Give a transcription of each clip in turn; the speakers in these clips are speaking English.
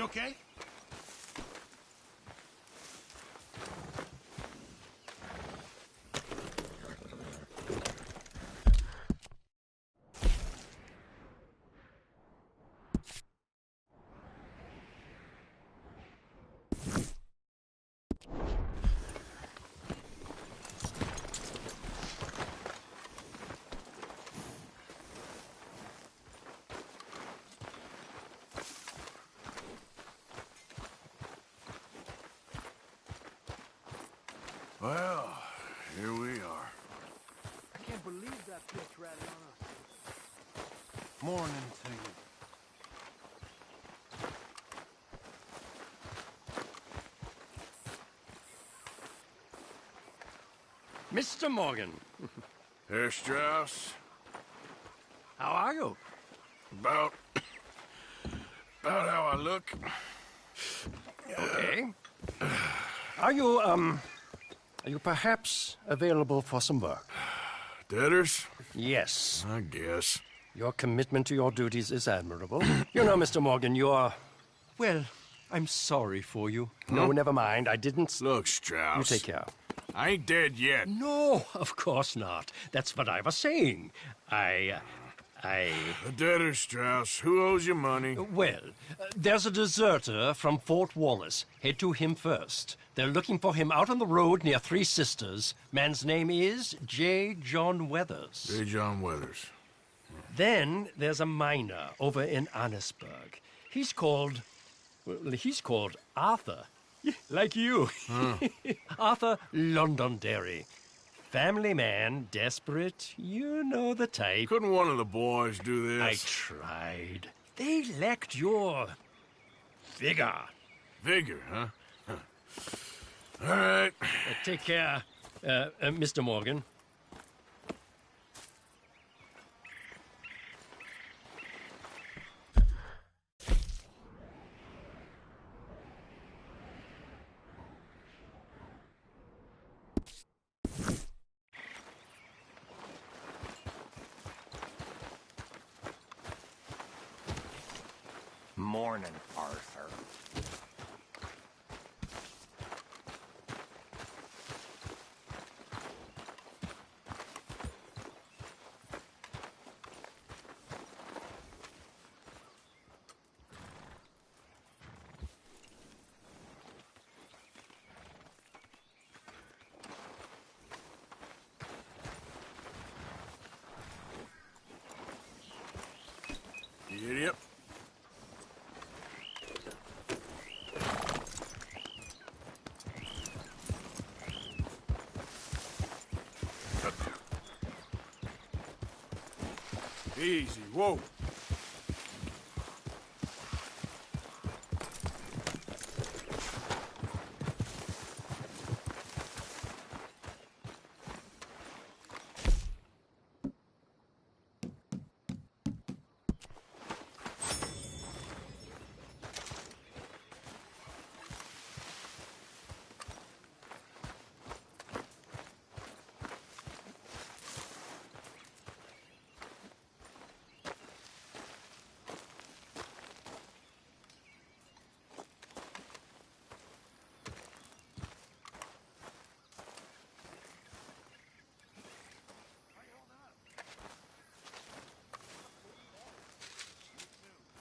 You okay? Well, here we are. I can't believe that pitch ratted on us. Morning to you. Mr. Morgan. Herr Strauss, How are you? about how I look. Okay. Are you perhaps available for some work? Debtors? Yes. I guess. Your commitment to your duties is admirable. You know, Mr. Morgan, you are... Well, I'm sorry for you. No, never mind. I didn't... Look, Strauss. You take care. I ain't dead yet. No, of course not. That's what I was saying. The debtors, Strauss. Who owes you money? Well, there's a deserter from Fort Wallace. Head to him first. They're looking for him out on the road near Three Sisters. Man's name is J. John Weathers. J. John Weathers. Then there's a miner over in Annisburg. He's called Arthur. Like you. Arthur Londonderry. Family man, desperate, you know the type. Couldn't one of the boys do this? I tried. They lacked your... vigor. Vigor, huh? All right. Take care, Mr. Morgan. Morning, Arthur. Idiot. Easy, whoa.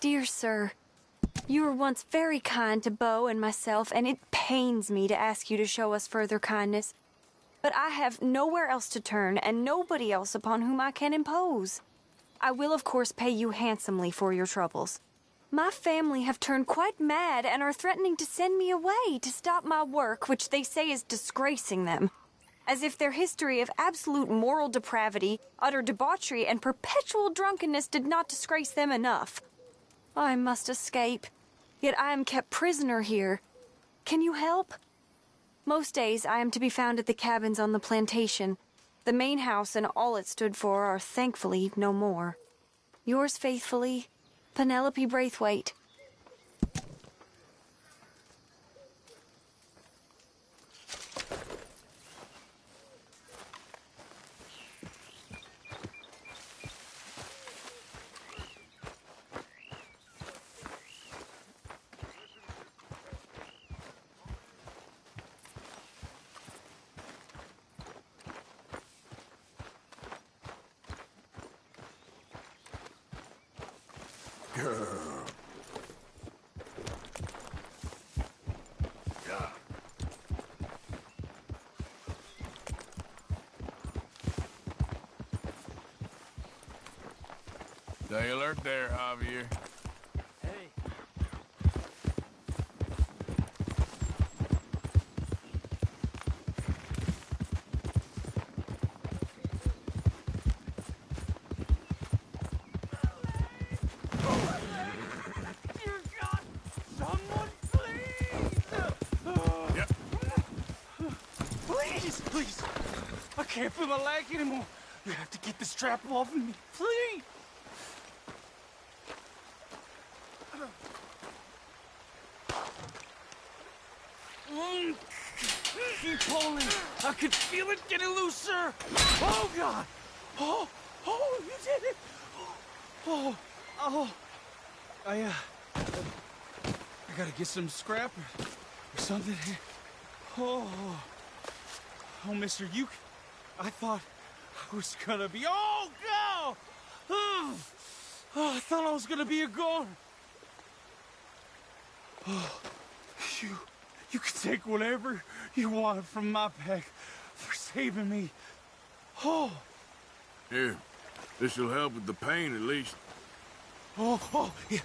Dear sir, you were once very kind to Beau and myself, and it pains me to ask you to show us further kindness. But I have nowhere else to turn, and nobody else upon whom I can impose. I will, of course, pay you handsomely for your troubles. My family have turned quite mad and are threatening to send me away to stop my work, which they say is disgracing them. As if their history of absolute moral depravity, utter debauchery, and perpetual drunkenness did not disgrace them enough. I must escape, yet I am kept prisoner here. Can you help? Most days I am to be found at the cabins on the plantation. The main house and all it stood for are thankfully no more. Yours faithfully, Penelope Braithwaite. Stay alert there, Javier. Hey. Dear God, someone please! Yep. Please, please. I can't feel my leg anymore. You have to get this strap off of me, please. Keep pulling. I can feel it getting looser. Oh, God. Oh, you did it. Oh. I gotta get some scrap or something here. Oh, mister, I thought I was gonna be, oh, no! Oh, I thought I was gonna be a goner. Oh, you can take whatever you want from my pack for saving me. Oh. Here, this'll help with the pain at least. Oh, yeah.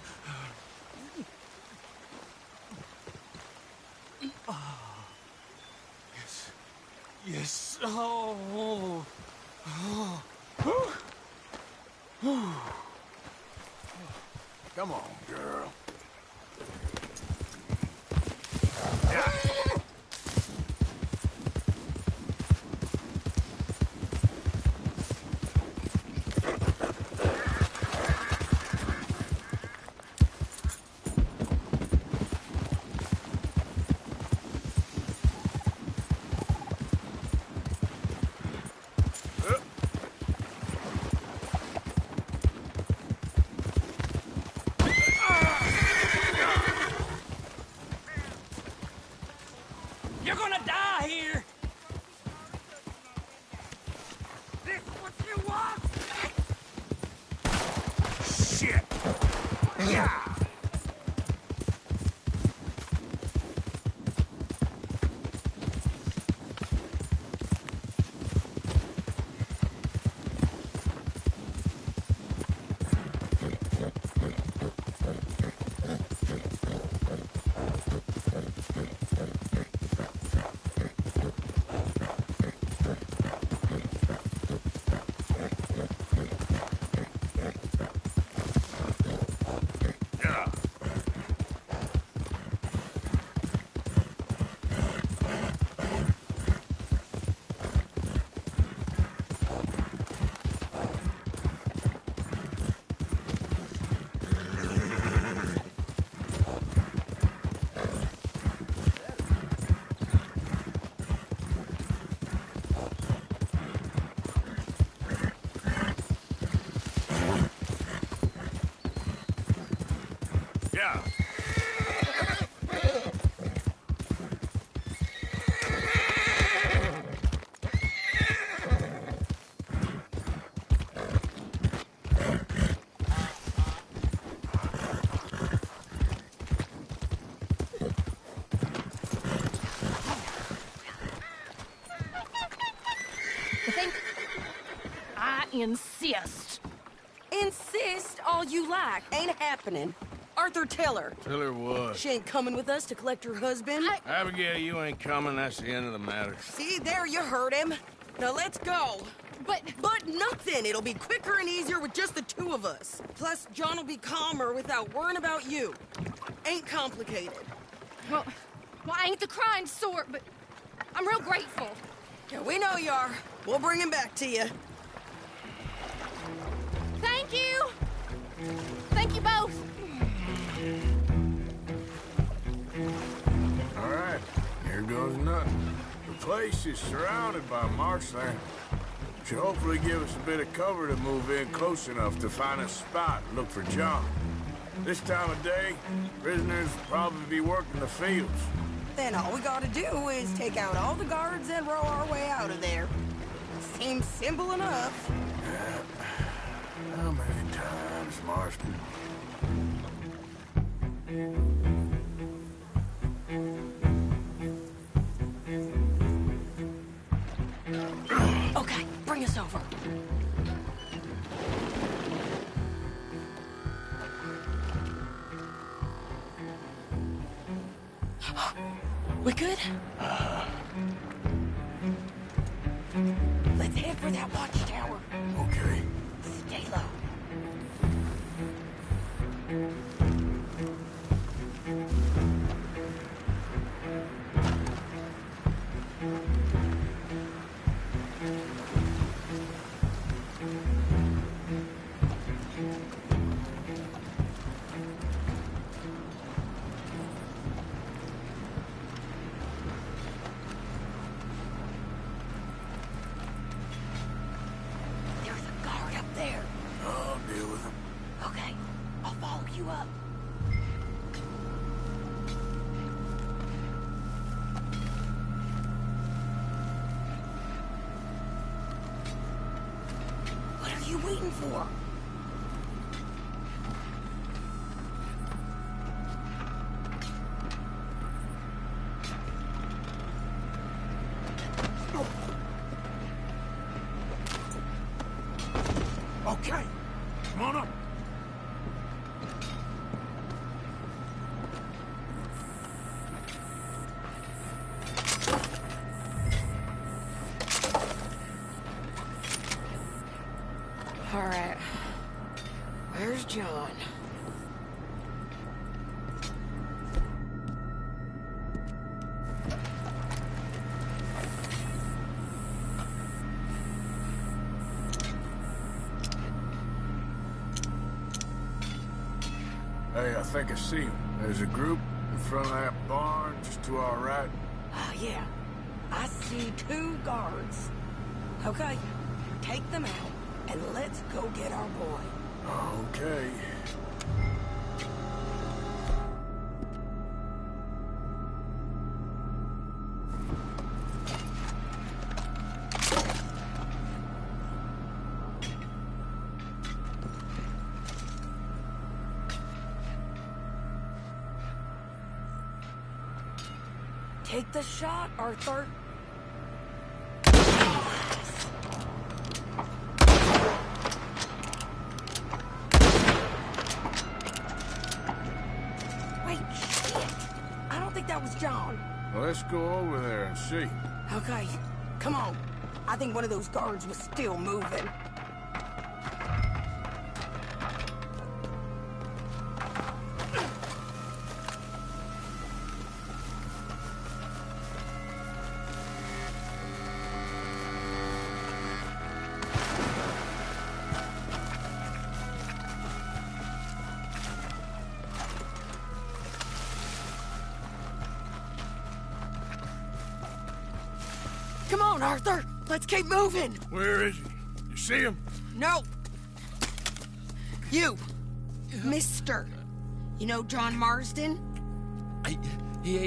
Yes. Oh. Come on, girl. You're gonna die here. This what you want? Shit! Yeah! Yeah. I insist. Insist all you like. Ain't happening. Arthur, tell her. Tell her what? She ain't coming with us to collect her husband. Abigail, you ain't coming. That's the end of the matter. See, there you heard him. Now let's go. But Nothing. It'll be quicker and easier with just the two of us. Plus, John will be calmer without worrying about you. Ain't complicated. well, I ain't the crying sort, but I'm real grateful. Yeah, we know you are. We'll bring him back to you. Thank you. Thank you both. All right, here goes nothing. The place is surrounded by marshland. Should hopefully give us a bit of cover to move in close enough to find a spot and look for John. This time of day, prisoners will probably be working the fields. Then all we gotta do is take out all the guards and row our way out of there. Seems simple enough. How many times, Marston? Okay, bring us over. We good? Let's head for that watchtower. Okay. Stay low. There's a guard up there. I'll deal with him. Okay, I'll follow you up. What are you waiting for? Okay. Come on up. All right. Where's John? Hey, I think I see him. There's a group in front of that barn, just to our right. Oh, yeah. I see 2 guards. Okay, take them out, and let's go get our boy. Okay. Take the shot, Arthur. Wait, shit! I don't think that was John. Well, let's go over there and see. Okay, come on. I think one of those guards was still moving. Come on, Arthur. Let's keep moving. Where is he? You see him? No. You. Mister. You know John Marsden? He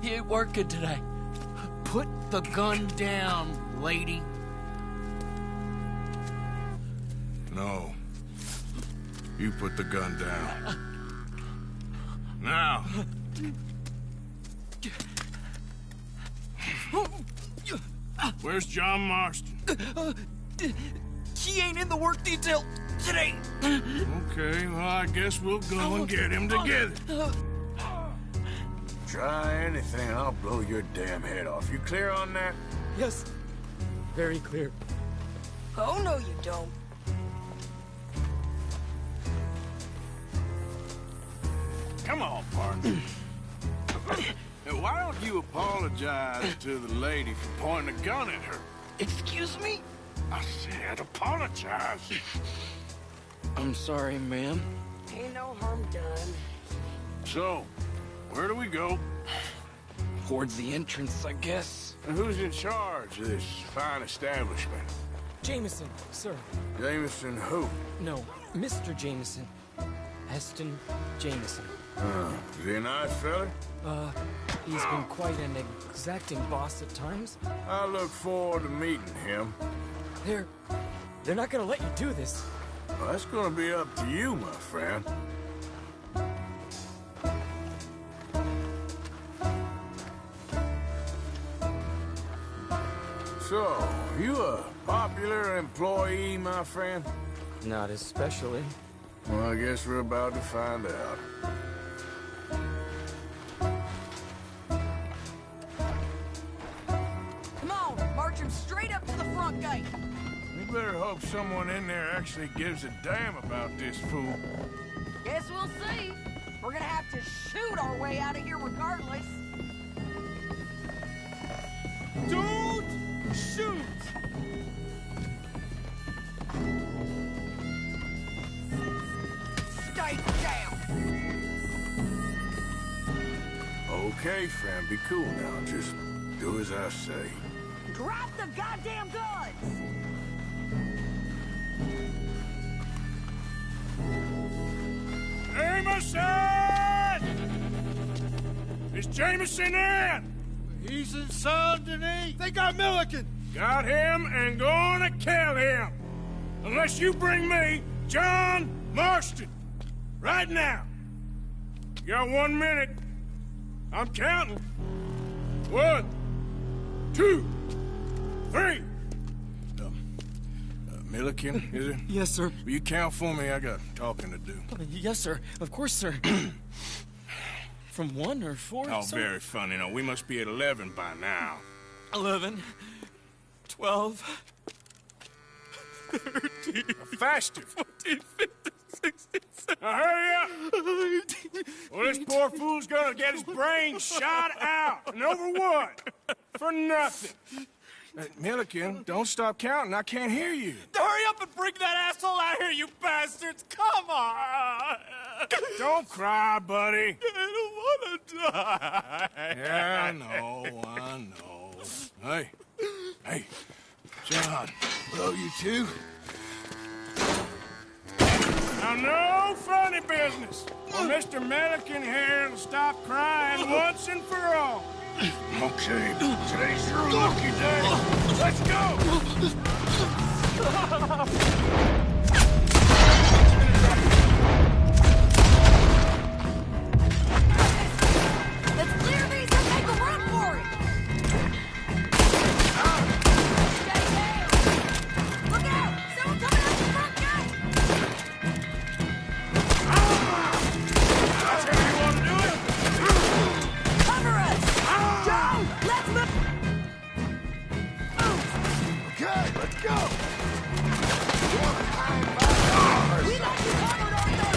ain't working today. Put the gun down, lady. No. You put the gun down. Now. Where's John Marston? He ain't in the work detail today. Okay, well, I guess we'll go and get him together. Try anything, I'll blow your damn head off. You clear on that? Yes. Very clear. Oh, no, you don't. Come on, partner. Why don't you apologize to the lady for pointing a gun at her? Excuse me? I said apologize. I'm sorry, ma'am. Ain't no harm done. So, where do we go? Towards the entrance, I guess. And who's in charge of this fine establishment? Jameson, sir. Jameson who? No, Mr. Jameson. Heston Jameson. Is he a nice fella? He's been quite an exacting boss at times. I look forward to meeting him. They're not gonna let you do this. Well, that's gonna be up to you, my friend. So, you a popular employee, my friend? Not especially. Well, I guess we're about to find out. front gate. We better hope someone in there actually gives a damn about this fool. Guess we'll see. We're gonna have to shoot our way out of here regardless. Don't shoot! Stay down. Okay, friend, be cool now. Just do as I say. Drop the goddamn guns! Jameson! Is Jameson in? He's in Saint-Denis. They got Milliken. Got him and gonna kill him. Unless you bring me John Marston. Right now. You got 1 minute. I'm counting. 1, 2, 3. Milliken, is it? Yes, sir. Will you count for me? I got talking to do. Yes, sir. Of course, sir. From 1 or 4? Oh, sir? very funny. No, we must be at 11 by now. 11, 12, 13, Faster. 14, 15, 16, 17. Now hurry up! Well, this poor fool's gonna get his brains shot out. And over what? For nothing. Milliken, don't stop counting. I can't hear you. Hurry up and bring that asshole out here, you bastards! Come on! Don't cry, buddy. I don't want to die. Yeah, I know. Hey, John. Hello, you two. Now, no funny business. Or Mr. Milliken here will stop crying once and for all. Okay, today's your lucky day. Let's go! Let's clear these and make a run for it! Stay down! Look out! Someone coming out the front gate! That's how you want to do it? Cover us! Joe! Let's move! Okay, let's go. We got you covered, Arthur!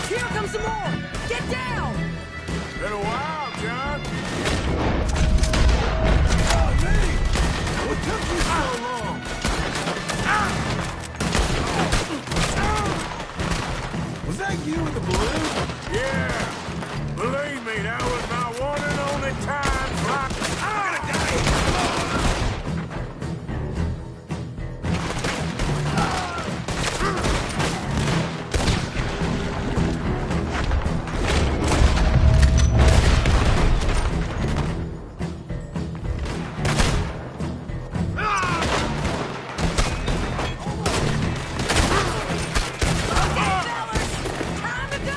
Here comes some more! Get down! Been a while, John. What took you so long? Was that you with the balloon? Yeah. Believe me, that was my one and only time. I'm gonna die. Time to go!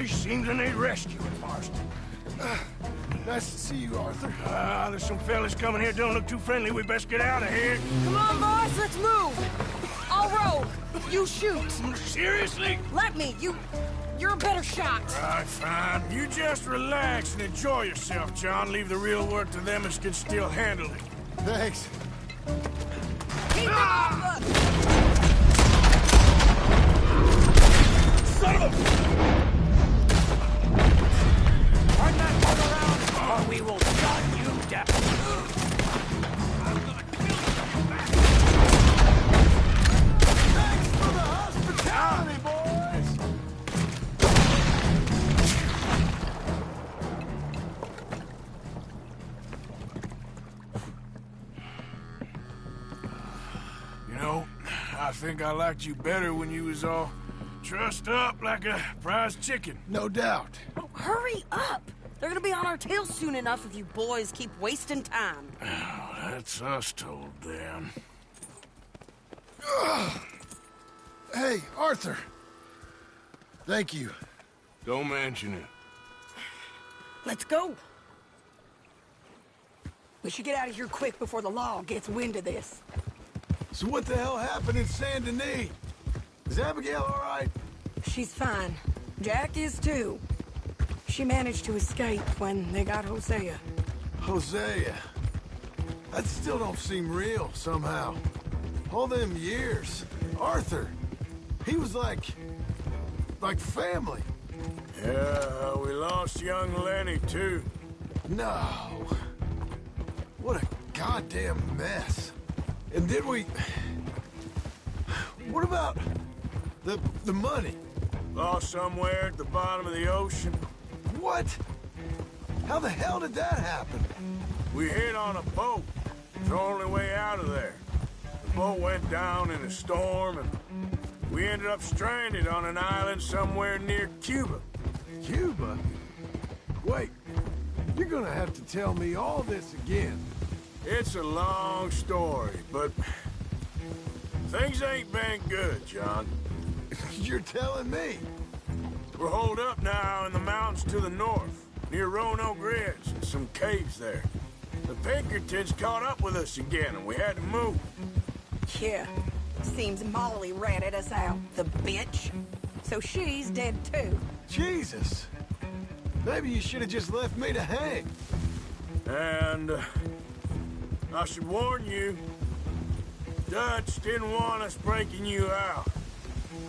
place seems to need rescuing, Marston. Nice to see you, Arthur. There's some fellas coming here. Don't look too friendly. We best get out of here. Come on, boys, let's move. I'll roll. You shoot. Seriously? Let me. You're a better shot. Right, fine. You just relax and enjoy yourself, John. Leave the real work to them as can still handle it. Thanks. Keep it up. Son of a... Turn that gun around, or we will shot you down. Thanks for the hospitality, boys! You know, I think I liked you better when you was all trussed up like a prize chicken. No doubt. Oh, hurry up. They're gonna be on our tails soon enough if you boys keep wasting time. That's us told them. Hey, Arthur. Thank you. Don't mention it. Let's go. We should get out of here quick before the law gets wind of this. So what the hell happened in Saint Denis? Is Abigail all right? She's fine. Jack is too. She managed to escape when they got Hosea. Hosea. That still don't seem real, somehow. All them years. Arthur. He was like family. Yeah, we lost young Lenny, too. No. What a goddamn mess. And did we... What about the money? Lost somewhere at the bottom of the ocean. What? How the hell did that happen? We hit on a boat. It's the only way out of there. The boat went down in a storm, and we ended up stranded on an island somewhere near Cuba. Cuba? Wait, you're gonna have to tell me all this again. It's a long story, but things ain't been good, John. You're telling me? We're holed up now in the mountains to the north, near Roanoke Ridge, and some caves there. The Pinkertons caught up with us again, and we had to move. Yeah. Seems Molly ratted us out, the bitch. So she's dead too. Jesus. Maybe you should have just left me to hang. And I should warn you, Dutch didn't want us breaking you out.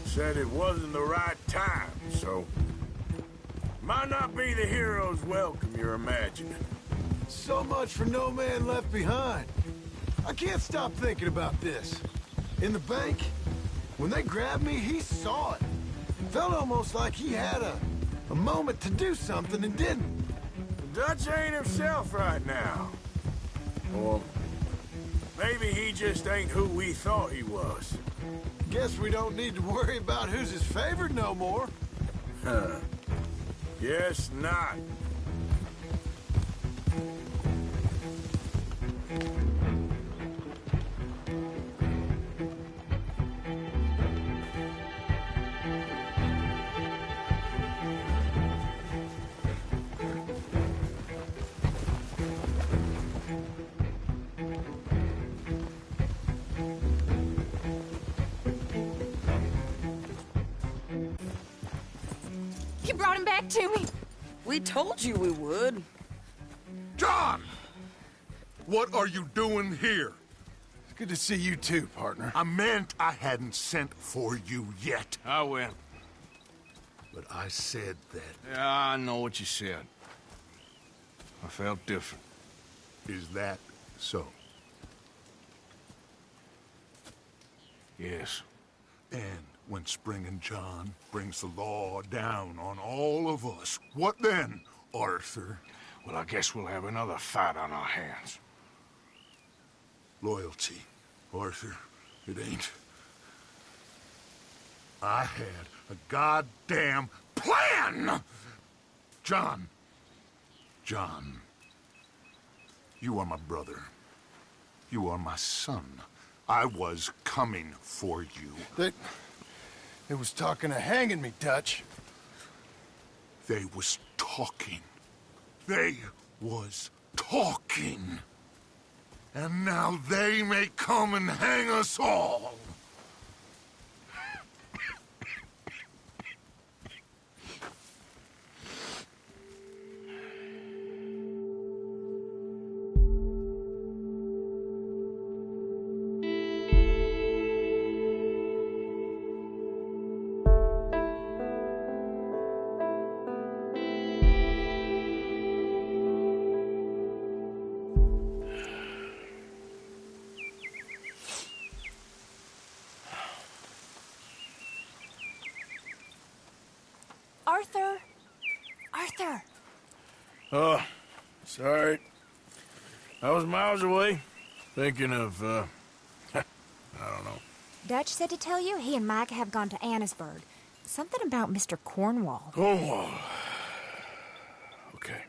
Said it wasn't the right time, so might not be the hero's welcome you're imagining. So much for no man left behind. I can't stop thinking about this. In the bank, when they grabbed me, he saw it. Felt almost like he had a moment to do something and didn't. Dutch ain't himself right now. Or maybe he just ain't who we thought he was. Guess we don't need to worry about who's his favorite no more. Huh. Guess not. You brought him back to me. We told you we would. John! What are you doing here? It's good to see you too, partner. I meant I hadn't sent for you yet. I went. But I said that. Yeah, I know what you said. I felt different. Is that so? Yes. And when Spring and John brings the law down on all of us, what then, Arthur? Well, I guess we'll have another fight on our hands. Loyalty, Arthur, it ain't. I had a goddamn plan! John, you are my brother. You are my son. I was coming for you. They was talking of hanging me, Dutch. They was talking. They was talking. And now they may come and hang us all. Arthur! Arthur! Oh, sorry. I was miles away, thinking of, I don't know. Dutch said to tell you he and Micah have gone to Annisburg. Something about Mr. Cornwall. Cornwall. Okay.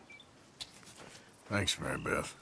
Thanks, Mary Beth.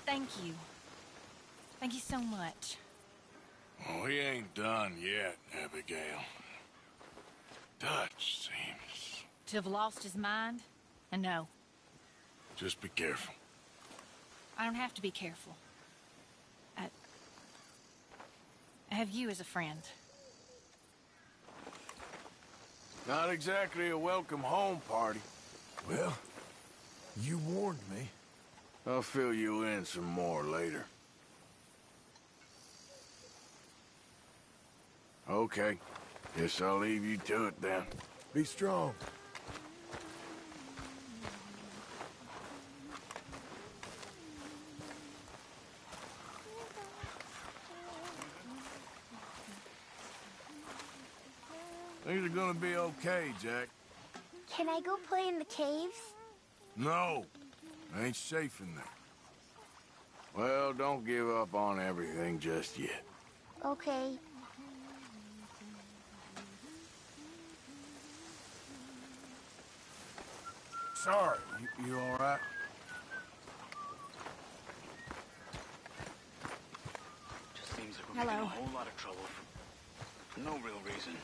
Thank you. Thank you so much. Oh, we ain't done yet, Abigail. Dutch seems... To have lost his mind? And no. Just be careful. I don't have to be careful. I have you as a friend. Not exactly a welcome home party. Well, you warned me. I'll fill you in some more later. Okay. Guess I'll leave you to it then. Be strong. Things are gonna be okay, Jack. Can I go play in the caves? No. Ain't safe in there. Well, don't give up on everything just yet. Okay. Sorry, you all right? Just seems like we're making a whole lot of trouble for no real reason.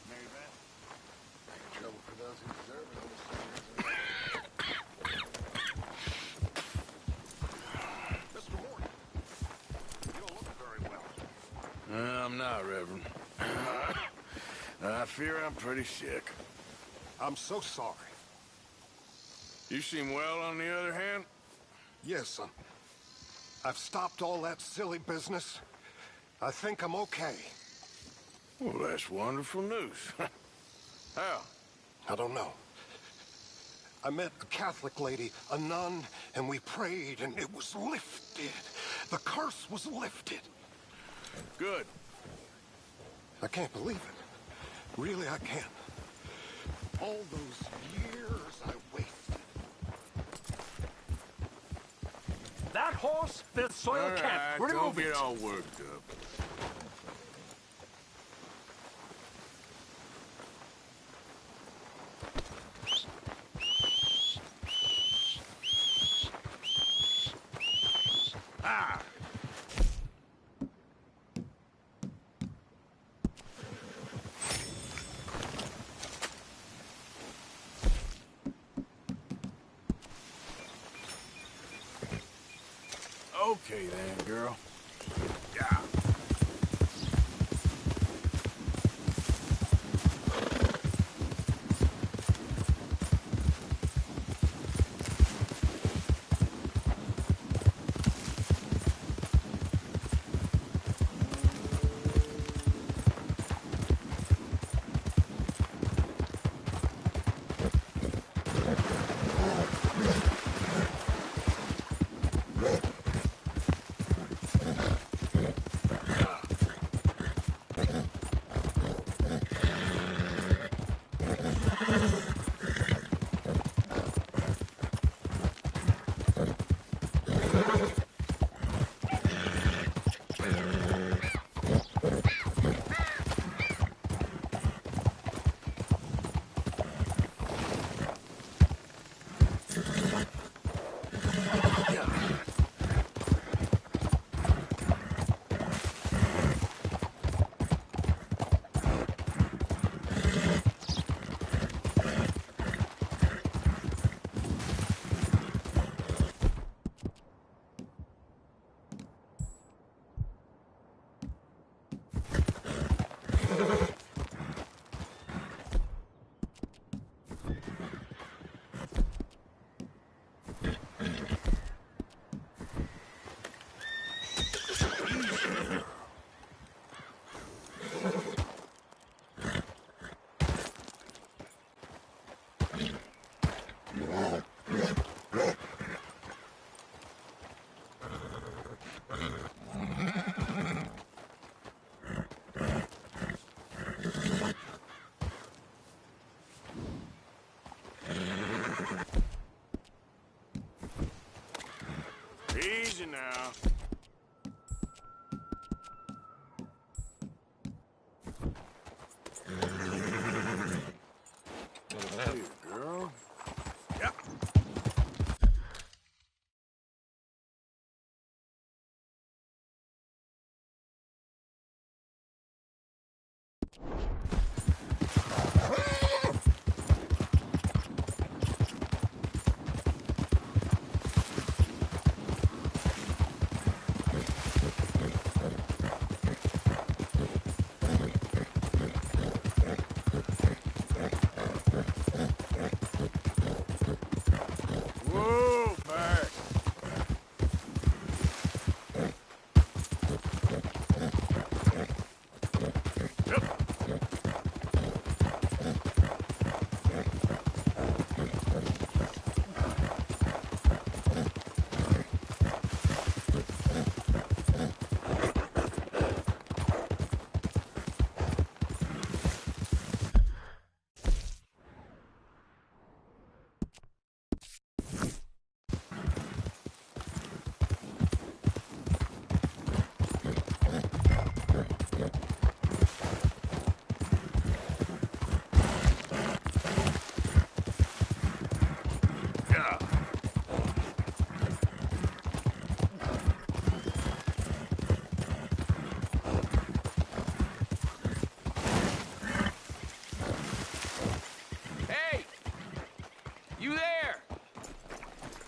Mary Beth? Make trouble for those who deserve it. Mr. Morgan, you don't look very well. I'm not, Reverend. I fear I'm pretty sick. I'm so sorry. You seem well, on the other hand? Yes, I've stopped all that silly business. I think I'm okay. Well, that's wonderful news. How? I don't know. I met a Catholic lady, a nun, and we prayed, and it was lifted. The curse was lifted. Good. I can't believe it. Really, I can't. All those years I wasted. That horse will soil camp. Don't Remove get it. all worked up. Ah! Okay then, girl. Yeah.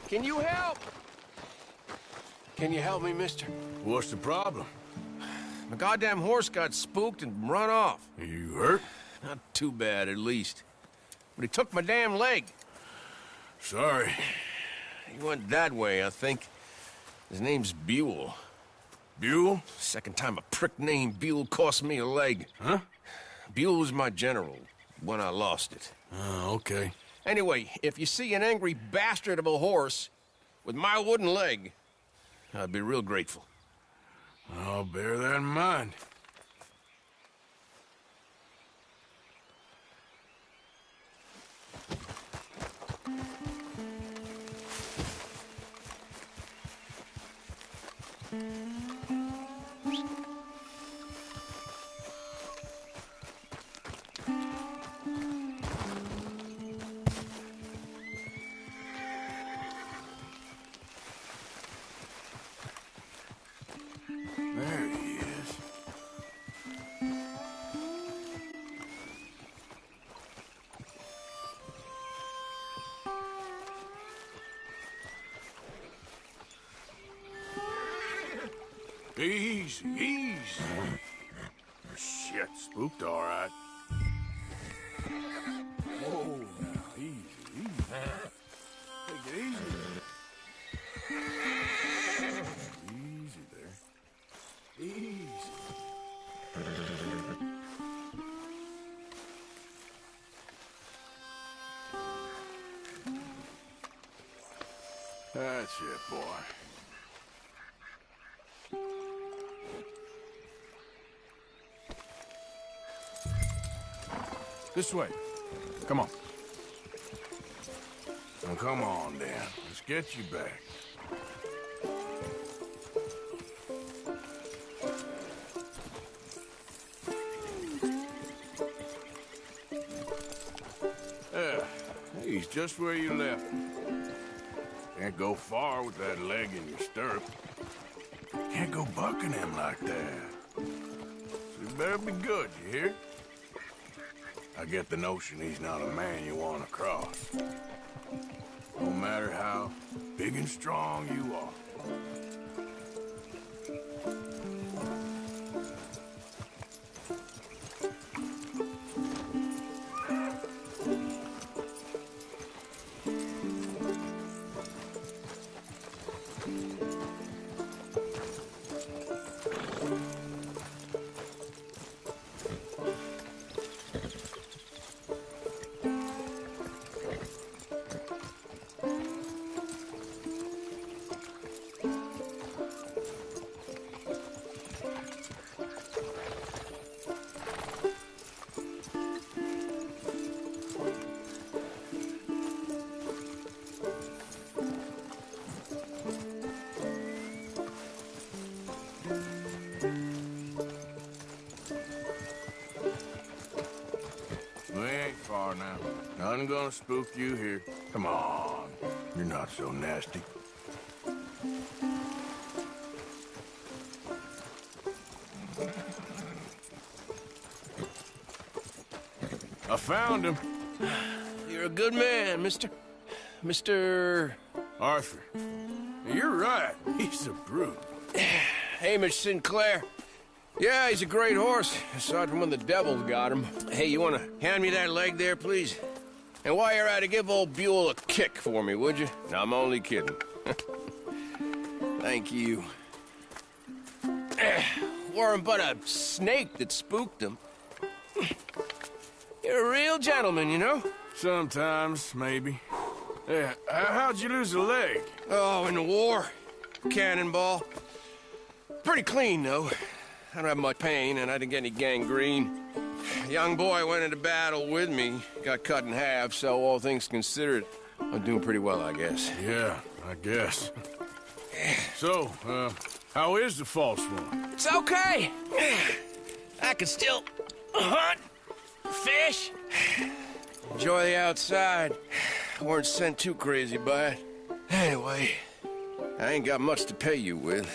Can you help? Can you help me, mister? What's the problem? My goddamn horse got spooked and run off. You hurt? Not too bad, at least. But he took my damn leg. Sorry. He went that way, I think. His name's Buell. Buell? Second time a prick named Buell cost me a leg. Huh? Buell was my general when I lost it. Oh, okay. Anyway, if you see an angry bastard of a horse with my wooden leg, I'd be real grateful. I'll bear that in mind. There he is. Easy, easy. Shit, spooked all right. Whoa, now, easy, easy. Take it easy. Easy there. Easy. That's it, boy. This way. Come on. Now, come on, Dan. Let's get you back. He's just where you left him. Can't go far with that leg in your stirrup. Can't go bucking him like that. So you better be good, you hear? I get the notion he's not a man you want to cross. No matter how big and strong you are. Now. Nothing gonna spook you here. Come on. You're not so nasty. I found him. You're a good man, Mr. Arthur. You're right. He's a brute. Hamish Sinclair. Yeah, he's a great horse, aside from when the devil got him. Hey, you want to hand me that leg there, please? And while you're at it, give old Buell a kick for me, would you? No, I'm only kidding. Thank you. Weren't but a snake that spooked him. You're a real gentleman, you know? Sometimes, maybe. Yeah, how'd you lose a leg? Oh, in the war. Cannonball. Pretty clean, though. I don't have much pain, and I didn't get any gangrene. A young boy went into battle with me, got cut in half, so all things considered, I'm doing pretty well, I guess. Yeah, I guess. So, how is the false one? It's okay. I can still hunt, fish, enjoy the outside. I weren't sent too crazy by it. Anyway, I ain't got much to pay you with.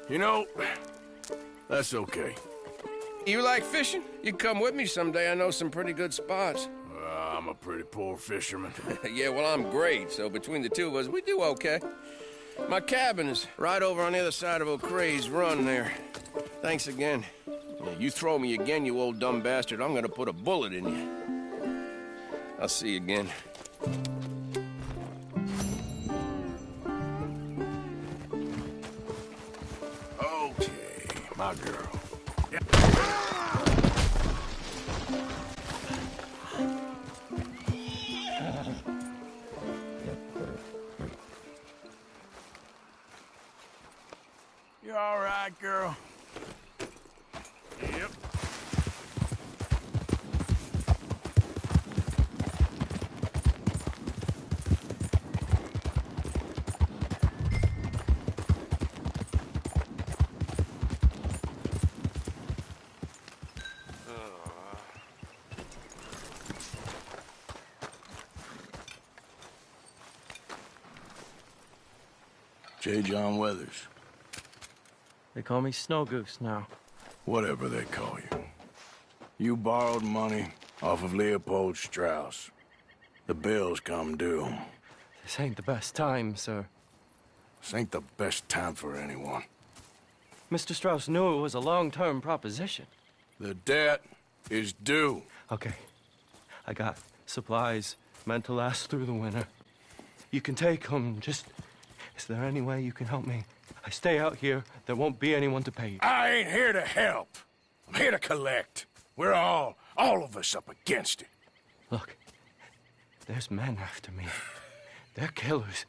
You know, that's okay. You like fishing? You can come with me someday. I know some pretty good spots. I'm a pretty poor fisherman. Yeah, well, I'm great, so between the two of us, we do okay. My cabin is right over on the other side of O'Creagh's Run there. Thanks again. Yeah, you throw me again, you old dumb bastard, I'm gonna put a bullet in you. I'll see you again. Okay, my girl. You all right, girl? Yep. J. John Weathers. They call me Snow Goose now. Whatever they call you. You borrowed money off of Leopold Strauss. The bill's come due. This ain't the best time, sir. This ain't the best time for anyone. Mr. Strauss knew it was a long-term proposition. The debt is due. Okay. I got supplies meant to last through the winter. You can take them, just... Is there any way you can help me? I stay out here, there won't be anyone to pay you. I ain't here to help. I'm here to collect. We're all of us up against it. Look, there's men after me. They're killers.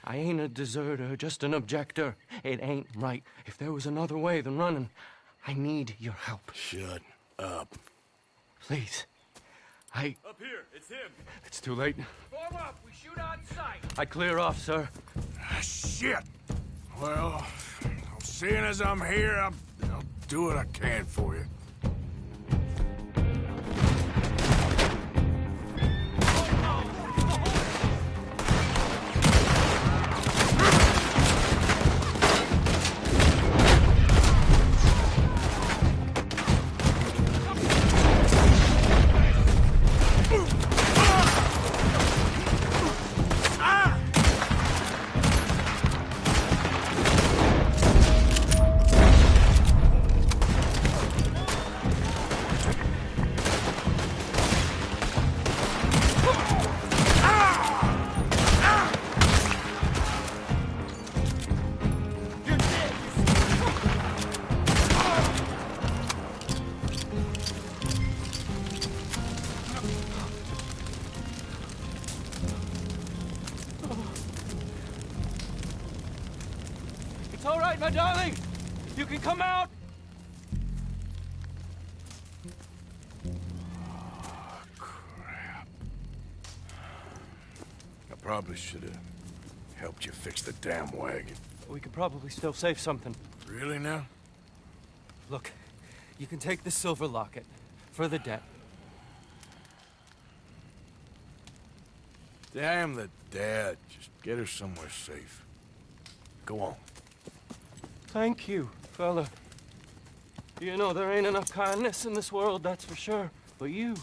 I ain't a deserter, just an objector. It ain't right. If there was another way than running, I need your help. Shut up. Please. Up here, it's him. It's too late. Form up, we shoot on sight. I clear off, sir. Shit. Well, seeing as I'm here, I'll do what I can for you. It's all right, my darling. You can come out. Oh, crap. I probably should have helped you fix the damn wagon. We could probably still save something. Really now? Look, you can take the silver locket for the debt. Damn the dad. Just get her somewhere safe. Go on. Thank you, fella. You know, there ain't enough kindness in this world, that's for sure. But you...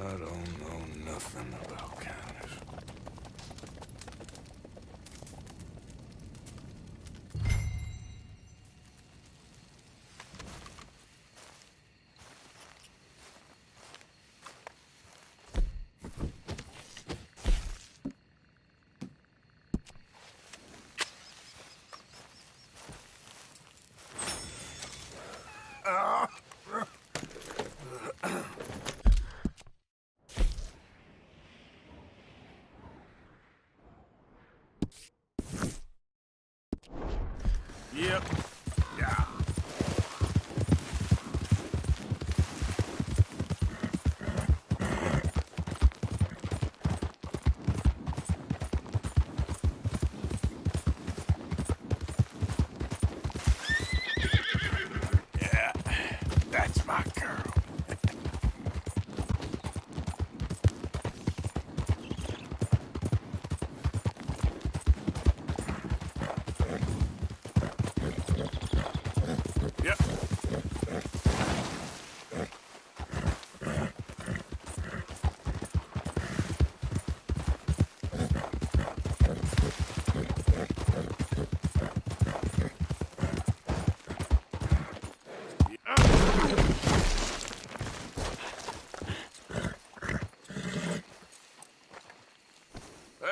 I don't know nothing about kindness.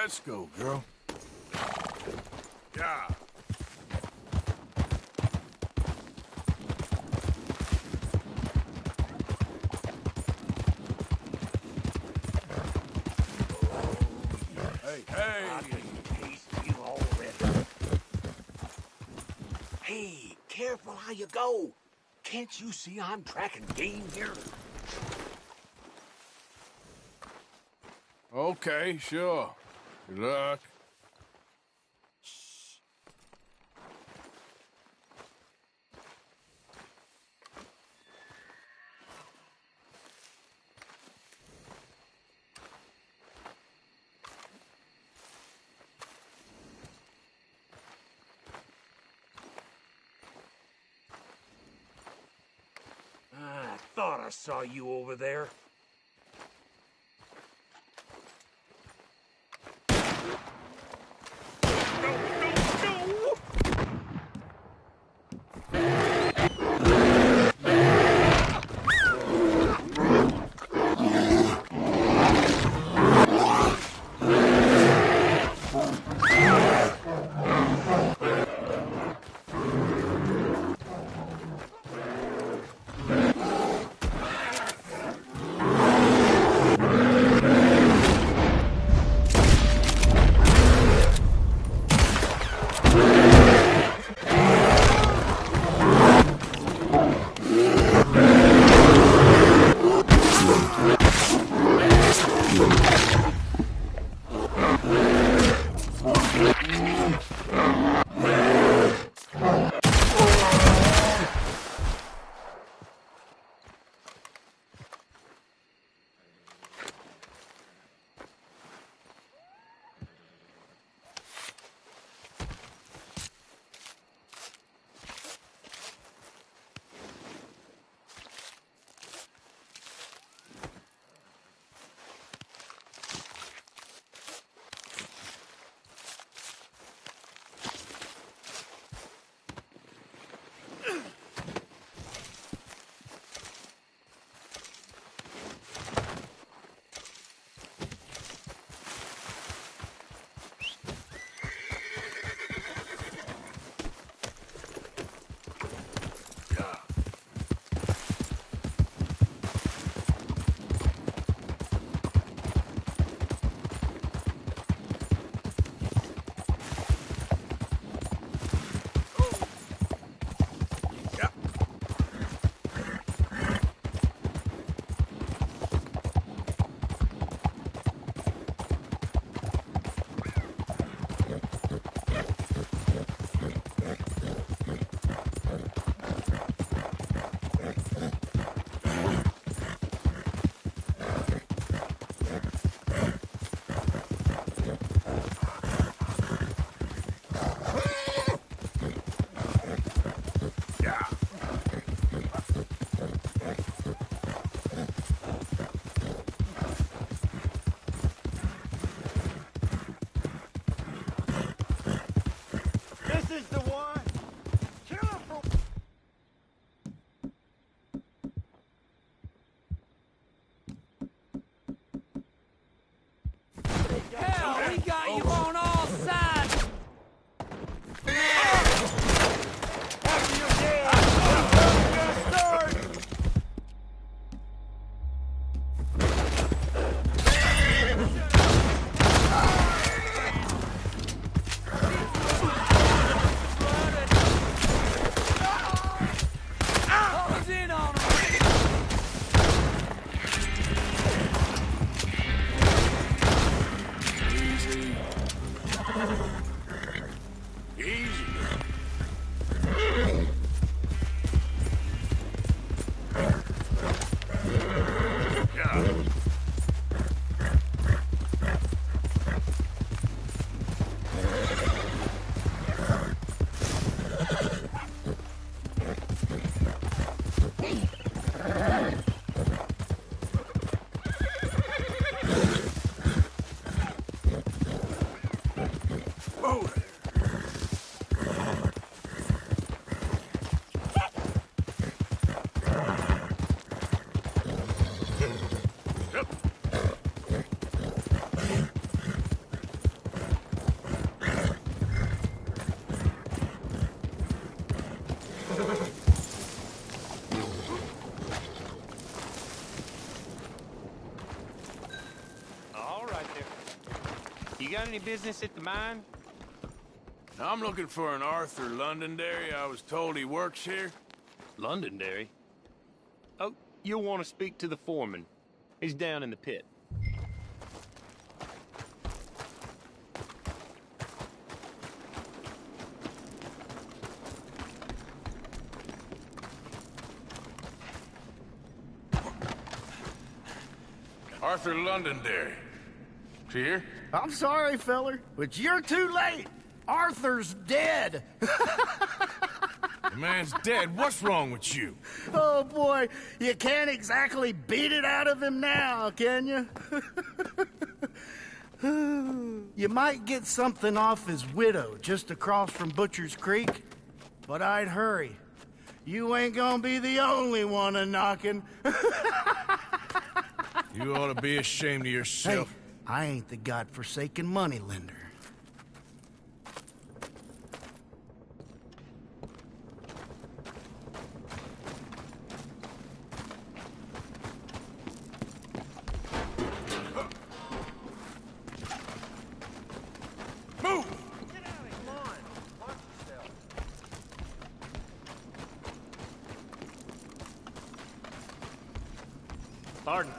Let's go, girl. Yeah. Hey! I can taste you already. Hey, careful how you go. Can't you see I'm tracking game here? Okay, sure. Good luck. I thought I saw you over there. You got any business at the mine? I'm looking for an Arthur Londonderry. I was told he works here. Londonderry? Oh, you'll want to speak to the foreman. He's down in the pit. Arthur Londonderry. Is he here? I'm sorry, feller, but you're too late. Arthur's dead. The man's dead. What's wrong with you? Oh, boy. You can't exactly beat it out of him now, can you? You might get something off his widow just across from Butcher's Creek, but I'd hurry. You ain't gonna be the only one a-knocking. You ought to be ashamed of yourself. Hey, I ain't the godforsaken moneylender. Move! Pardon.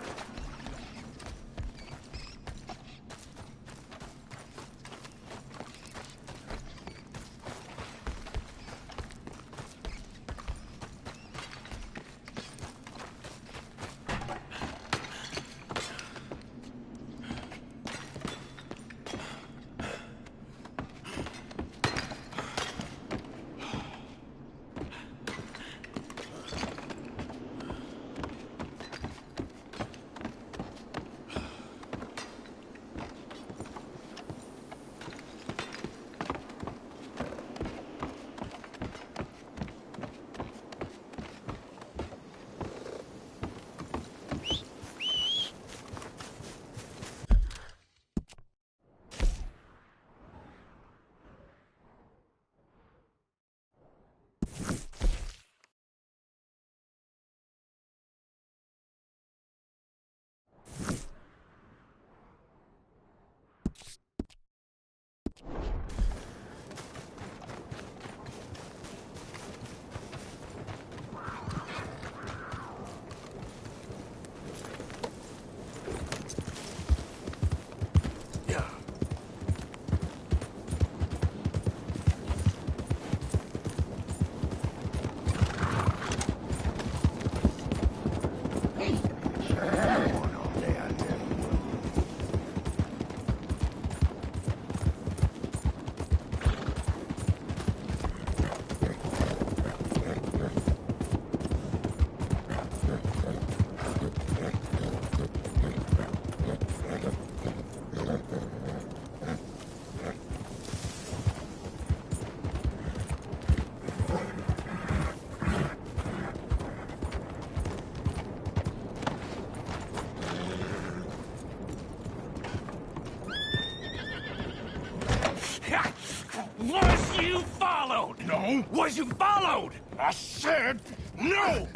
Was you followed? No. Was you followed? I said no.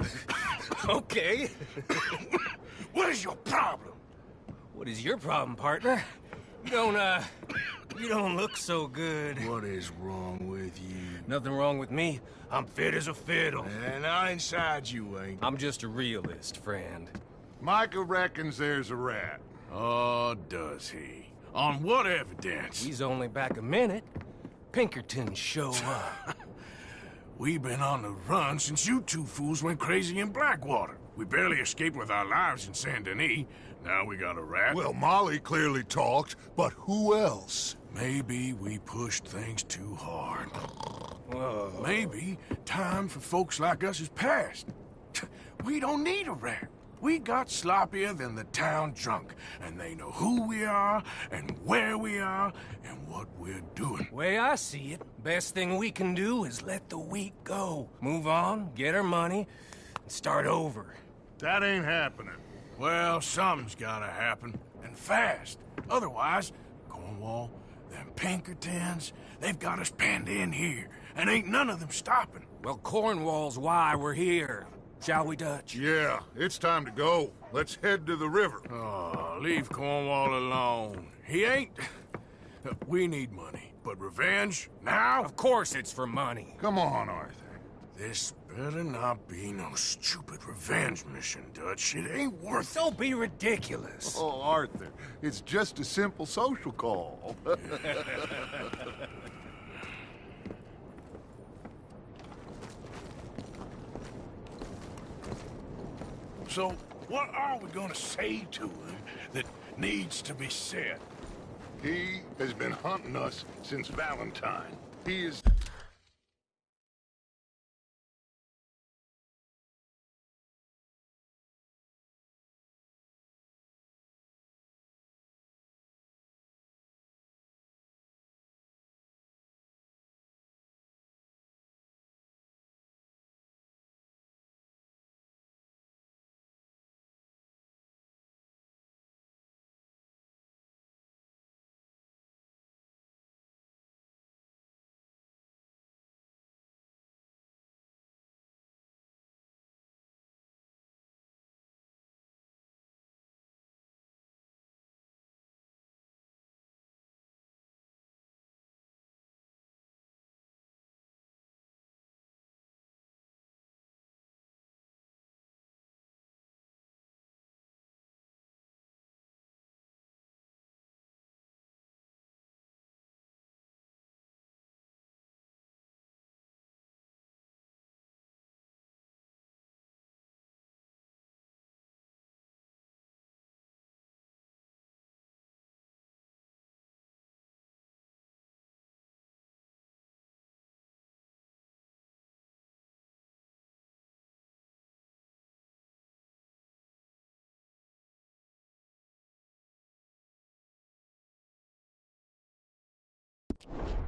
Okay. What is your problem? What is your problem, partner? You don't look so good. What is wrong with you? Nothing wrong with me. I'm fit as a fiddle. And I inside you ain't. I'm just a realist, friend. Micah reckons there's a rat. Oh, does he? On what evidence? He's only back a minute. Pinkerton show up. We've been on the run since you two fools went crazy in Blackwater. We barely escaped with our lives in Saint Denis. Now we got a rat. Well, Molly clearly talked, but who else? Maybe we pushed things too hard. Whoa. Maybe time for folks like us is past. We don't need a rat. We got sloppier than the town drunk, and they know who we are, and where we are, and what we're doing. Way I see it, best thing we can do is let the week go. Move on, get our money, and start over. That ain't happening. Well, something's gotta happen, and fast. Otherwise, Cornwall, them Pinkertons, they've got us penned in here, and ain't none of them stopping. Well, Cornwall's why we're here. Shall we, Dutch? Yeah, it's time to go. Let's head to the river. Oh, leave Cornwall alone. He ain't We need money, but revenge? Now? Of course it's for money. Come on, Arthur. This better not be no stupid revenge mission, Dutch. It ain't worth it. Don't be ridiculous. Oh, Arthur, it's just a simple social call. So, what are we gonna say to him that needs to be said? He has been hunting us since Valentine. He is...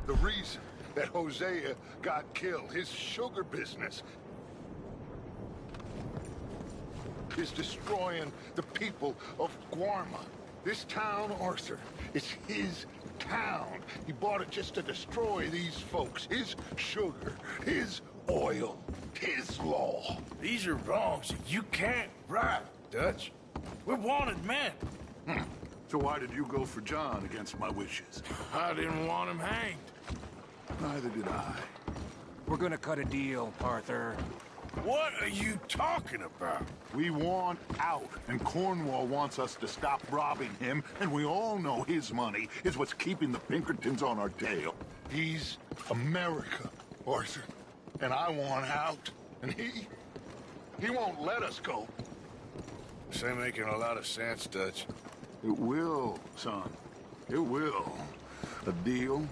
The reason that Hosea got killed, his sugar business, is destroying the people of Guarma. This town, Arthur, is his town. He bought it just to destroy these folks. His sugar, his oil, his law. These are wrongs that you can't right, Dutch. We're wanted men. So why did you go for John against my wishes? I didn't want him hanged. Neither did I. We're gonna cut a deal, Arthur. What are you talking about? We want out, and Cornwall wants us to stop robbing him, and we all know his money is what's keeping the Pinkertons on our tail. He's America, Arthur, and I want out, and he won't let us go. This ain't making a lot of sense, Dutch. It will, son. It will. A deal,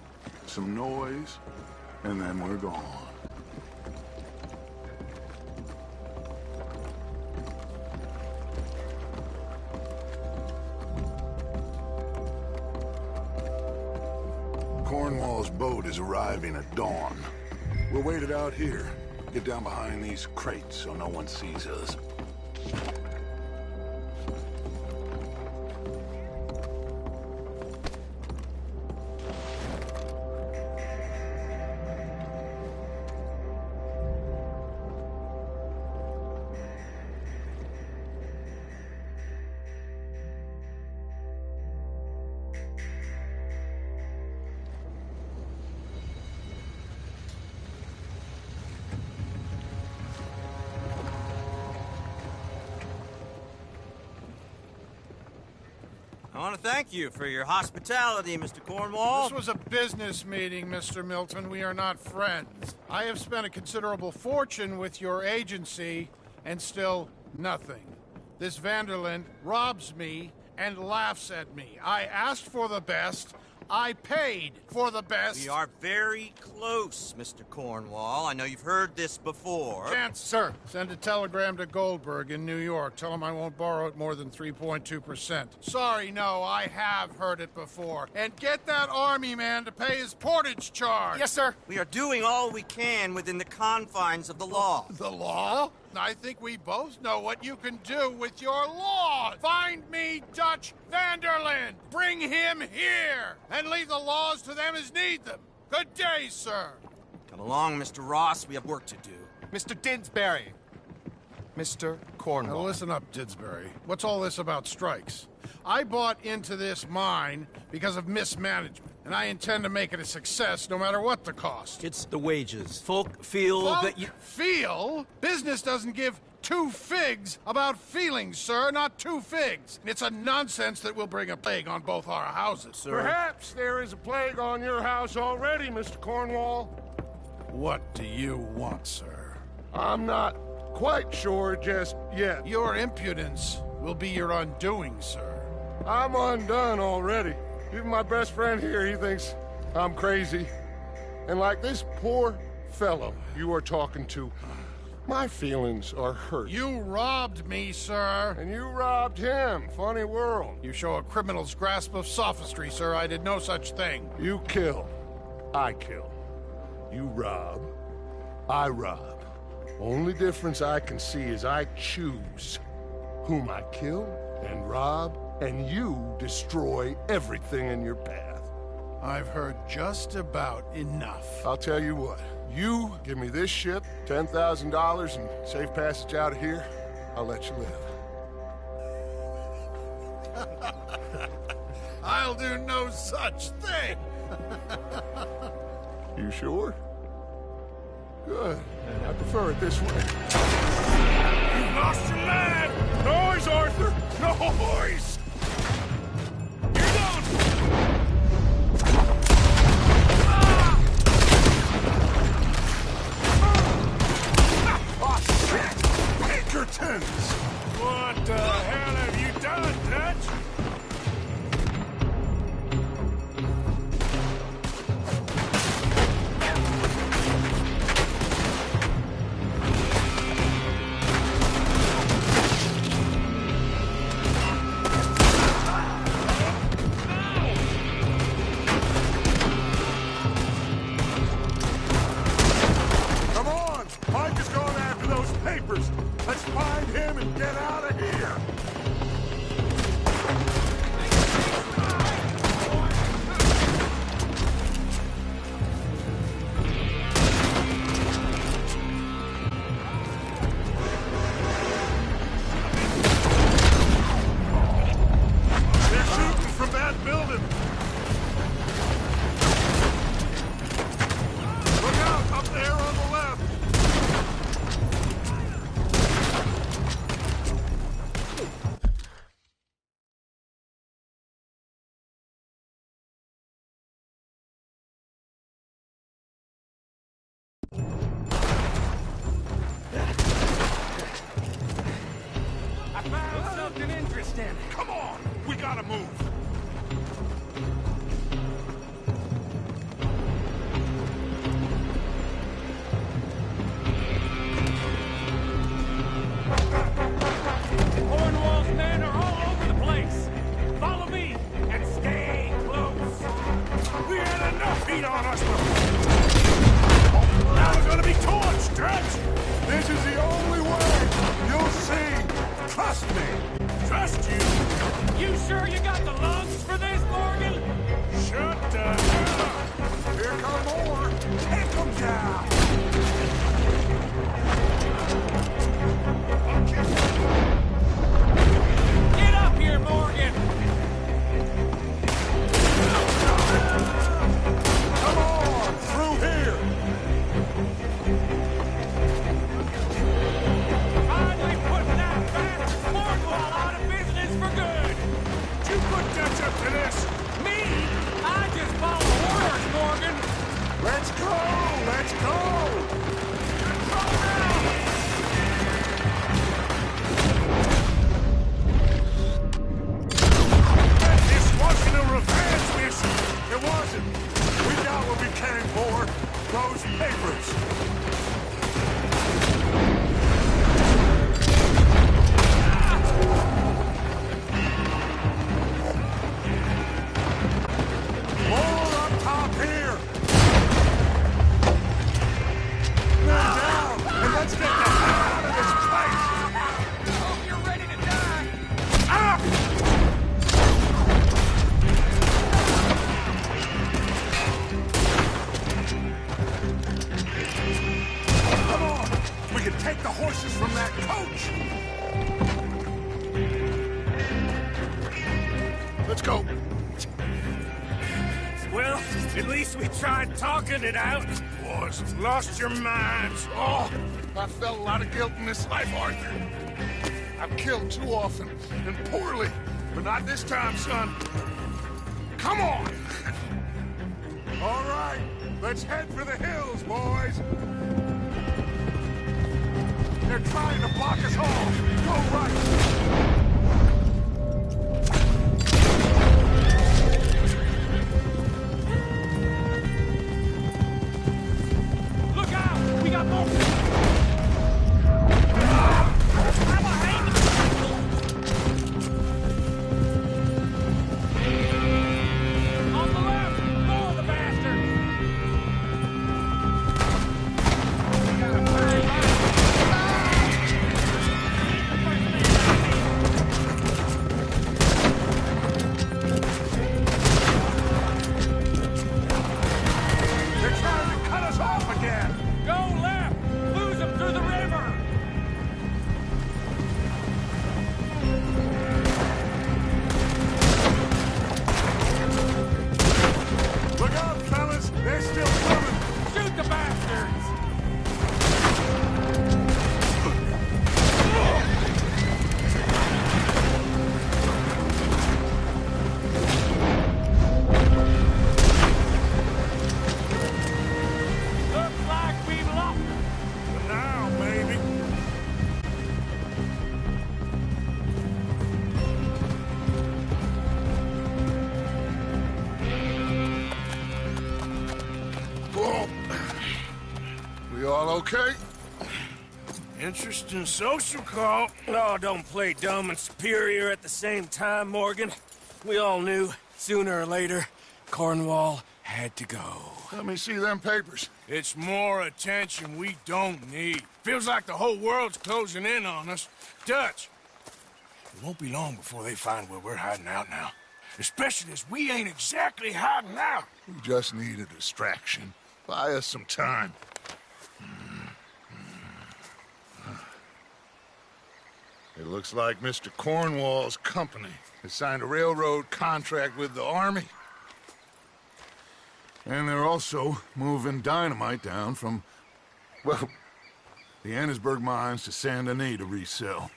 some noise, and then we're gone. Cornwall's boat is arriving at dawn. We'll wait it out here. Get down behind these crates so no one sees us. I want to thank you for your hospitality, Mr. Cornwall. This was a business meeting, Mr. Milton. We are not friends. I have spent a considerable fortune with your agency, and still nothing. This Vanderlyn robs me and laughs at me. I asked for the best. I paid for the best. We are very close, Mr. Cornwall. I know you've heard this before. Chance, sir, send a telegram to Goldberg in New York. Tell him I won't borrow it more than 3.2%. Sorry, no, I have heard it before. And get that army man to pay his portage charge. Yes, sir. We are doing all we can within the confines of the law. The law? I think we both know what you can do with your law. Find me Dutch Vanderlyn. Bring him here. And leave the laws to them as need them. Good day, sir. Come along, Mr. Ross. We have work to do. Mr. Dinsbury. Mr. Cornwall. Now listen up, Didsbury. What's all this about strikes? I bought into this mine because of mismanagement, and I intend to make it a success no matter what the cost. It's the wages. Folk feel that you... Feel? Business doesn't give two figs about feelings, sir, not two figs. It's a nonsense that will bring a plague on both our houses, sir. Perhaps there is a plague on your house already, Mr. Cornwall. What do you want, sir? I'm not quite sure just yet. Your impudence will be your undoing, sir. I'm undone already. Even my best friend here, he thinks I'm crazy. And like this poor fellow you are talking to, my feelings are hurt. You robbed me, sir. And you robbed him. Funny world. You show a criminal's grasp of sophistry, sir. I did no such thing. You kill. I kill. You rob. I rob. Only difference I can see is I choose whom I kill and rob, and you destroy everything in your path. I've heard just about enough. I'll tell you what. You give me this ship, $10,000, and safe passage out of here, I'll let you live. I'll do no such thing. You sure? Good. I prefer it this way. You've lost your man! Noise, Arthur! Noise! You're done! Oh, shit! Pinkertons! What the hell have you done, Dutch? Let's find him and get out of here! They're shooting from that building! Look out! Up there on the left! Come on! We gotta move! Cornwall's men are all over the place! Follow me, and stay close! We had enough heat on us before! Now we're gonna be torched, Dutch! This is the only way! You'll see! Trust me! Trust you? You sure you got the lungs for this, Morgan? Shut the hell up! Here come more! Take them down! Get up here, Morgan! Come on! Through here! Finally putting that bastard Cornwall out of business for good! You put Dutch up to this! Me? I just follow orders, Morgan! Let's go! Let's go! go. Well, at least we tried talking it out. Boys, lost your minds. Oh, I felt a lot of guilt in this life, Arthur. I've killed too often and poorly, but not this time, son. Come on! All right, let's head for the hills, boys. They're trying to block us off. Go right. Look out! We got more! Okay? Interesting social call. Oh, don't play dumb and superior at the same time, Morgan. We all knew, sooner or later, Cornwall had to go. Let me see them papers. It's more attention we don't need. Feels like the whole world's closing in on us. Dutch, it won't be long before they find where we're hiding out now. Especially as we ain't exactly hiding out. We just need a distraction. Buy us some time. It looks like Mr. Cornwall's company has signed a railroad contract with the Army. And they're also moving dynamite down from, well, the Annesburg mines to Saint Denis to resell.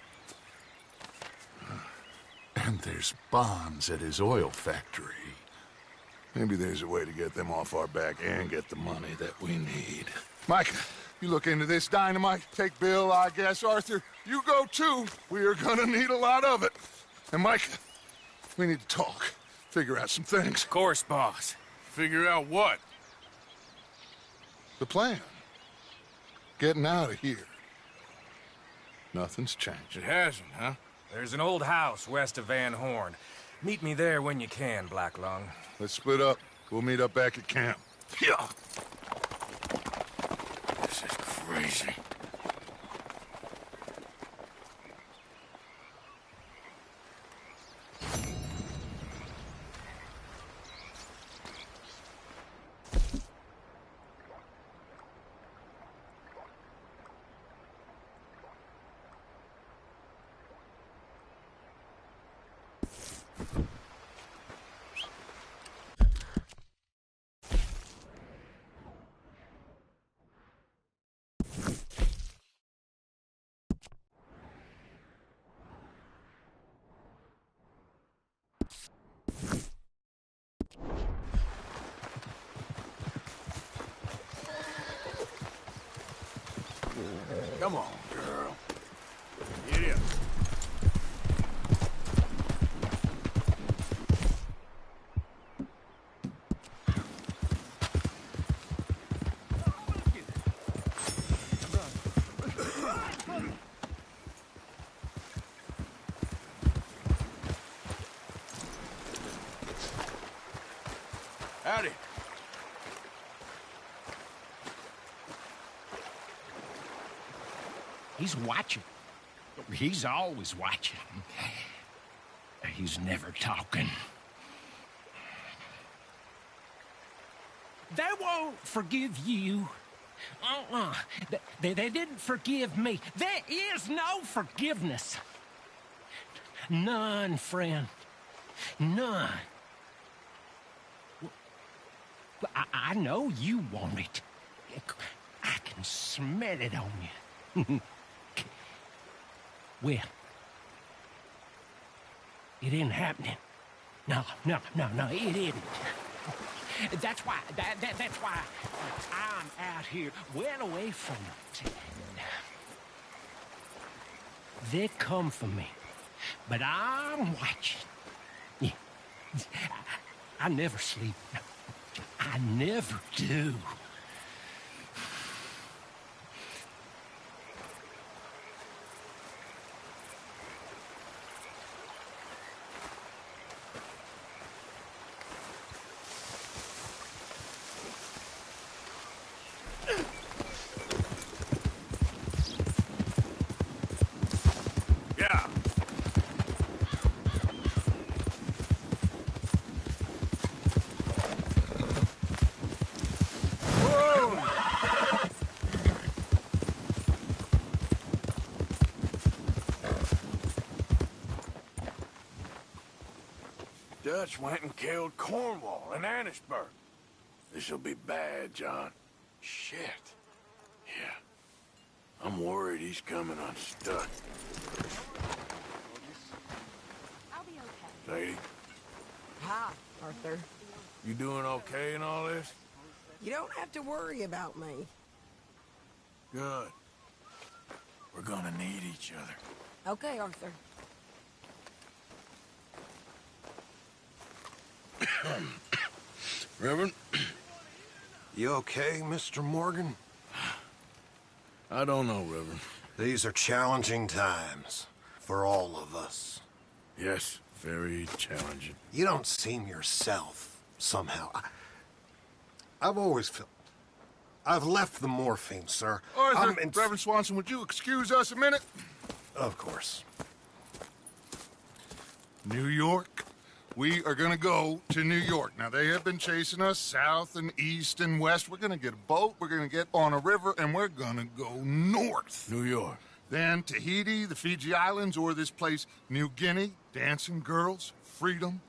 And there's bonds at his oil factory. Maybe there's a way to get them off our back and get the money that we need. Mike, you look into this dynamite. Take Bill, I guess. Arthur, you go too. We are gonna need a lot of it. And Mike, we need to talk. Figure out some things. Of course, boss. Figure out what? The plan. Getting out of here. Nothing's changed. It hasn't, huh? There's an old house west of Van Horn. Meet me there when you can, Black Lung. Let's split up. We'll meet up back at camp. Yeah. This is crazy. Come on, girl. Get up. Howdy. He's watching. He's always watching. He's never talking. They won't forgive you. They didn't forgive me. There is no forgiveness. None, friend. None. Well, I know you want it. I can smell it on you. Well, it ain't happening. No, it isn't. That's why I'm out here, well away from it. They come for me, but I'm watching. Yeah. I never sleep. I never do. Dutch went and killed Cornwall in Annisburg. This'll be bad, John. Shit. Yeah. I'm worried he's coming unstuck. I'll be okay. Lady, Hi, Arthur. you doing okay in all this? You don't have to worry about me. Good. We're gonna need each other. Okay, Arthur. Reverend? You okay, Mr. Morgan? I don't know, Reverend. These are challenging times for all of us. Yes, very challenging. You don't seem yourself, somehow. I've always felt... I've left the morphine, sir. Arthur, Reverend Swanson, would you excuse us a minute? Of course. New York. We are gonna go to New York. Now, they have been chasing us south and east and west. We're gonna get a boat, we're gonna get on a river, and we're gonna go north. New York. Then Tahiti, the Fiji Islands, or this place, New Guinea, dancing girls, freedom.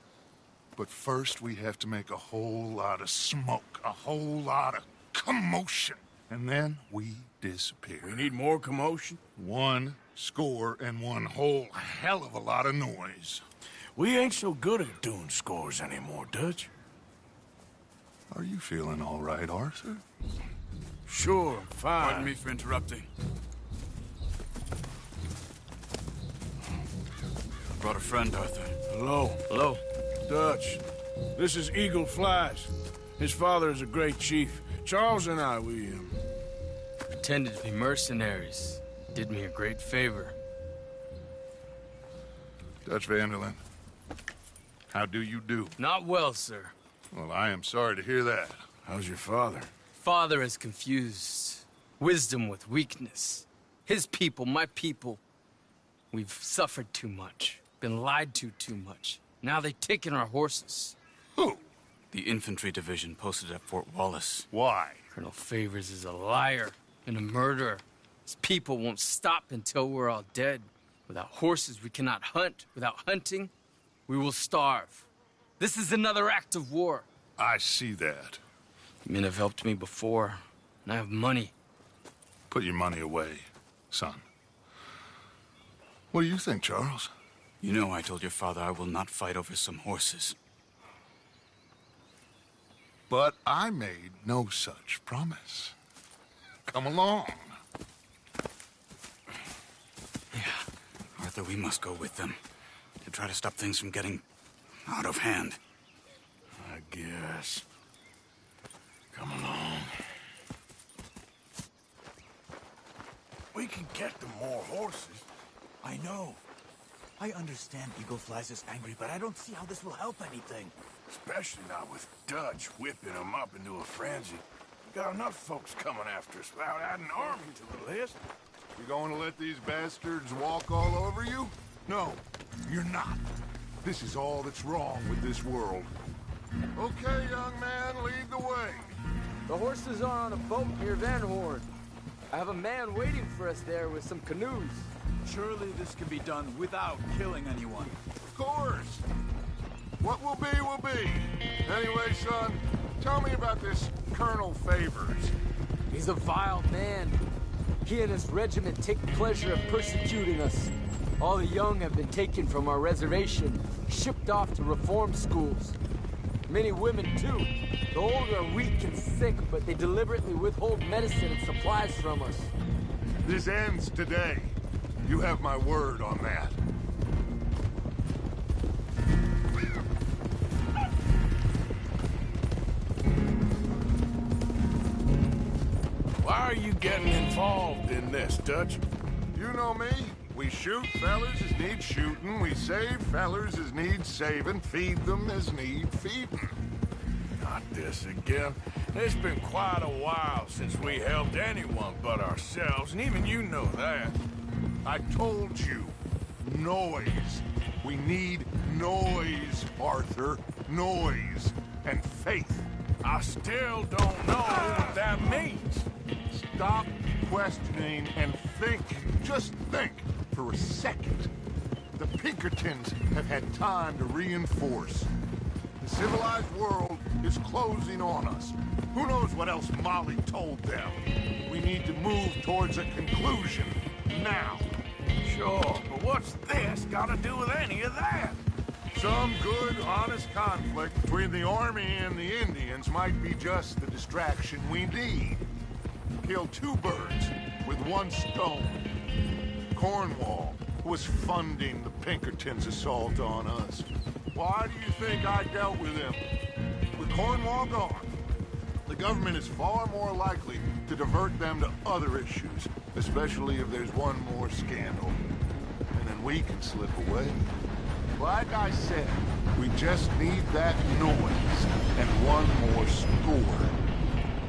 But first, we have to make a whole lot of smoke, a whole lot of commotion. And then we disappear. We need more commotion? 1 score and 1 whole hell of a lot of noise. We ain't so good at doing scores anymore, Dutch. Are you feeling all right, Arthur? Sure, fine. Pardon me for interrupting. I brought a friend, Arthur. Hello. Hello. Dutch, this is Eagle Flies. His father is a great chief. Charles and I, we pretended to be mercenaries. Did me a great favor. Dutch Vanderlyn, how do you do? Not well, sir. Well, I am sorry to hear that. How's your father? Father has confused wisdom with weakness. His people, my people, we've suffered too much, been lied to too much. Now they've taken our horses. Who? The infantry division posted at Fort Wallace. Why? Colonel Favors is a liar and a murderer. His people won't stop until we're all dead. Without horses, we cannot hunt. Without hunting, we will starve. This is another act of war. I see that. Men have helped me before, and I have money. Put your money away, son. What do you think, Charles? You know I told your father I will not fight over some horses. But I made no such promise. Come along. Arthur, we must go with them to try to stop things from getting out of hand. I guess. Come along. We can get them more horses. I know. I understand Eagle Flies is angry, but I don't see how this will help anything. Especially not with Dutch whipping them up into a frenzy. We got enough folks coming after us without adding army to the list. You going to let these bastards walk all over you? No, you're not. This is all that's wrong with this world. Okay, young man, lead the way. The horses are on a boat near Van Horn. I have a man waiting for us there with some canoes. Surely this can be done without killing anyone. Of course. What will be, will be. Anyway, son, tell me about this Colonel Favors. He's a vile man. He and his regiment take pleasure in persecuting us. All the young have been taken from our reservation, shipped off to reform schools. Many women, too. The old are weak and sick, but they deliberately withhold medicine and supplies from us. This ends today. You have my word on that. Why are you getting involved in this, Dutch? You know me. We shoot fellers as need shooting. We save fellers as need saving. Feed them as need feeding. Not this again. It's been quite a while since we helped anyone but ourselves, and even you know that. I told you. Noise. We need noise, Arthur. Noise. And faith. I still don't know what that means. Stop questioning and think. Just think for a second. The Pinkertons have had time to reinforce. The civilized world is closing on us. Who knows what else Molly told them? We need to move towards a conclusion now. Sure, but what's this got to do with any of that? Some good, honest conflict between the army and the Indians might be just the distraction we need. Kill two birds with one stone. Cornwall was funding the Pinkertons' assault on us. Why do you think I dealt with him? With Cornwall gone, the government is far more likely to divert them to other issues, especially if there's one more scandal. And then we can slip away. Like I said, we just need that noise and one more score.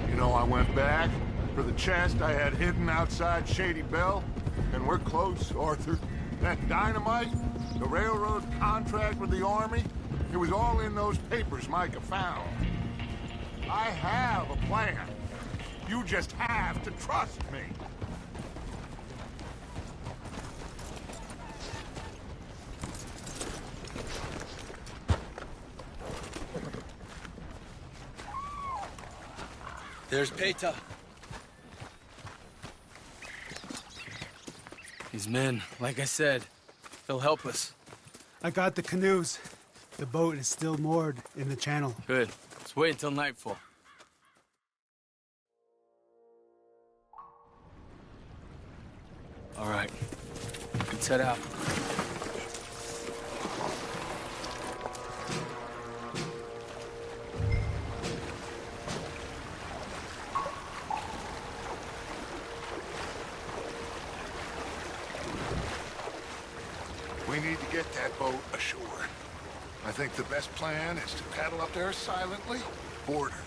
You know, I went back for the chest I had hidden outside Shady Belle, and we're close, Arthur. That dynamite, the railroad contract with the army, it was all in those papers Micah found. I have a plan. You just have to trust me. There's Peta. These men, like I said, they'll help us. I got the canoes. The boat is still moored in the channel. Good. Let's wait until nightfall. All right. Let's head out. We need to get that boat ashore. I think the best plan is to paddle up there silently, board her.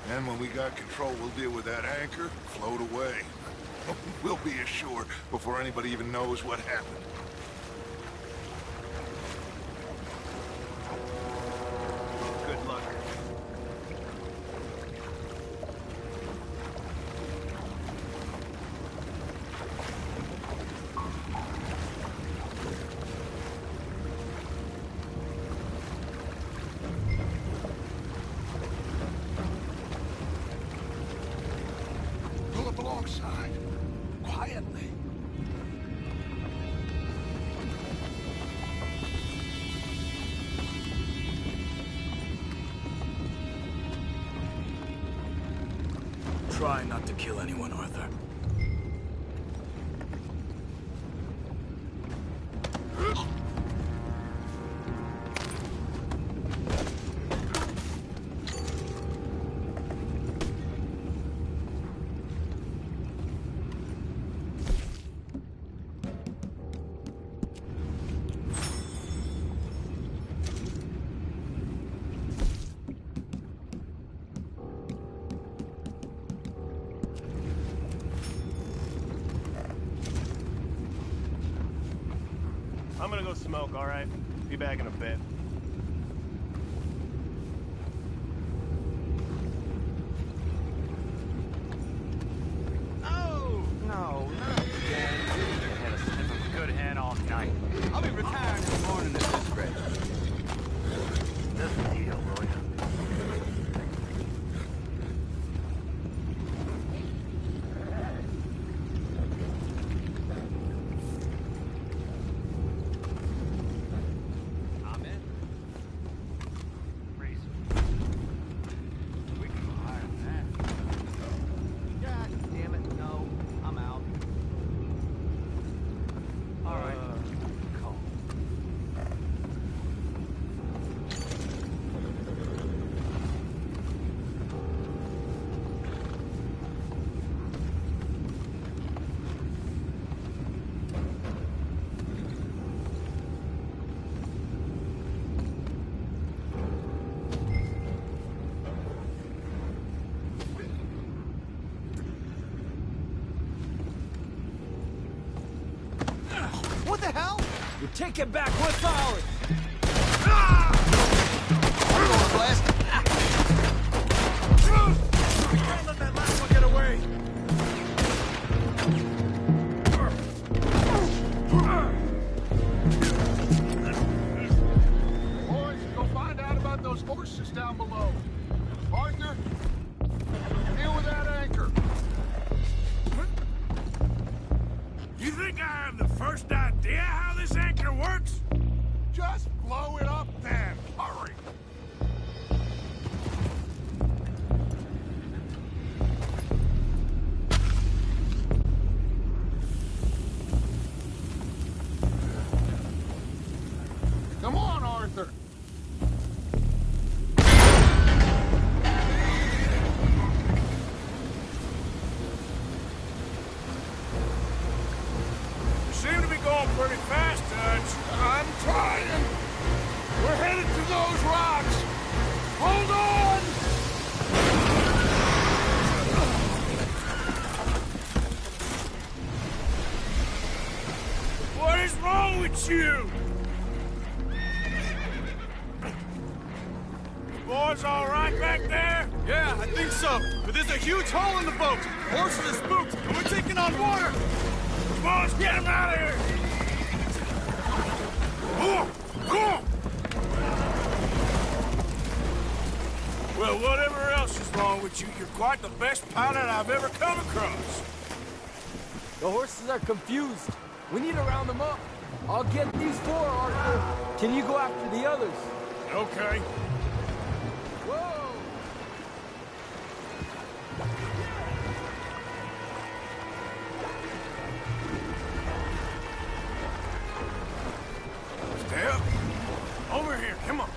Then when we got control, we'll deal with that anchor, float away. We'll be ashore before anybody even knows what happened. Good luck. Pull up alongside. Quietly. Try not to kill anyone, Arthur. I'm gonna go smoke, all right? Be back in a bit. Oh! No, not again. I had a sniff of a good hand all night. I'll be retiring in the morning at this rate. Take it back, we're solid! Blast! Can't let that last one get away! Boys, go find out about those horses down below. Arthur, deal with that anchor. You think I have the first idea how this anchor works? Just blow it up then. Hurry. Come on, Arthur. You seem to be going pretty fast, Dutch. I'm trying. We're headed to those rocks. Hold on! What is wrong with you? Boys all right back there? Yeah, I think so. But there's a huge hole in the boat. Horses are spooked, and we're taking on water. Boys, get him out of here! Well, whatever else is wrong with you, you're quite the best pilot I've ever come across. The horses are confused. We need to round them up. I'll get these 4, Arthur. Can you go after the others? Okay. Whoa! Stay up. Over here, come on.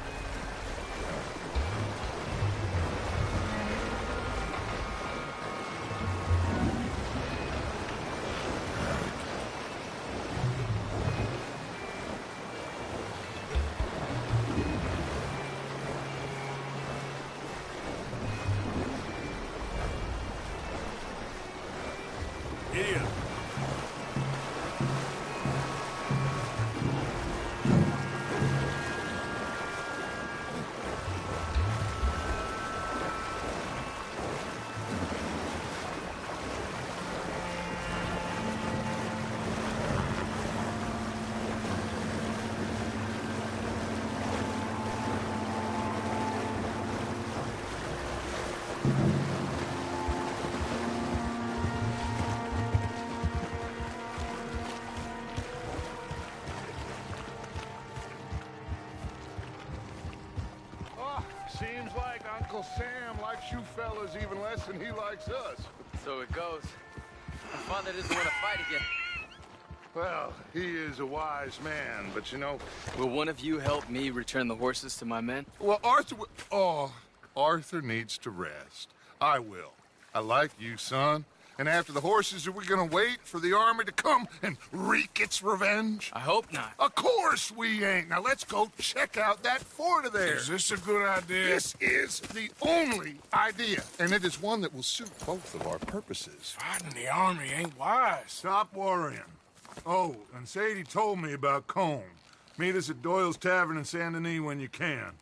Giddy up. Seems like Uncle Sam likes you fellas even less than he likes us. So it goes. My father doesn't want to fight again. Well, he is a wise man, but you know... Will one of you help me return the horses to my men? Well, Arthur needs to rest. I will. I like you, son. And after the horses, are we gonna wait for the army to come and wreak its revenge? I hope not. Of course we ain't. Now let's go check out that fort of theirs. Is this a good idea? This is the only idea, and it is one that will suit both of our purposes. Fighting the army ain't wise. Stop worrying. Oh, and Sadie told me about Combe. Meet us at Doyle's Tavern in Saint Denis when you can.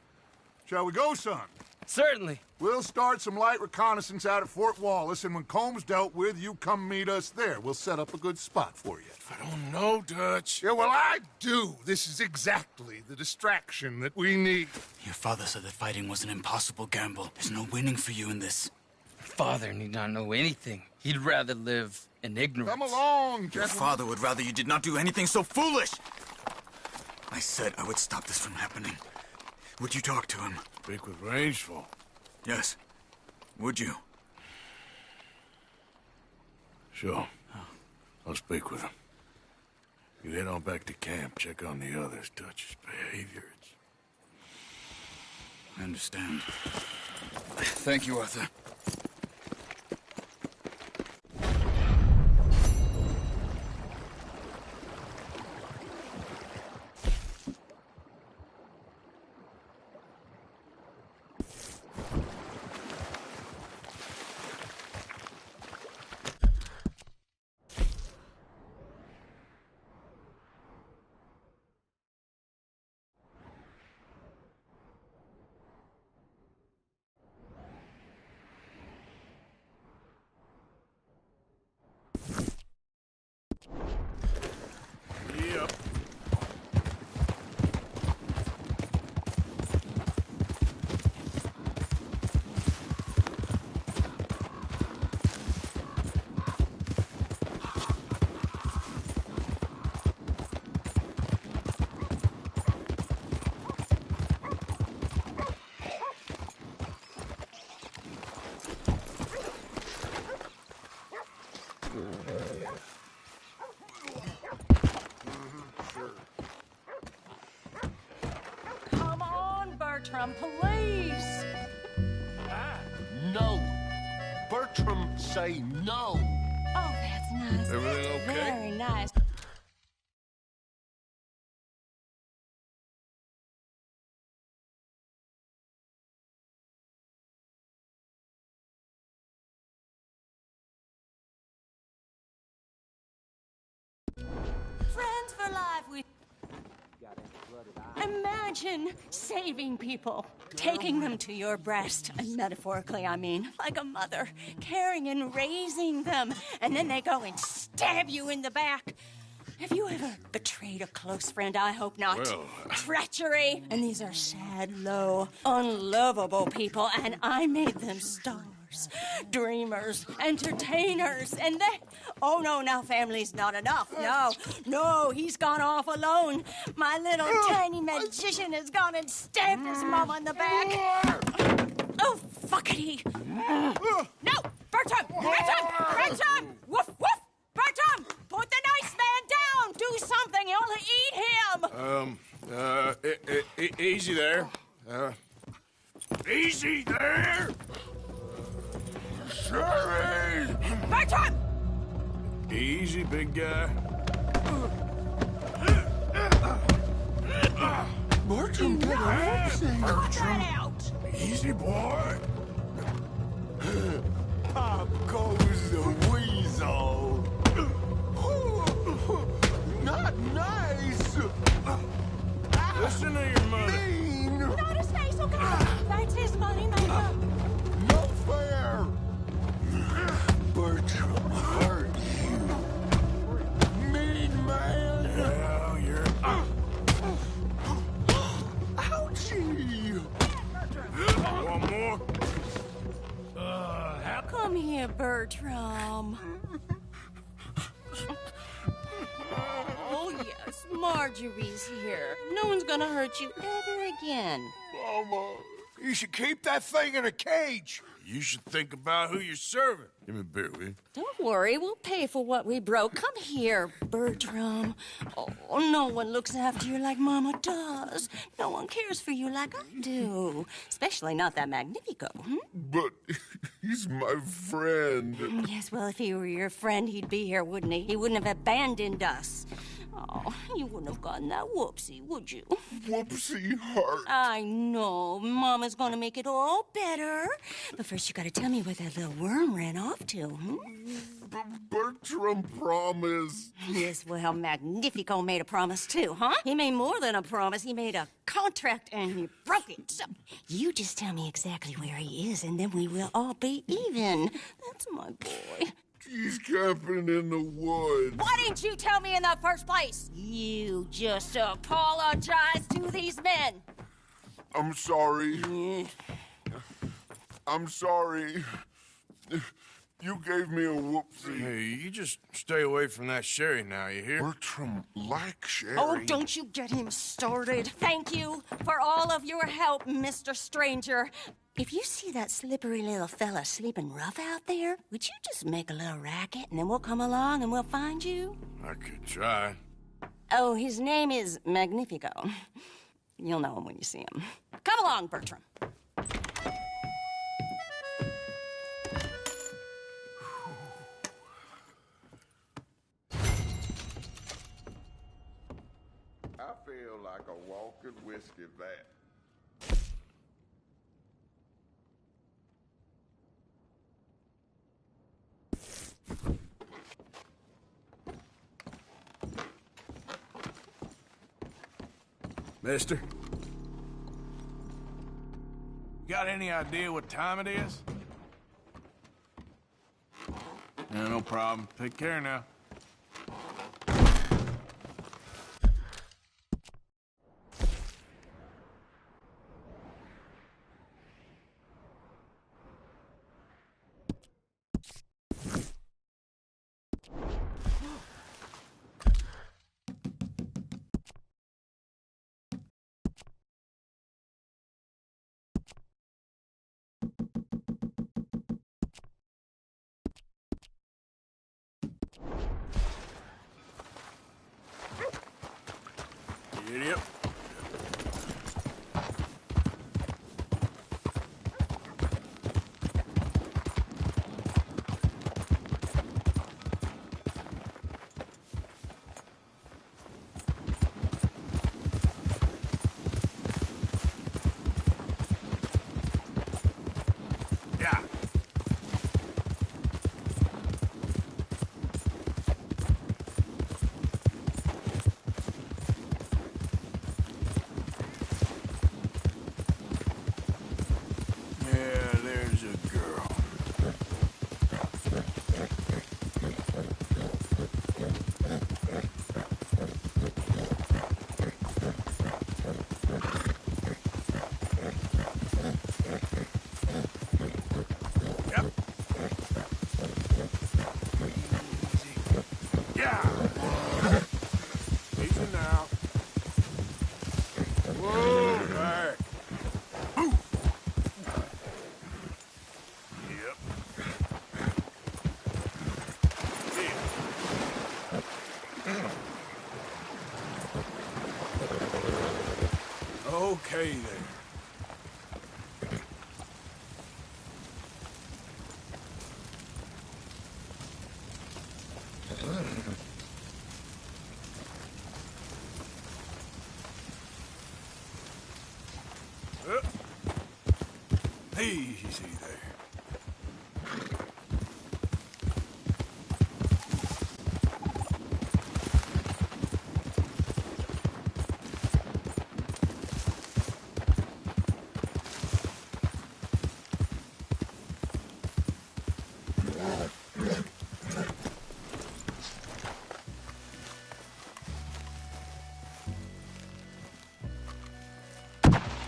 Shall we go, son? Certainly. We'll start some light reconnaissance out at Fort Wallace, and when Comb's dealt with, you come meet us there. We'll set up a good spot for you. I don't know, Dutch. Yeah, well, I do. This is exactly the distraction that we need. Your father said that fighting was an impossible gamble. There's no winning for you in this. Father need not know anything. He'd rather live in ignorance. Come along, Your gentlemen. father would rather you did not do anything so foolish. I said I would stop this from happening. Would you talk to him? Speak with Rangeful. Yes. Would you? Sure. I'll speak with him. You head on back to camp, check on the others, Dutch's behavior. I understand. Thank you, Arthur. Bertram, please. No. Bertram, say no. Oh, that's nice. Everything okay? Very nice. Friends for life, we... Imagine saving people, taking them to your breast, and metaphorically, I mean, like a mother, caring and raising them, and then they go and stab you in the back. Have you ever betrayed a close friend? I hope not. Well, Treachery. And these are sad, low, unlovable people, and I made them stars, dreamers, entertainers, and they... Oh, no, now family's not enough. No, he's gone off alone. My little tiny magician has gone and stabbed his mama in the back. Oh, fuckity. No, Bertram! Woof, woof! Bertram, put the nice man down! Do something, you'll eat him! Easy there. Easy there! Sherry! Bertram! Easy, big guy. Bertram, get out! Easy, boy. Pop goes the weasel. Not nice. Listen to your mother. Mean. Not his face, okay? That's his money, man. No fair. Bertram hurt you. Mean man. Well, you're... Ouchie. One more? Come here, Bertram. Oh, yes, Marjorie's here. No one's gonna hurt you ever again. Mama, you should keep that thing in a cage. You should think about who you're serving. Give me a beer, will you? Don't worry, we'll pay for what we broke. Come here, Bertram. Oh, no one looks after you like Mama does. No one cares for you like I do. Especially not that Magnifico, But he's my friend. Yes, well, if he were your friend, he'd be here, wouldn't he? He wouldn't have abandoned us. Oh, you wouldn't have gotten that whoopsie, would you? Whoopsie hurt. I know. Mama's gonna make it all better. But first, you gotta tell me where that little worm ran off to, Bertram promised. Yes, well, Magnifico made a promise, too, huh? He made more than a promise. He made a contract, and he broke it. So, you just tell me exactly where he is, and then we will all be even. That's my boy. He's camping in the woods. Why didn't you tell me in the first place? You just apologize to these men. I'm sorry. I'm sorry. You gave me a whoopsie. Hey, you just stay away from that sherry now, you hear? Bertram likes sherry. Oh, don't you get him started. Thank you for all of your help, Mr. Stranger. If you see that slippery little fella sleeping rough out there, would you just make a little racket and then we'll come along and we'll find you? I could try. Oh, his name is Magnifico. You'll know him when you see him. Come along, Bertram. I feel like a walking whiskey vat. Mister? Got any idea what time it is? Yeah, no problem. Take care now. Idiot. Okay, then. Easy there.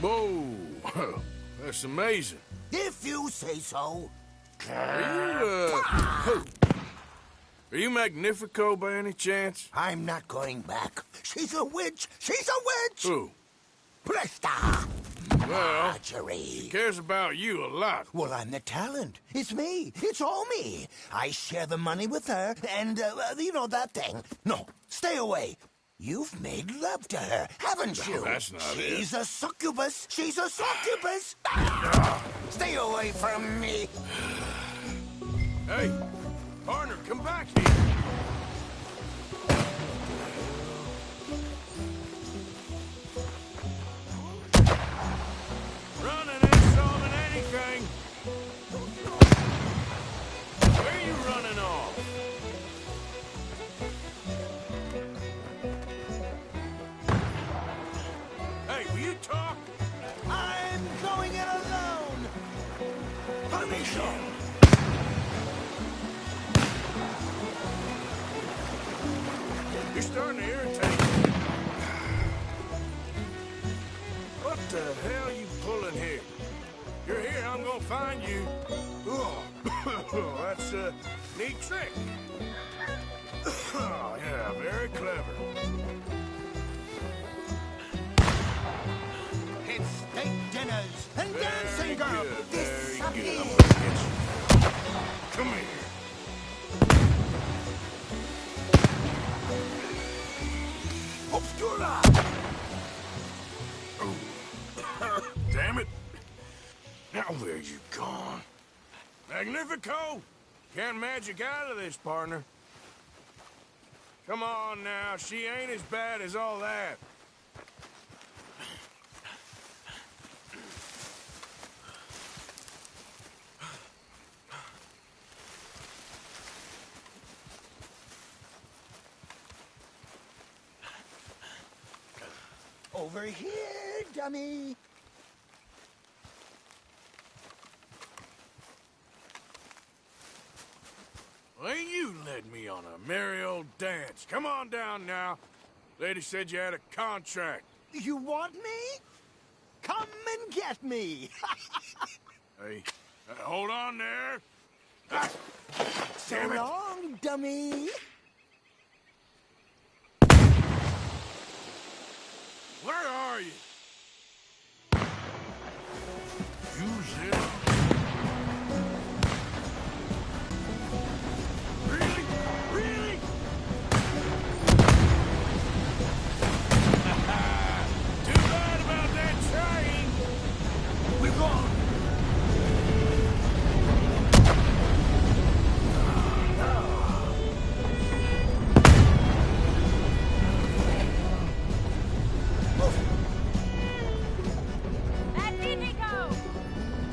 Whoa, that's amazing. If you say so. Are you Magnifico by any chance? I'm not going back. She's a witch! She's a witch! Who? Presta! Well, Marjorie. she cares about you a lot. Well, I'm the talent. It's me. It's all me. I share the money with her, and, you know, that thing. No, stay away. You've made love to her, haven't you? No, that's not it. She's a succubus. She's a succubus. Stay away from me. Hey, partner, come back here. Running ain't solving anything. Where are you running off? Hey, will you talk? I'm going it alone. Permission. You're starting to irritate me. What the hell are you pulling here? You're here, I'm gonna find you. Oh, that's a neat trick. Oh, yeah, very clever. It's steak dinners and dancing girls. Good, This very good. I'm is... gonna get you. Come here. Obscura! Oh. Damn it. Now where you gone? Magnifico! Can't magic out of this, partner. Come on now, she ain't as bad as all that. Over here, dummy. Well, ain't you led me on a merry old dance. Come on down now. Lady said you had a contract. You want me? Come and get me. Hey, hold on there. So Damn it. long, dummy. Where are you? Use it. Really? Really? Too bad about that train. We're gone.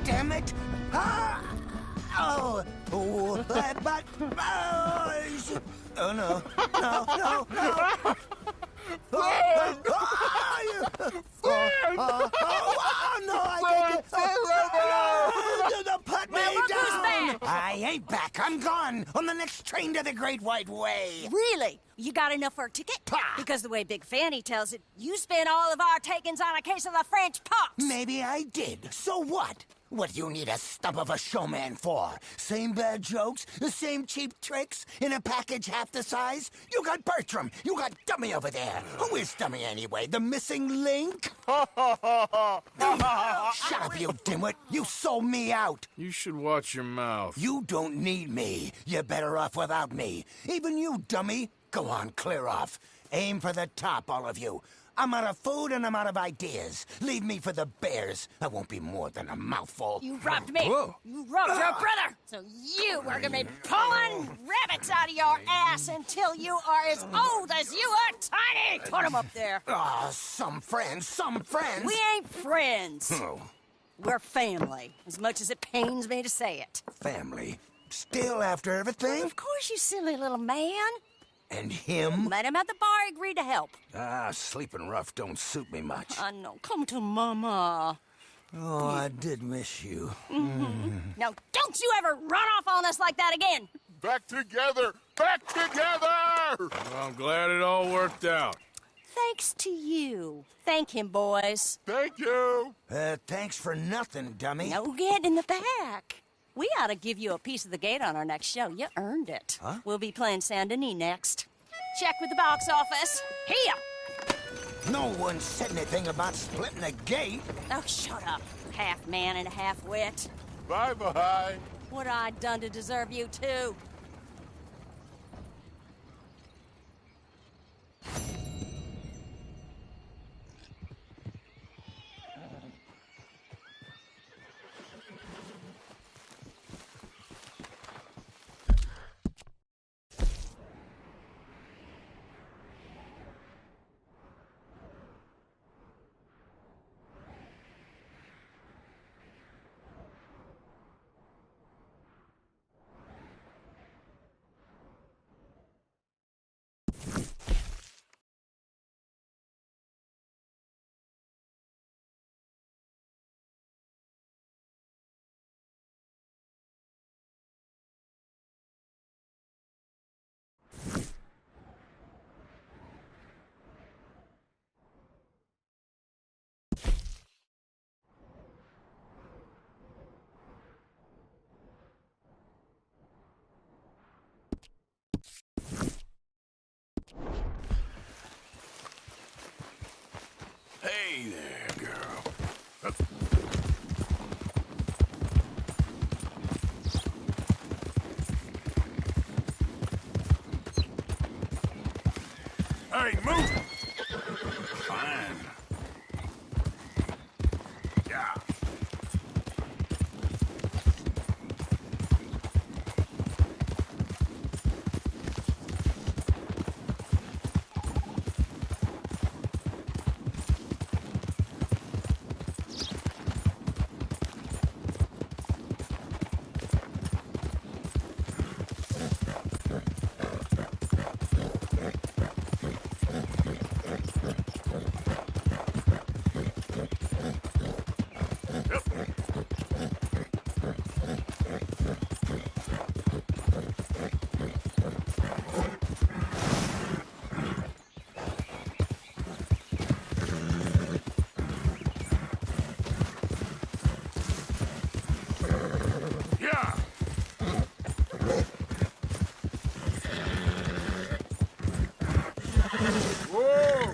Damn it! Ah! Oh! Oh! But oh no! No! No! No! No! I can't get. Put me down! I ain't back. I'm gone on the next train to the Great White Way. Really? You got enough for a ticket? Because the way Big Fanny tells it, you spent all of our takings on a case of the French pox. Maybe I did. So what? What do you need a stump of a showman for? Same bad jokes? The same cheap tricks? In a package half the size? You got Bertram. You got Dummy over there. Who is Dummy anyway? The missing link? Shut up, you dimwit. You sold me out. You should watch your mouth. You don't need me. You're better off without me. Even you, dummy. Go on, clear off. Aim for the top, all of you. I'm out of food and I'm out of ideas. Leave me for the bears. I won't be more than a mouthful. You robbed me. Whoa. You robbed your brother. So you are gonna be pulling rabbits out of your ass until you are as old as you are tiny. Put them up there. Ah, some friends, some friends. We ain't friends. Oh, We're family, as much as it pains me to say it. family. Still after everything? Of course, you silly little man. And him? Let him at the bar agree to help. Ah, sleeping rough don't suit me much. I know. Come to Mama. Oh, I did miss you. Now, don't you ever run off on us like that again. Back together! Back together! Well, I'm glad it all worked out. Thanks to you. Thank him, boys. Thank you! Thanks for nothing, dummy. No get in the back. We ought to give you a piece of the gate on our next show. You earned it. Huh? We'll be playing Saint Denis next. Check with the box office. Here! No one said anything about splitting the gate. Oh, shut up. Half man and half wit. Bye-bye. What I done to deserve you, too? Hey there, girl. Hey, move! Fine. Yeah. Yeah! Whoa!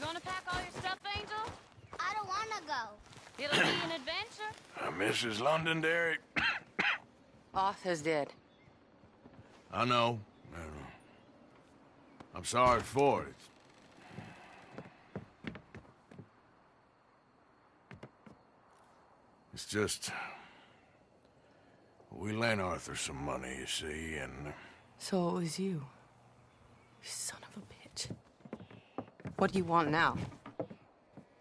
Gonna pack all your stuff, Angel? I don't wanna go. It'll be an adventure. Mrs. Londonderry. Arthur's dead. I know. I'm sorry for it. It's just... We lent Arthur some money, you see, and... So it was you. You son of a bitch. What do you want now?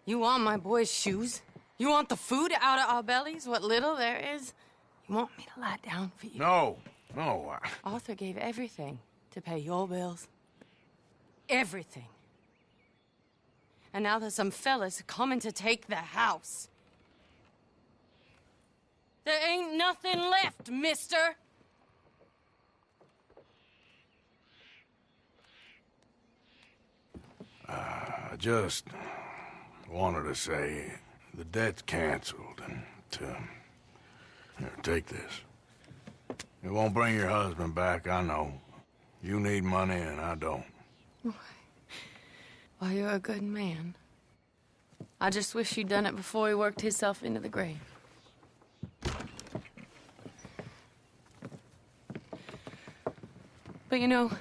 You want my boy's shoes? You want the food out of our bellies, what little there is? You want me to lie down for you? No, no. Arthur gave everything to pay your bills. Everything. And now there's some fellas coming to take the house. There ain't nothing left, mister. wanted to say the debt's canceled, and here, take this. It won't bring your husband back, I know. You need money, and I don't. Well, you're a good man. I just wish you'd done it before he worked himself into the grave. But you know,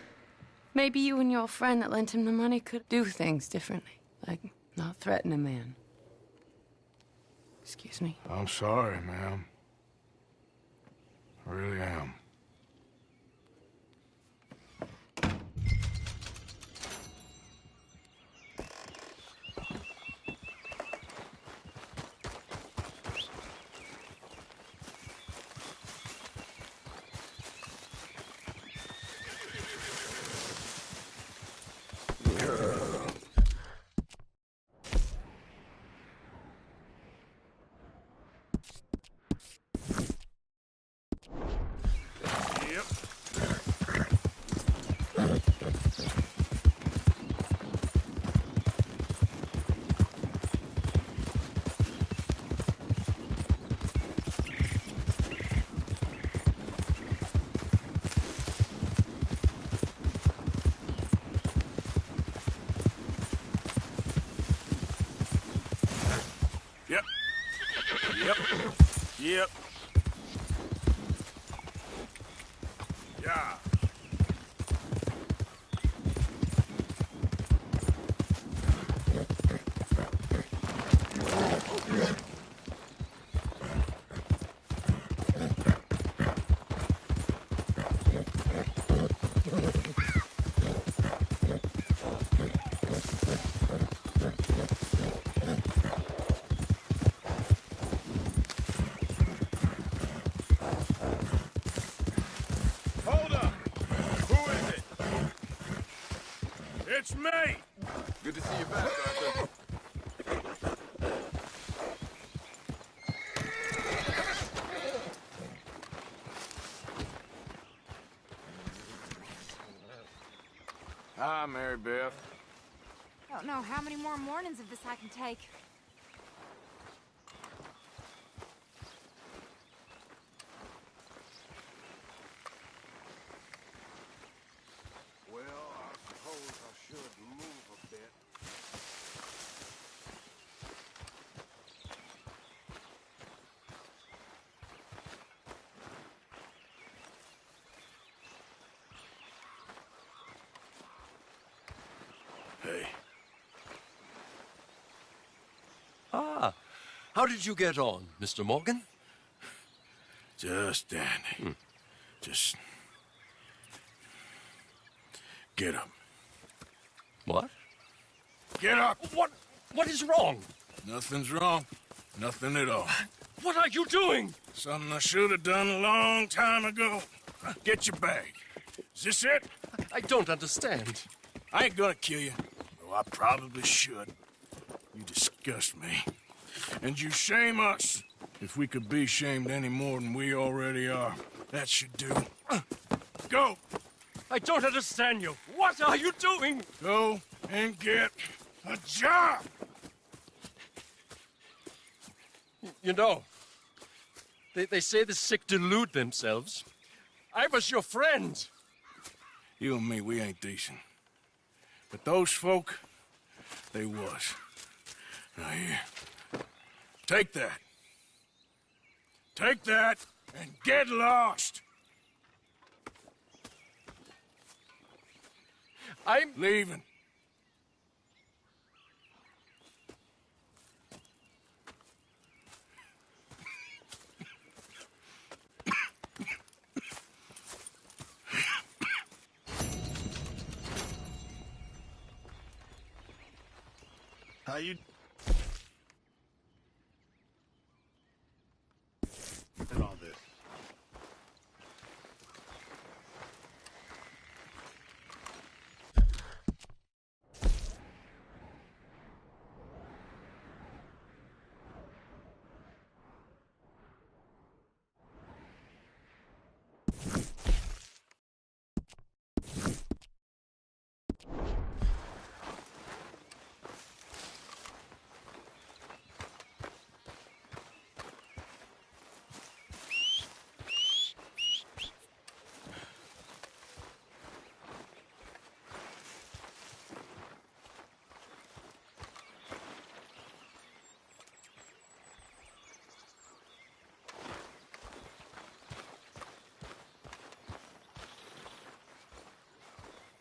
maybe you and your friend that lent him the money could do things differently. Like, not threaten a man. Excuse me. I'm sorry, ma'am. I really am. Yep. Yeah. It's me! Good to see you back, Arthur. Hi, Mary Beth. I don't know how many more mornings of this I can take. Well, I suppose I should move a bit. Hey. Ah, how did you get on, Mr. Morgan? Just dandy. Just... get up. What? Get up! What is wrong? Nothing's wrong. Nothing at all. What are you doing? Something I should have done a long time ago. Get your bag. Is this it? I don't understand. I ain't gonna kill you, though I probably should. You disgust me. And you shame us. If we could be shamed any more than we already are, that should do. Go! I don't understand you. What are you doing? Go and get a job! You know, they say the sick delude themselves. I was your friend. You and me, we ain't decent. But those folk, they was. Now here, take that. Take that and get lost! I'm leaving. How you... and all this.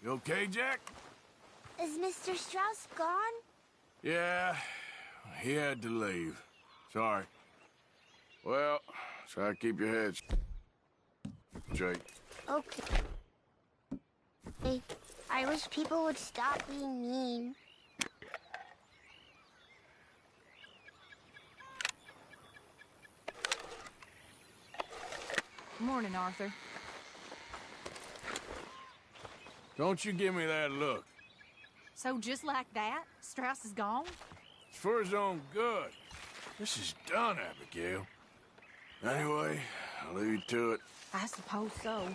You okay, Jack? Is Mr. Strauss gone? Yeah, he had to leave. Sorry. Well, try to keep your head straight. Okay. I wish people would stop being mean. Morning, Arthur. Don't you give me that look. So just like that, Strauss is gone? It's for his own good. This is done, Abigail. Anyway, I'll leave you to it. I suppose so.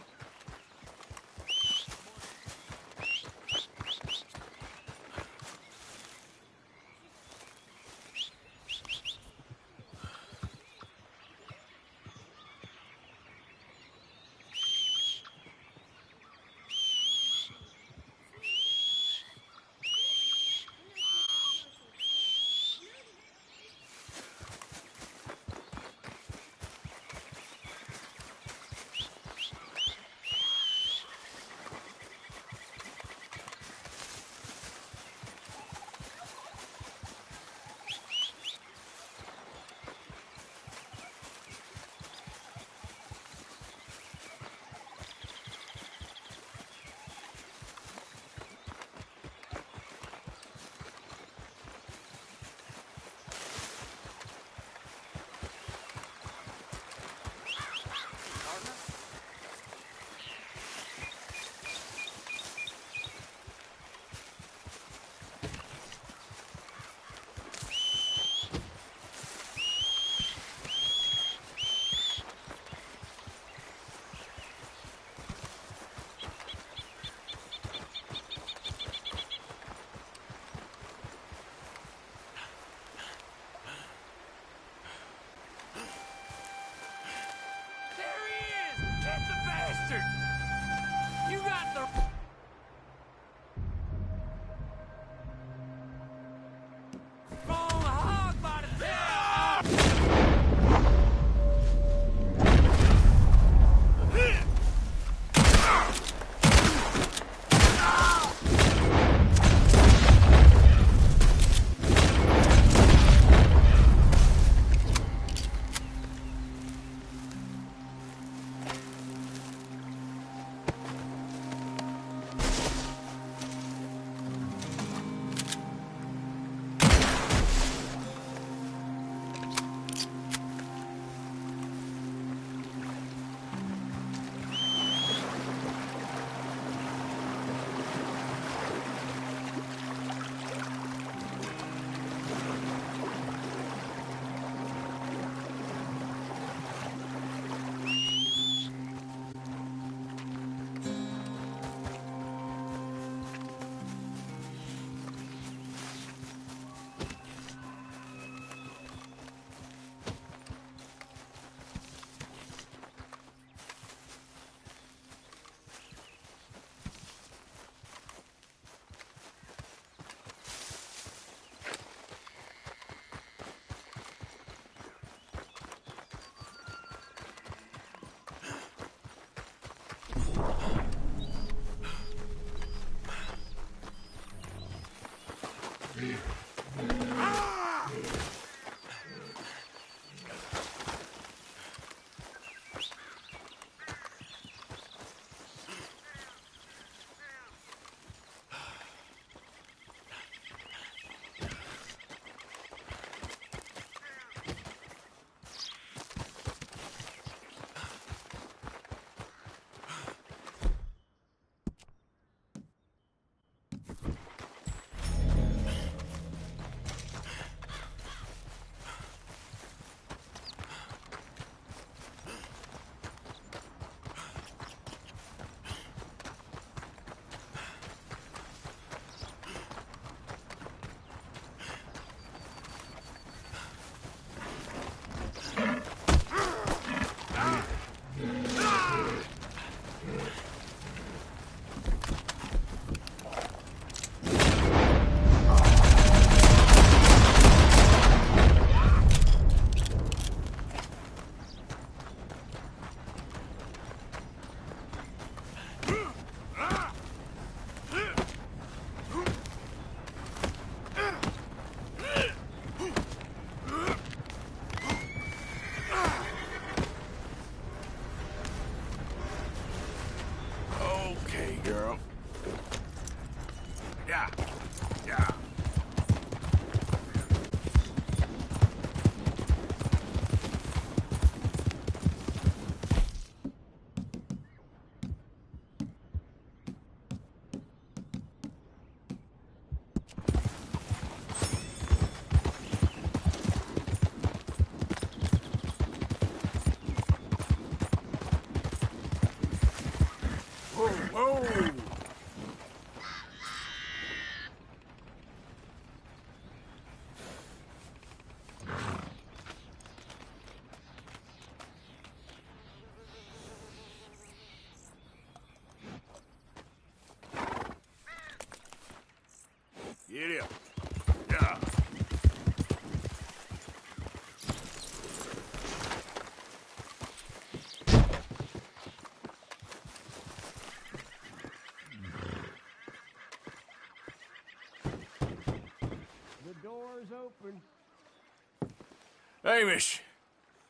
Hamish.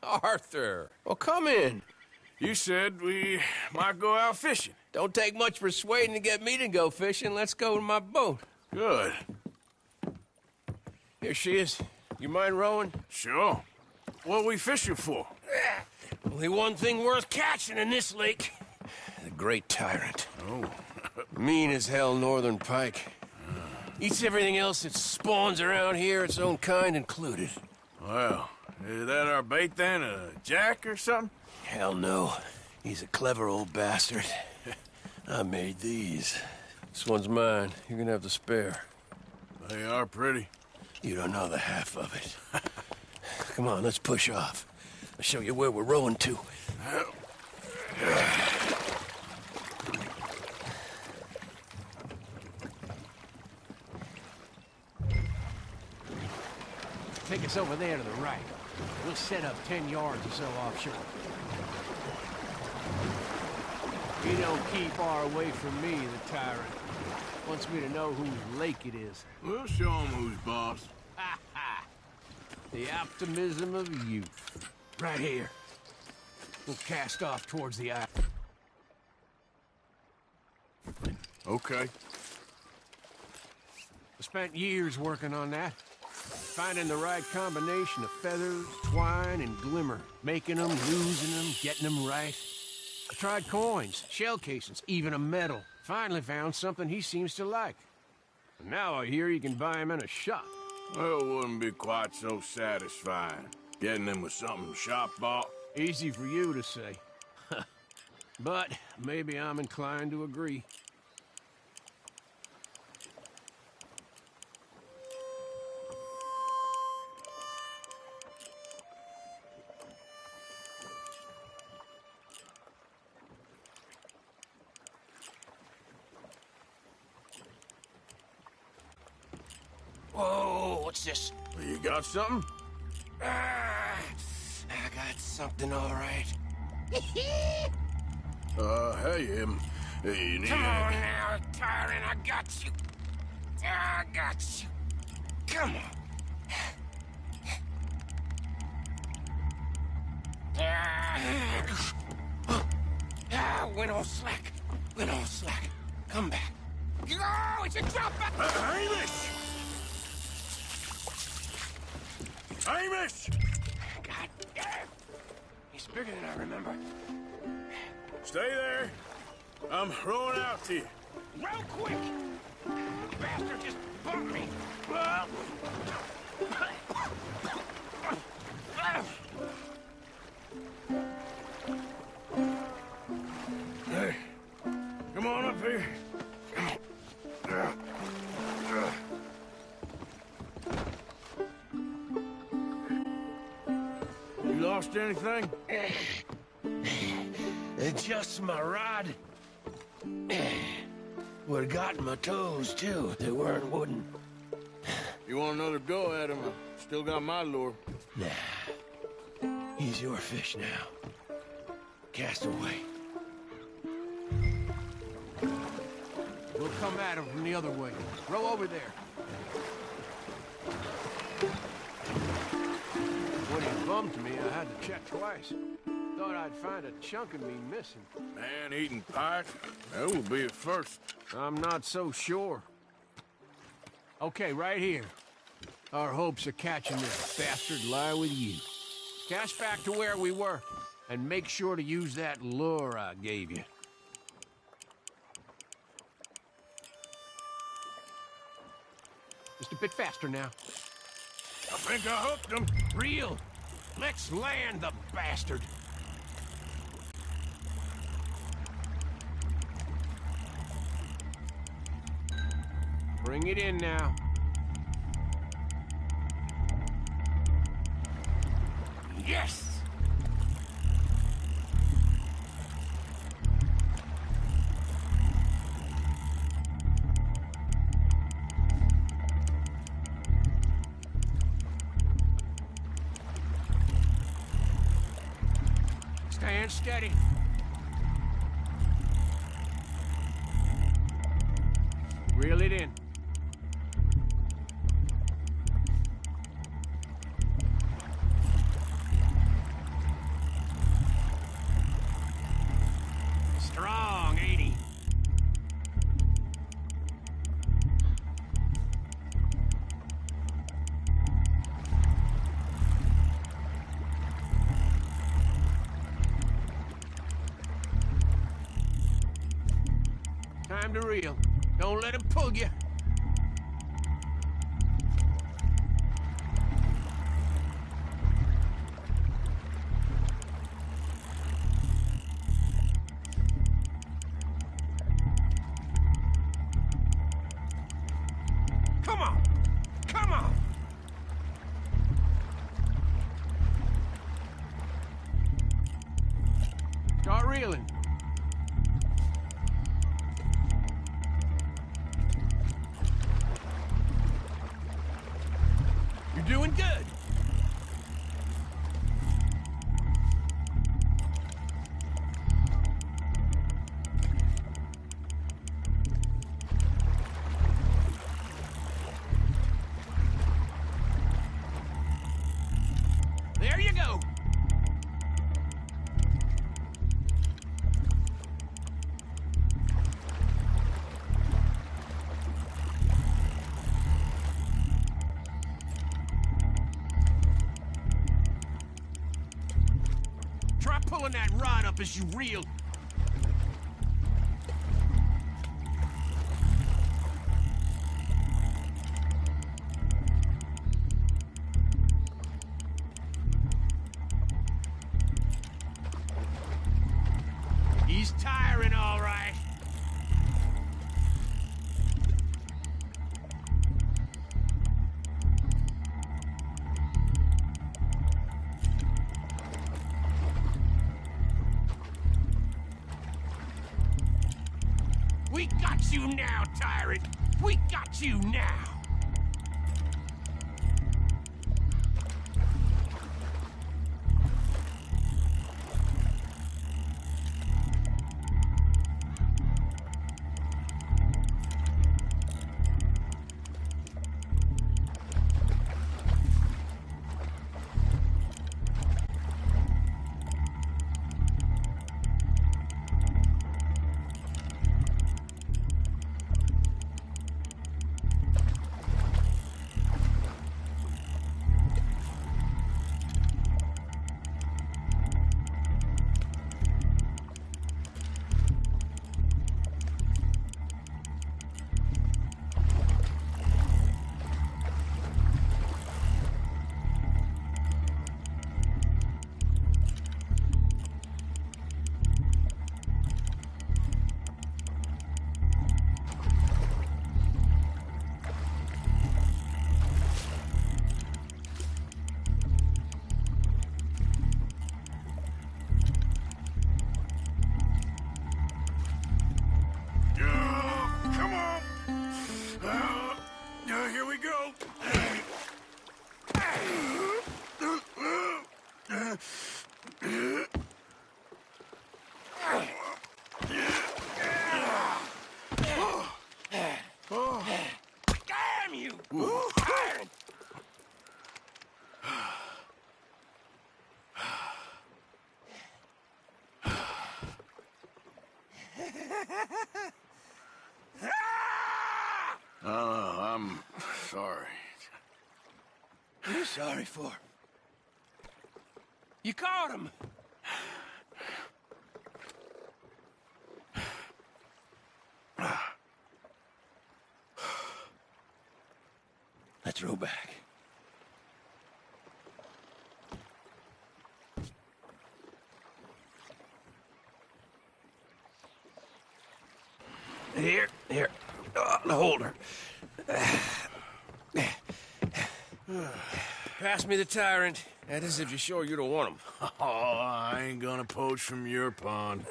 Arthur. Well, come in. You said we might go out fishing. Don't take much persuading to get me to go fishing. Let's go to my boat. Good. Here she is. You mind rowing? Sure. What are we fishing for? Only one thing worth catching in this lake. The Great Tyrant. Oh. Mean as hell northern pike. Eats everything else that spawns around here, its own kind included. Well, is that our bait then? A jack or something? Hell no. He's a clever old bastard. I made these. This one's mine. You're gonna have to spare. They are pretty. You don't know the half of it. Come on, let's push off. I'll show you where we're rowing to. Take us over there to the right. We'll set up 10 yards or so offshore. He don't keep far away from me, the tyrant. Wants me to know whose lake it is. We'll show him who's boss. Ha ha! The optimism of youth. Right here. We'll cast off towards the eye. Okay. I spent years working on that. Finding the right combination of feathers, twine, and glimmer. Making them, losing them, getting them right. I tried coins, shell casings, even a medal. Finally found something he seems to like. And now I hear you can buy him in a shop. Well, it wouldn't be quite so satisfying. Getting them with something shop bought. Easy for you to say. But maybe I'm inclined to agree. Whoa, what's this? You got something? I got something, all right. Hey, you need Come on now, tyrant, I got you. I got you. Come on. Went all slack. Went all slack. Come back. Oh, it's a drop back. Hamish! Hamish! God damn. He's bigger than I remember. Stay there. I'm rowing out to you. Real quick! The bastard just bumped me. Hey, come on up here. You lost anything? Just my rod. Would've gotten my toes, too, if they weren't wooden. You want another go at him? I still got my lure. Nah. He's your fish now. Cast away. We'll come at him from the other way. Row over there. When he bumped me, I had to check twice. Thought I'd find a chunk of me missing. Man-eating pike? That would be a first. I'm not so sure. Okay, right here. Our hopes of catching this bastard lie with you. Cast back to where we were, and make sure to use that lure I gave you. Just a bit faster now. I think I hooked him. Reel. Let's land the bastard. Bring it in now. Yes! Stand steady. Reel it in. Time to reel. Don't let him pull you. Come on! Come on! Start reeling. You're doing good. There you go. Try pulling that rod up as you reel. He's tiring, all right. We got you now, tyrant! We got you now! Come on! Here we go! Damn you! Tyrant! I'm sorry. What are you sorry for? You caught him! Let's row back. Here. The holder. Pass me the tyrant. That is if you're sure you don't want him. Oh, I ain't gonna poach from your pond.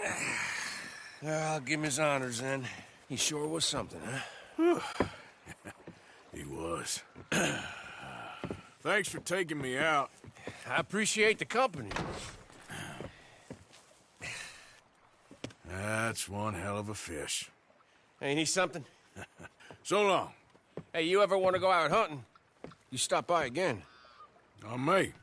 I'll give him his honors then. He sure was something, huh? He was. Thanks for taking me out. I appreciate the company. That's one hell of a fish. Ain't he something? So long. Hey, you ever want to go out hunting? You stop by again. On me.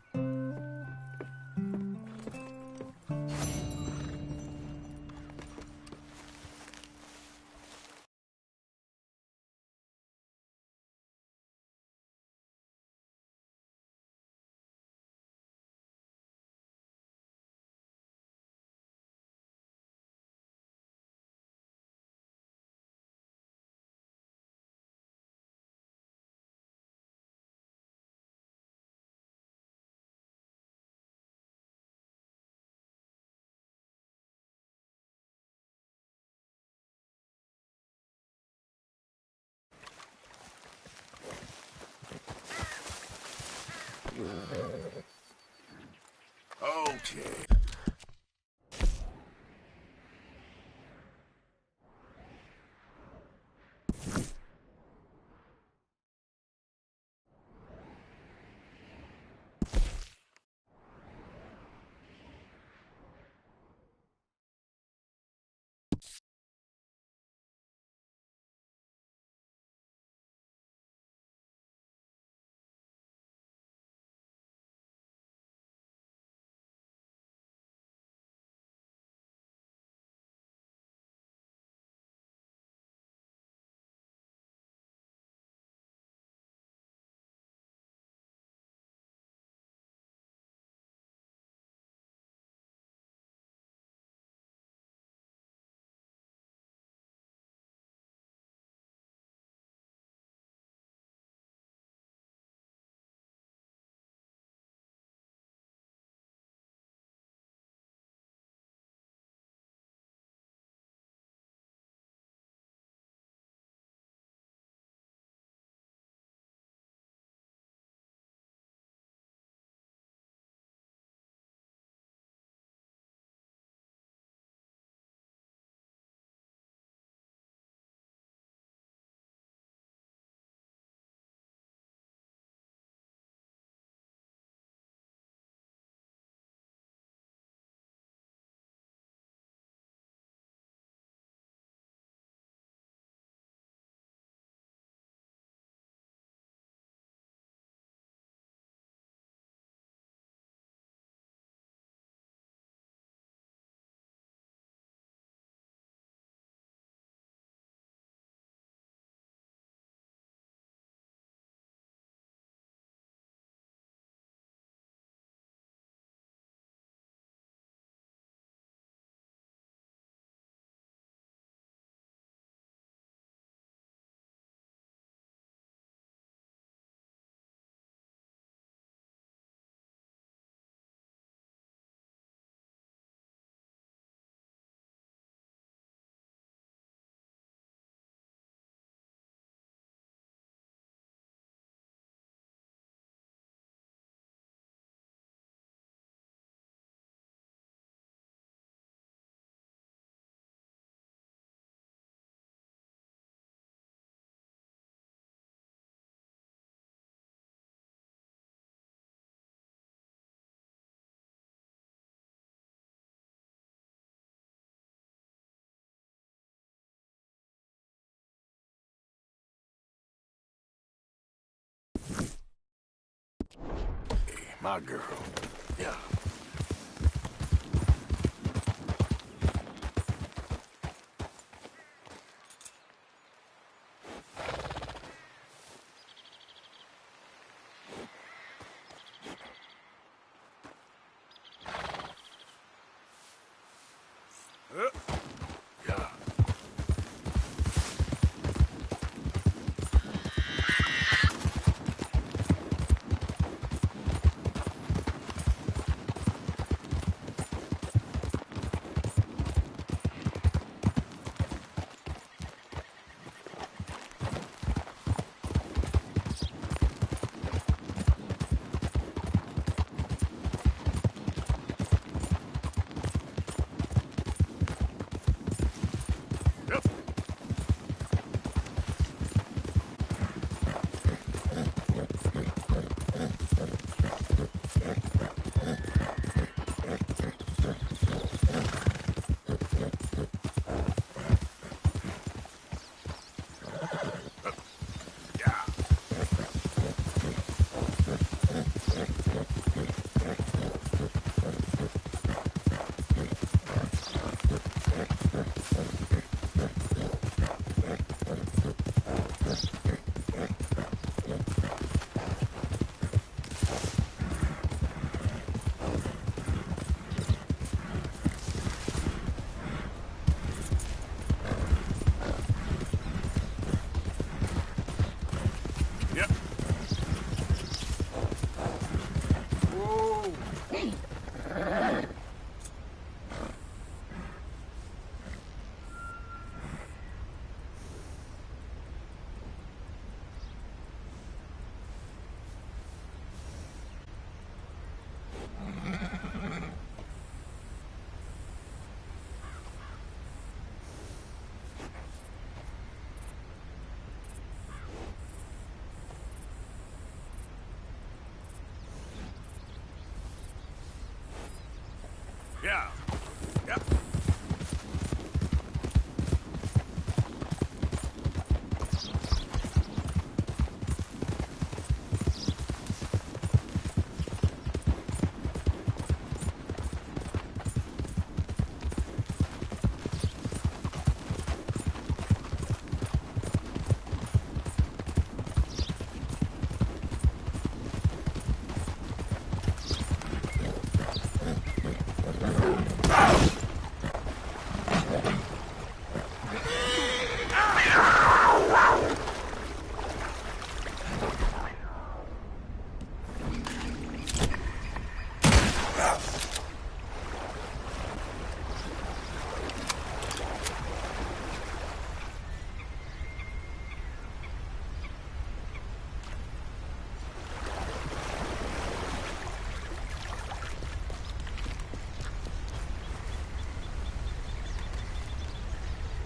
chair. My girl. Yeah. Yeah. Yeah. Yeah.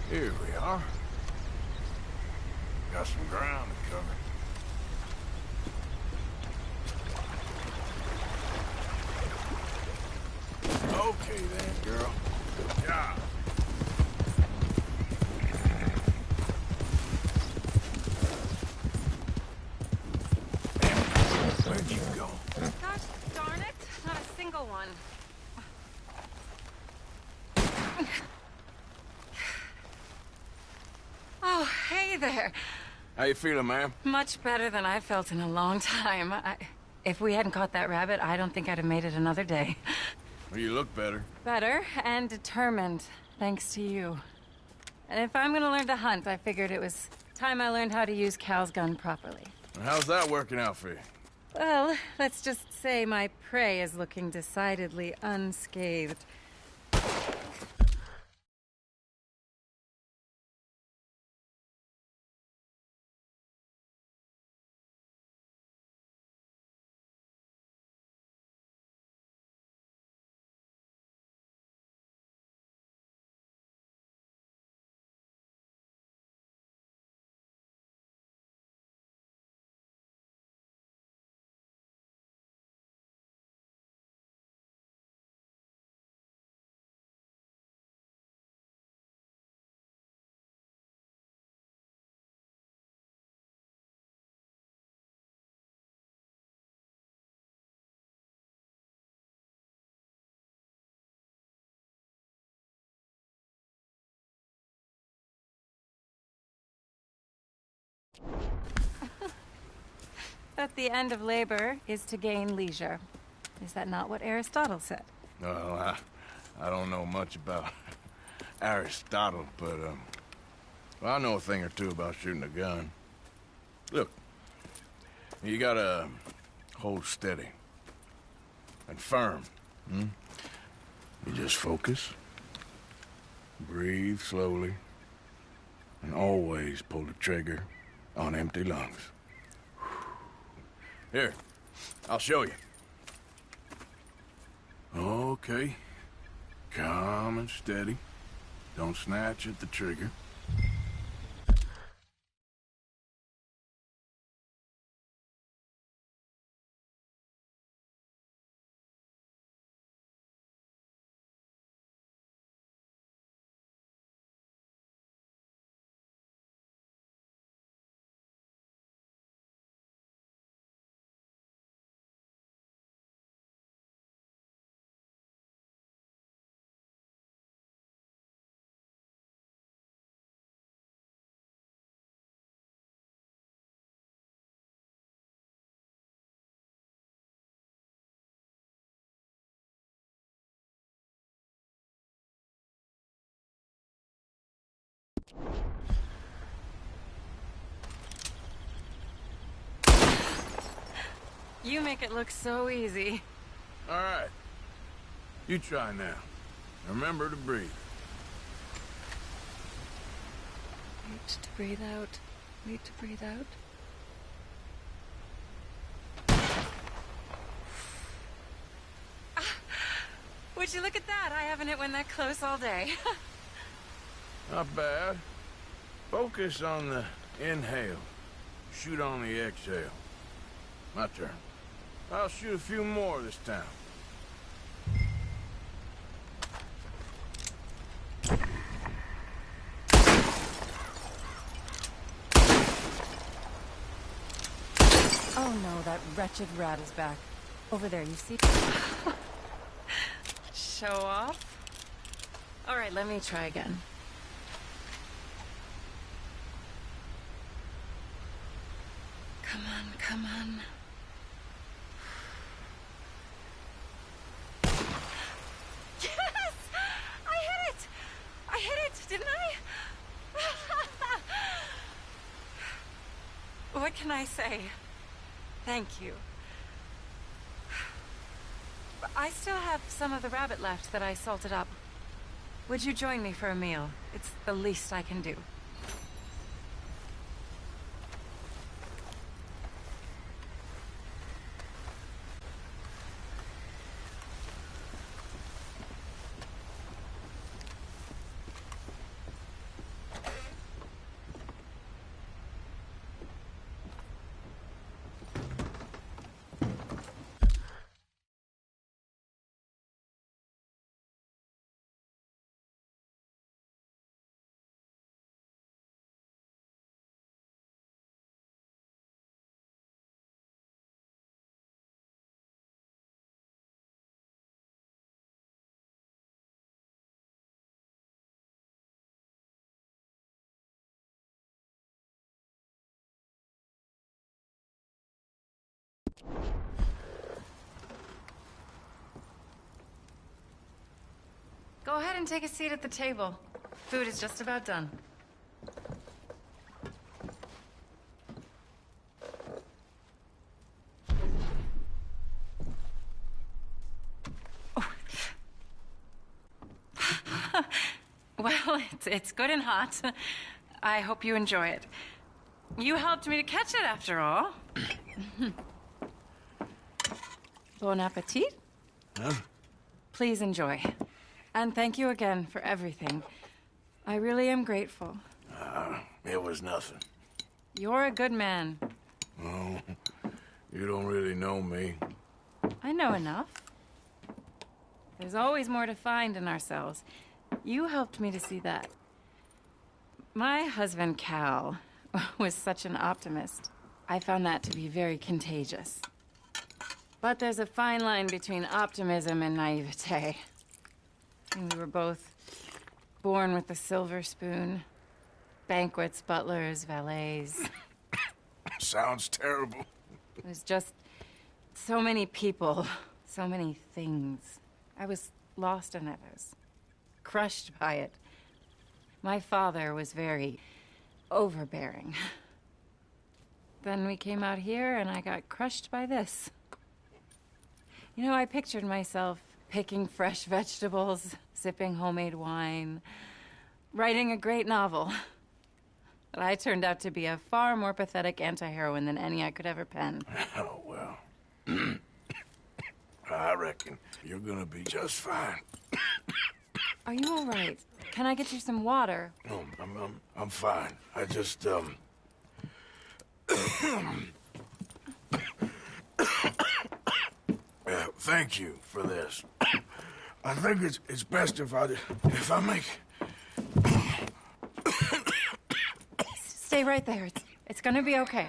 Here we are. Got some ground to cover. Okay then, girl. Good job. Where'd you go? Gosh darn it, not a single one. Oh, hey there. How you feeling, ma'am? Much better than I felt in a long time. If we hadn't caught that rabbit, I don't think I'd have made it another day. Well, you look better. Better and determined, thanks to you. And if I'm gonna learn to hunt, I figured it was time I learned how to use Cal's gun properly. How's that working out for you? Well, let's just say my prey is looking decidedly unscathed. That the end of labor is to gain leisure. Is that not what Aristotle said? Well, I don't know much about Aristotle, but, well, I know a thing or two about shooting a gun. Look, you gotta hold steady and firm, hmm? You just focus, breathe slowly, and always pull the trigger on empty lungs. Here, I'll show you. Okay. Calm and steady. Don't snatch at the trigger. You make it look so easy. All right. You try now. Remember to breathe. Wait to breathe out. Wait to breathe out. Would you look at that? I haven't hit one that close all day. Not bad. Focus on the inhale. Shoot on the exhale. My turn. I'll shoot a few more this time. that wretched rat is back. Over there, you see? Show off? All right, let me try again. Come on, come on. Yes! I hit it, didn't I? What can I say? Thank you. I still have some of the rabbit left that I salted up. Would you join me for a meal? It's the least I can do. Go ahead and take a seat at the table. Food is just about done. Oh. Well, it's good and hot. I hope you enjoy it. You helped me to catch it, after all. Bon appetit. Huh? Please enjoy. And thank you again for everything. I really am grateful. It was nothing. You're a good man. Oh, you don't really know me. I know enough. There's always more to find in ourselves. You helped me to see that. My husband, Cal, was such an optimist. I found that to be very contagious. But there's a fine line between optimism and naivete. And we were both born with the silver spoon. Banquets, butlers, valets. Sounds terrible. It was just so many people, so many things. I was lost in it. I was crushed by it. My father was very overbearing. Then we came out here and I got crushed by this. You know, I pictured myself picking fresh vegetables, sipping homemade wine, writing a great novel. But I turned out to be a far more pathetic anti-heroine than any I could ever pen. Oh, well. I reckon you're gonna be just fine. Are you all right? Can I get you some water? No, I'm fine. I just, thank you for this. I think it's best if I make... Stay right there. It's gonna be okay.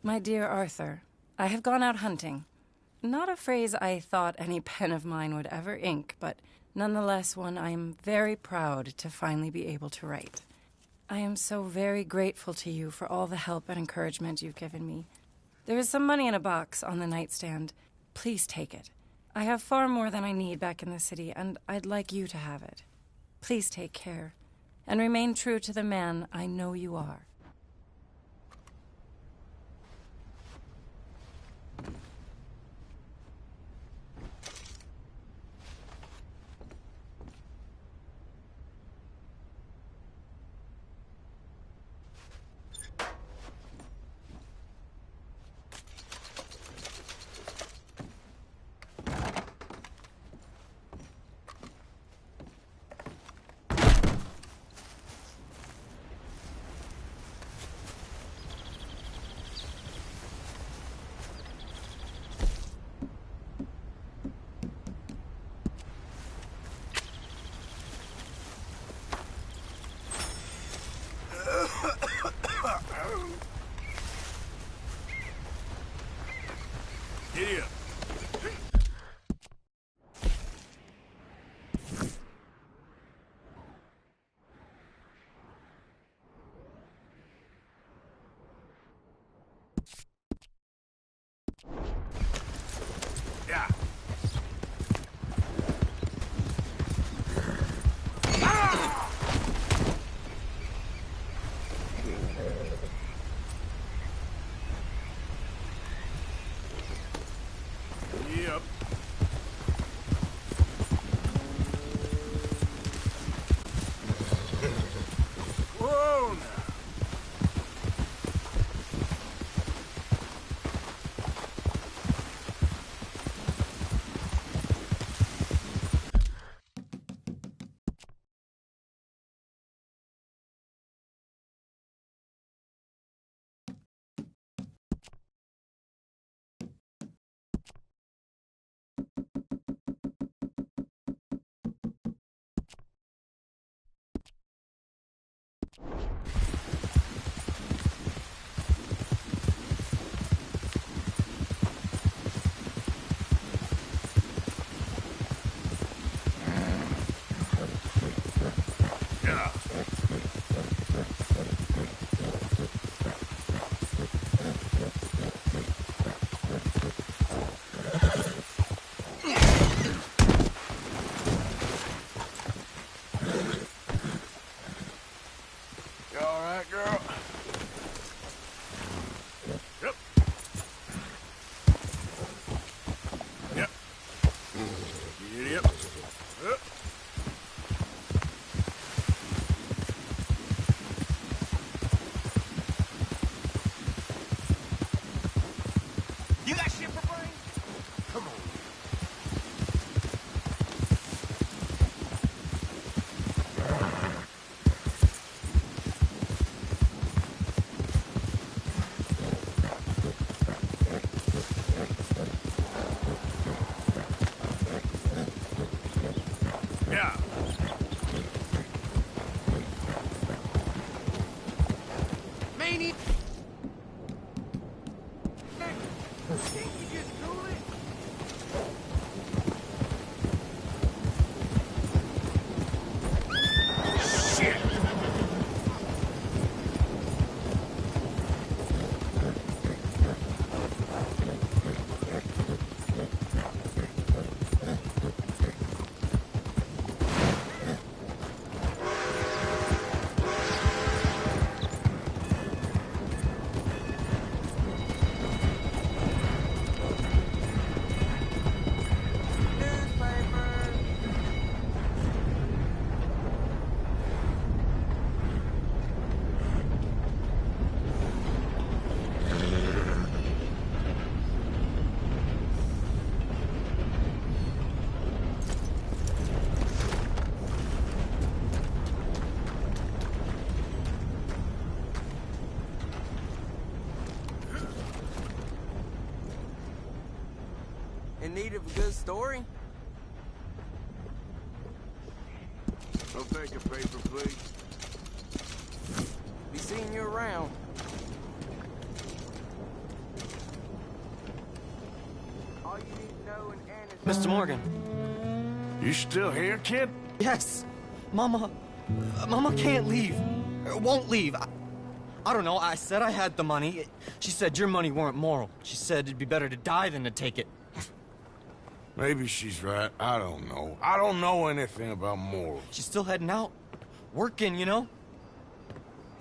My dear Arthur, I have gone out hunting. Not a phrase I thought any pen of mine would ever ink, but nonetheless one I am very proud to finally be able to write. I am so very grateful to you for all the help and encouragement you've given me. There is some money in a box on the nightstand. Please take it. I have far more than I need back in the city, and I'd like you to have it. Please take care, and remain true to the man I know you are. Yeah. Mania! In need of a good story? I'll take a paper, please. Be seeing you around. All you need to know in Mr. Morgan. You still here, kid? Yes. Mama can't leave. Won't leave. I don't know. I said I had the money. She said your money weren't moral. She said it'd be better to die than to take it. Maybe she's right. I don't know. I don't know anything about morals. She's still heading out. Working, you know?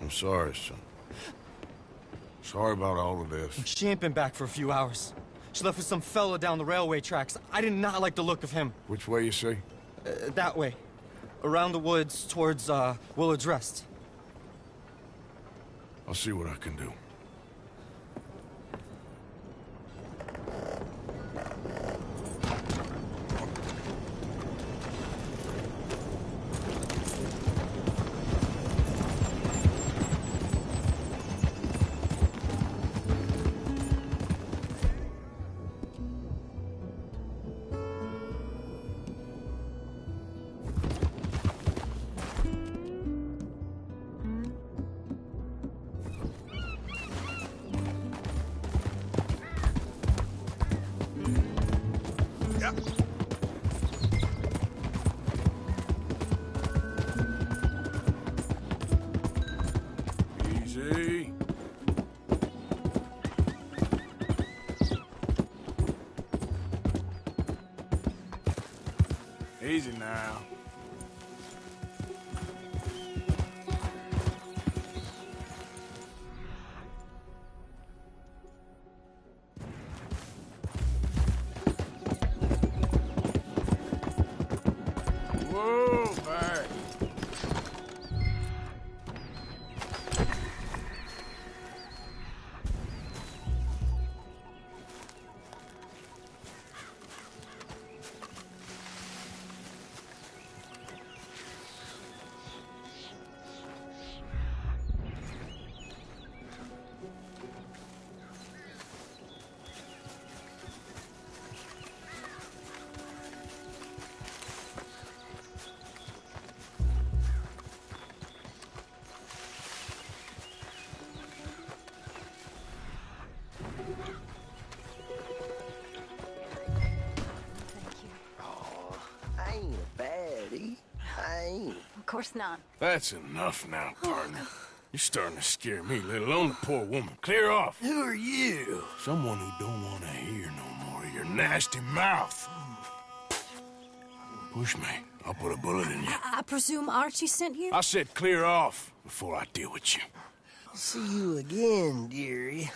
I'm sorry, son. Sorry about all of this. She ain't been back for a few hours. She left with some fella down the railway tracks. I did not like the look of him. Which way, you say? That way. Around the woods towards, Willard's Rest. I'll see what I can do. Easy. Easy now. Whoa, back. I ain't a baddie. I ain't. Of course not. That's enough now, partner. You're starting to scare me, let alone the poor woman. Clear off. Who are you? Someone who don't want to hear no more of your nasty mouth. Push me. I'll put a bullet in you. I presume Archie sent you? I said clear off before I deal with you. I'll see you again, dearie.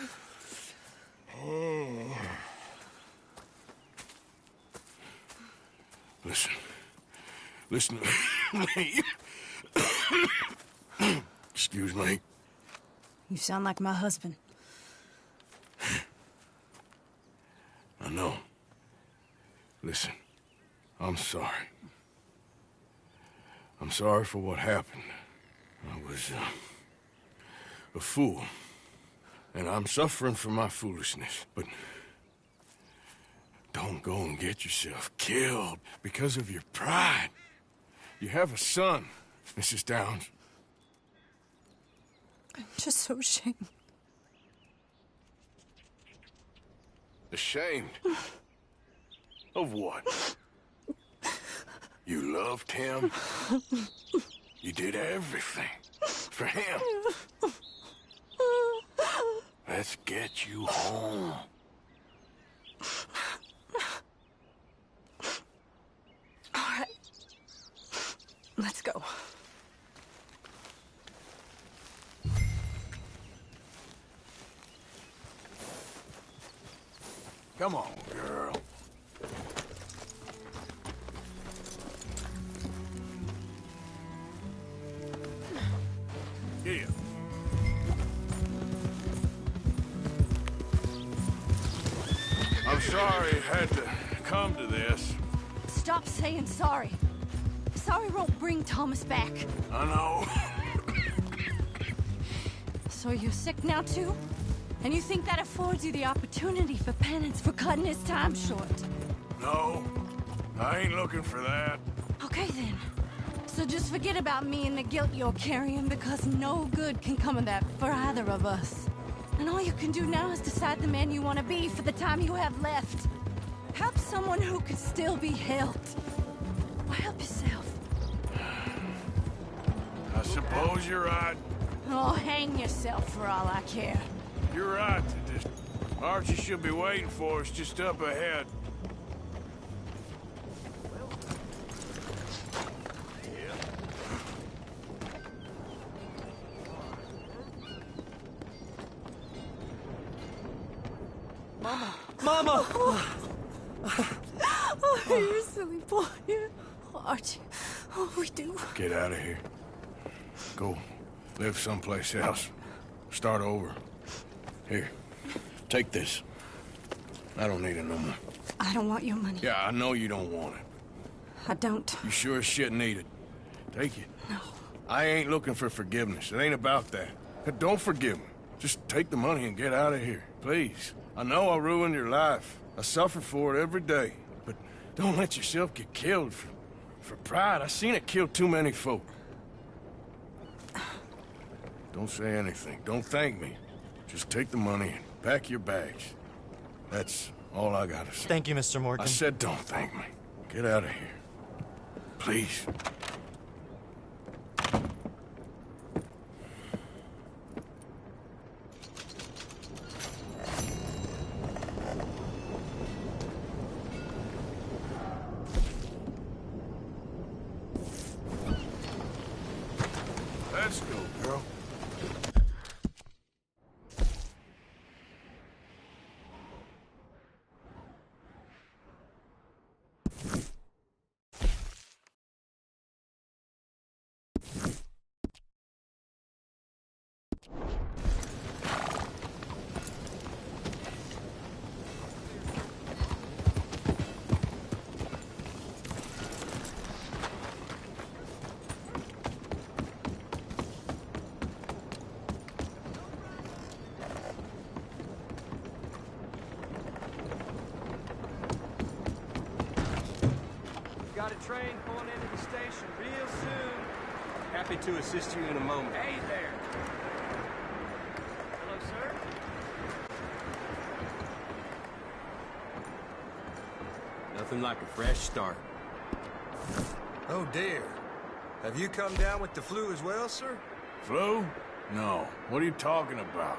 Listen. Listen to me. Excuse me. You sound like my husband. I know. Listen, I'm sorry. I'm sorry for what happened. I was, a fool. And I'm suffering for my foolishness. But don't go and get yourself killed because of your pride. You have a son, Mrs. Downs. I'm just so ashamed. Ashamed? Of what? You loved him? You did everything for him. Let's get you home. All right. Let's go. Come on, girl. Here. I'm sorry it had to come to this. Stop saying sorry. Sorry won't bring Thomas back. I know. So you're sick now, too? And you think that affords you the opportunity for penance for cutting his time short? No, I ain't looking for that. Okay, then. So just forget about me and the guilt you're carrying, because no good can come of that for either of us. And all you can do now is decide the man you want to be for the time you have left. Help someone who can still be helped. Or help yourself. I suppose you're right. Oh, hang yourself for all I care. You're right. Archie should be waiting for us just up ahead. Mama! Mama! Oh, you silly boy. Oh, Archie. Oh, we do. Get out of here. Go live someplace else. Start over. Here, take this. I don't need it no more. I don't want your money. Yeah, I know you don't want it. I don't. You sure as shit need it. Take it. No. I ain't looking for forgiveness. It ain't about that. Don't forgive me. Just take the money and get out of here, please. I know I ruined your life. I suffer for it every day. But don't let yourself get killed for pride. I seen it kill too many folk. Don't say anything. Don't thank me. Just take the money and pack your bags. That's all I gotta say. Thank you, Mr. Morgan. I said don't thank me. Get out of here. Please. Let's go, girl. Got a train pulling into the station real soon. Happy to assist you in a moment. Hey there. Hello, sir. Nothing like a fresh start. Oh, dear. Have you come down with the flu as well, sir? Flu? No. What are you talking about?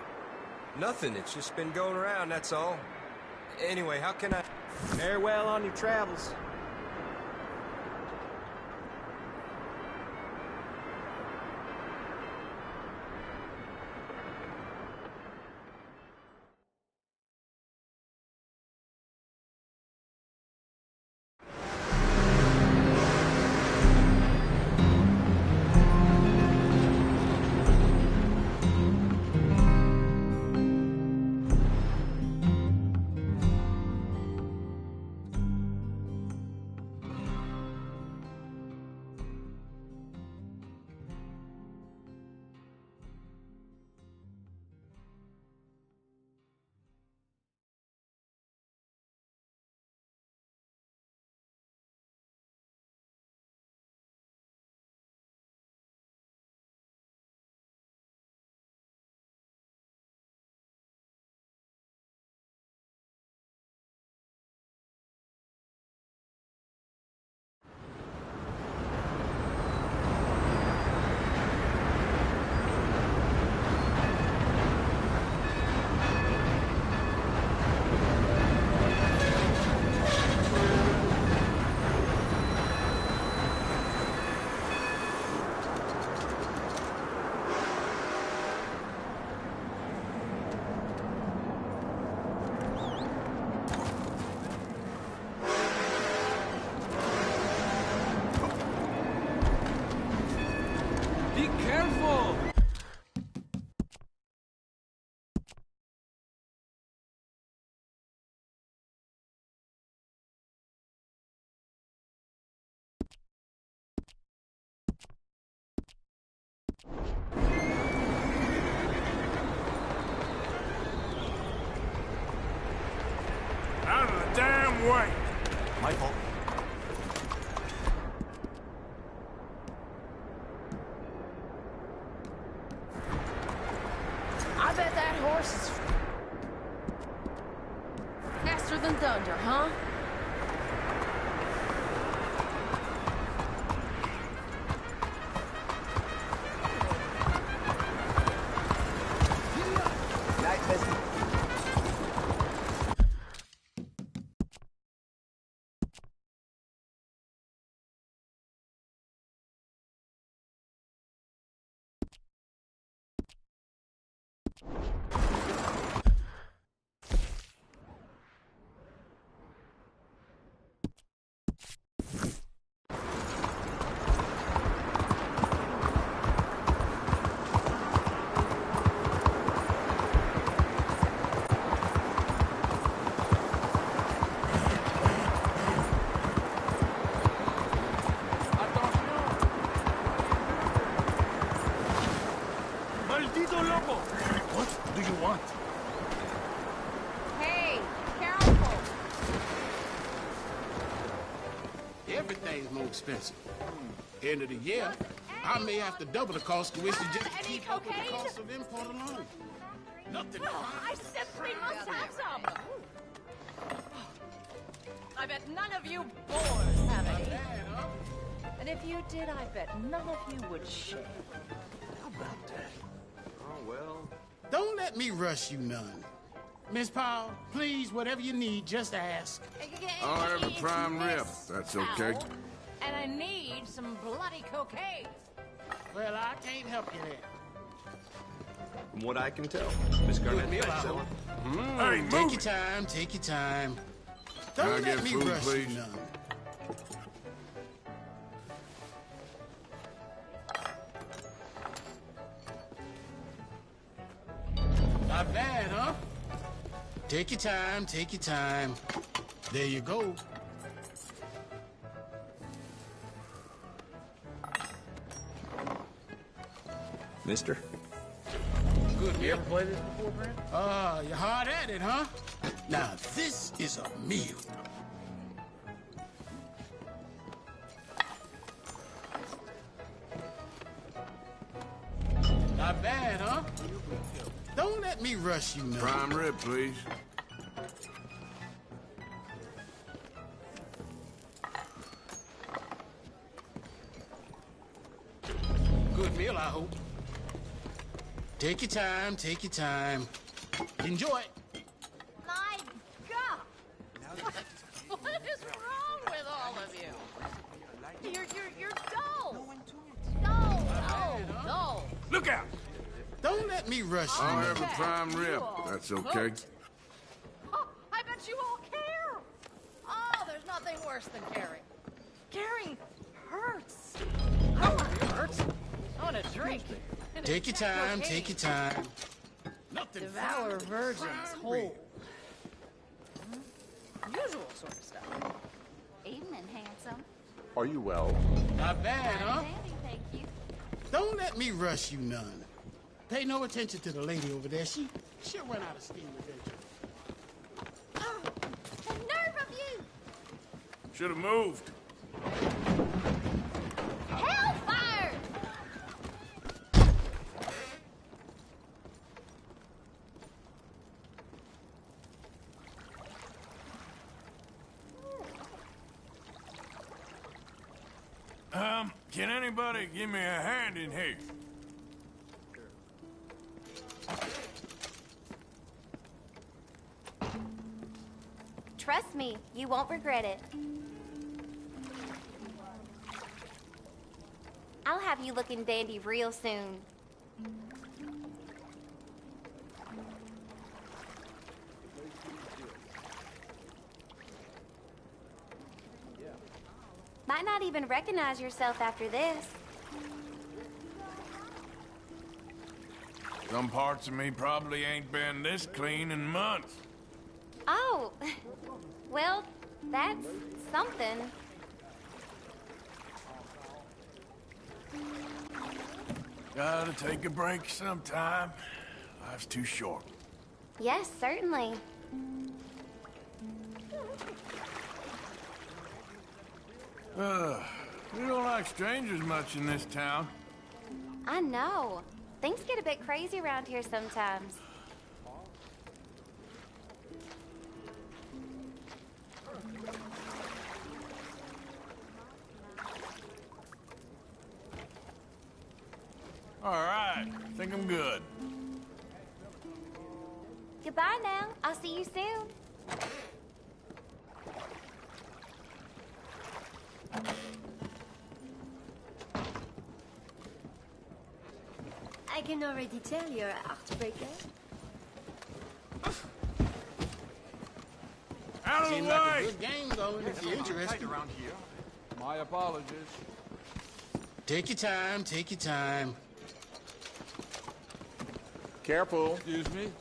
Nothing. It's just been going around, that's all. Anyway, how can I... Farewell on your travels. Careful! Out of the damn way! My fault. I bet that horse is faster than thunder, huh? Night, Bessie. Maldito loco! What do you want? Hey, careful! Everything's more expensive. End of the year, I may have to double the cost of whiskey just to keep up with the cost of import alone. Nothing. I simply must have some. I bet none of you boars have any. And if you did, I bet none of you would share. How about that? Oh, well. Don't let me rush you none. Miss Powell, please, whatever you need, just ask. I'll have a prime rib. That's okay. And I need some bloody cocaine. Well, I can't help you there. From what I can tell, Miss Garnett Good thinks so. Hey, Take move your time, take your time. Can I Don't get let me food, rush please? you none. Not bad, huh? Take your time, take your time. There you go. Mister? Good meal. You ever played this before, Brent? You're hard at it, huh? Now, this is a meal. Not bad, huh? Don't let me rush you none. Prime rib, please. Good meal, I hope. Take your time, take your time. Enjoy it. My God! What is wrong with all of you? You're dull. Dull. Look out! Don't let me rush you. I'll none. have a prime rib. That's okay. Oh, I bet you all care. Oh, there's nothing worse than caring. Caring hurts. Oh, it hurts. I want to drink. Take your time, take your time. Nothing. Devour virgins whole. Usual sort of stuff. Evening, handsome. Are you well? Not bad, huh? Dandy, thank you. Don't let me rush you none. Pay no attention to the lady over there. She'll run out of steam eventually. Oh, the nerve of you! Should have moved. Hellfire! Can anybody give me a hand in here? Trust me, you won't regret it. I'll have you looking dandy real soon. Might not even recognize yourself after this. Some parts of me probably ain't been this clean in months. Oh, well, that's something. Gotta take a break sometime. Life's too short. Yes, certainly. We don't like strangers much in this town. I know. Things get a bit crazy around here sometimes. All right, think I'm good. Goodbye now. I'll see you soon. I can already tell you're a heartbreaker. Out of the Seems way! like a good game going if you're interested. Around here. My apologies. Take your time, take your time. Careful. Excuse me.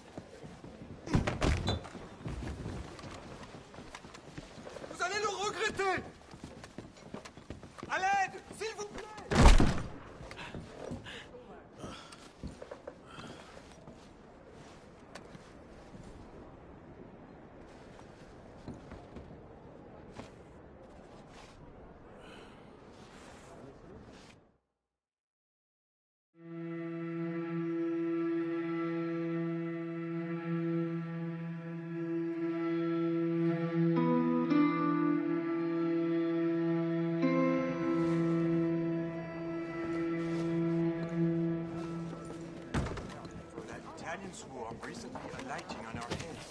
Vous allez le regretter! À l'aide, s'il vous plaît! Swarm recently alighting on our heads.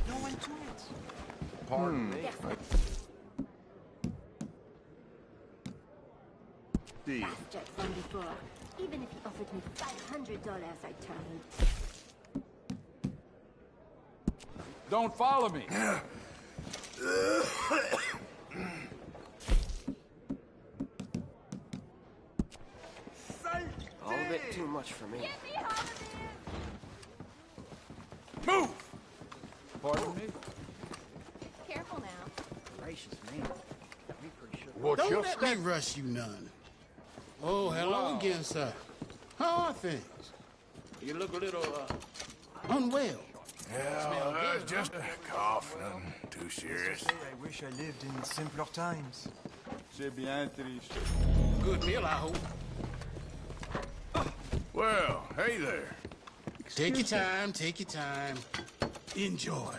No one to it. Pardon me. I've checked them before. Even if he offered me $500, I'd turn him. Don't follow me. All a bit too much for me. Move! Pardon me? Careful now. Gracious man. Me pretty sure. What's Don't your let me rush you none. Oh, hello again, sir. How are things? You look a little, Unwell. Yeah, just a cough, nothing too serious. I wish I lived in simpler times. C'est bien triste. Good meal, I hope. Well, hey there. Take your time, take your time. Enjoy.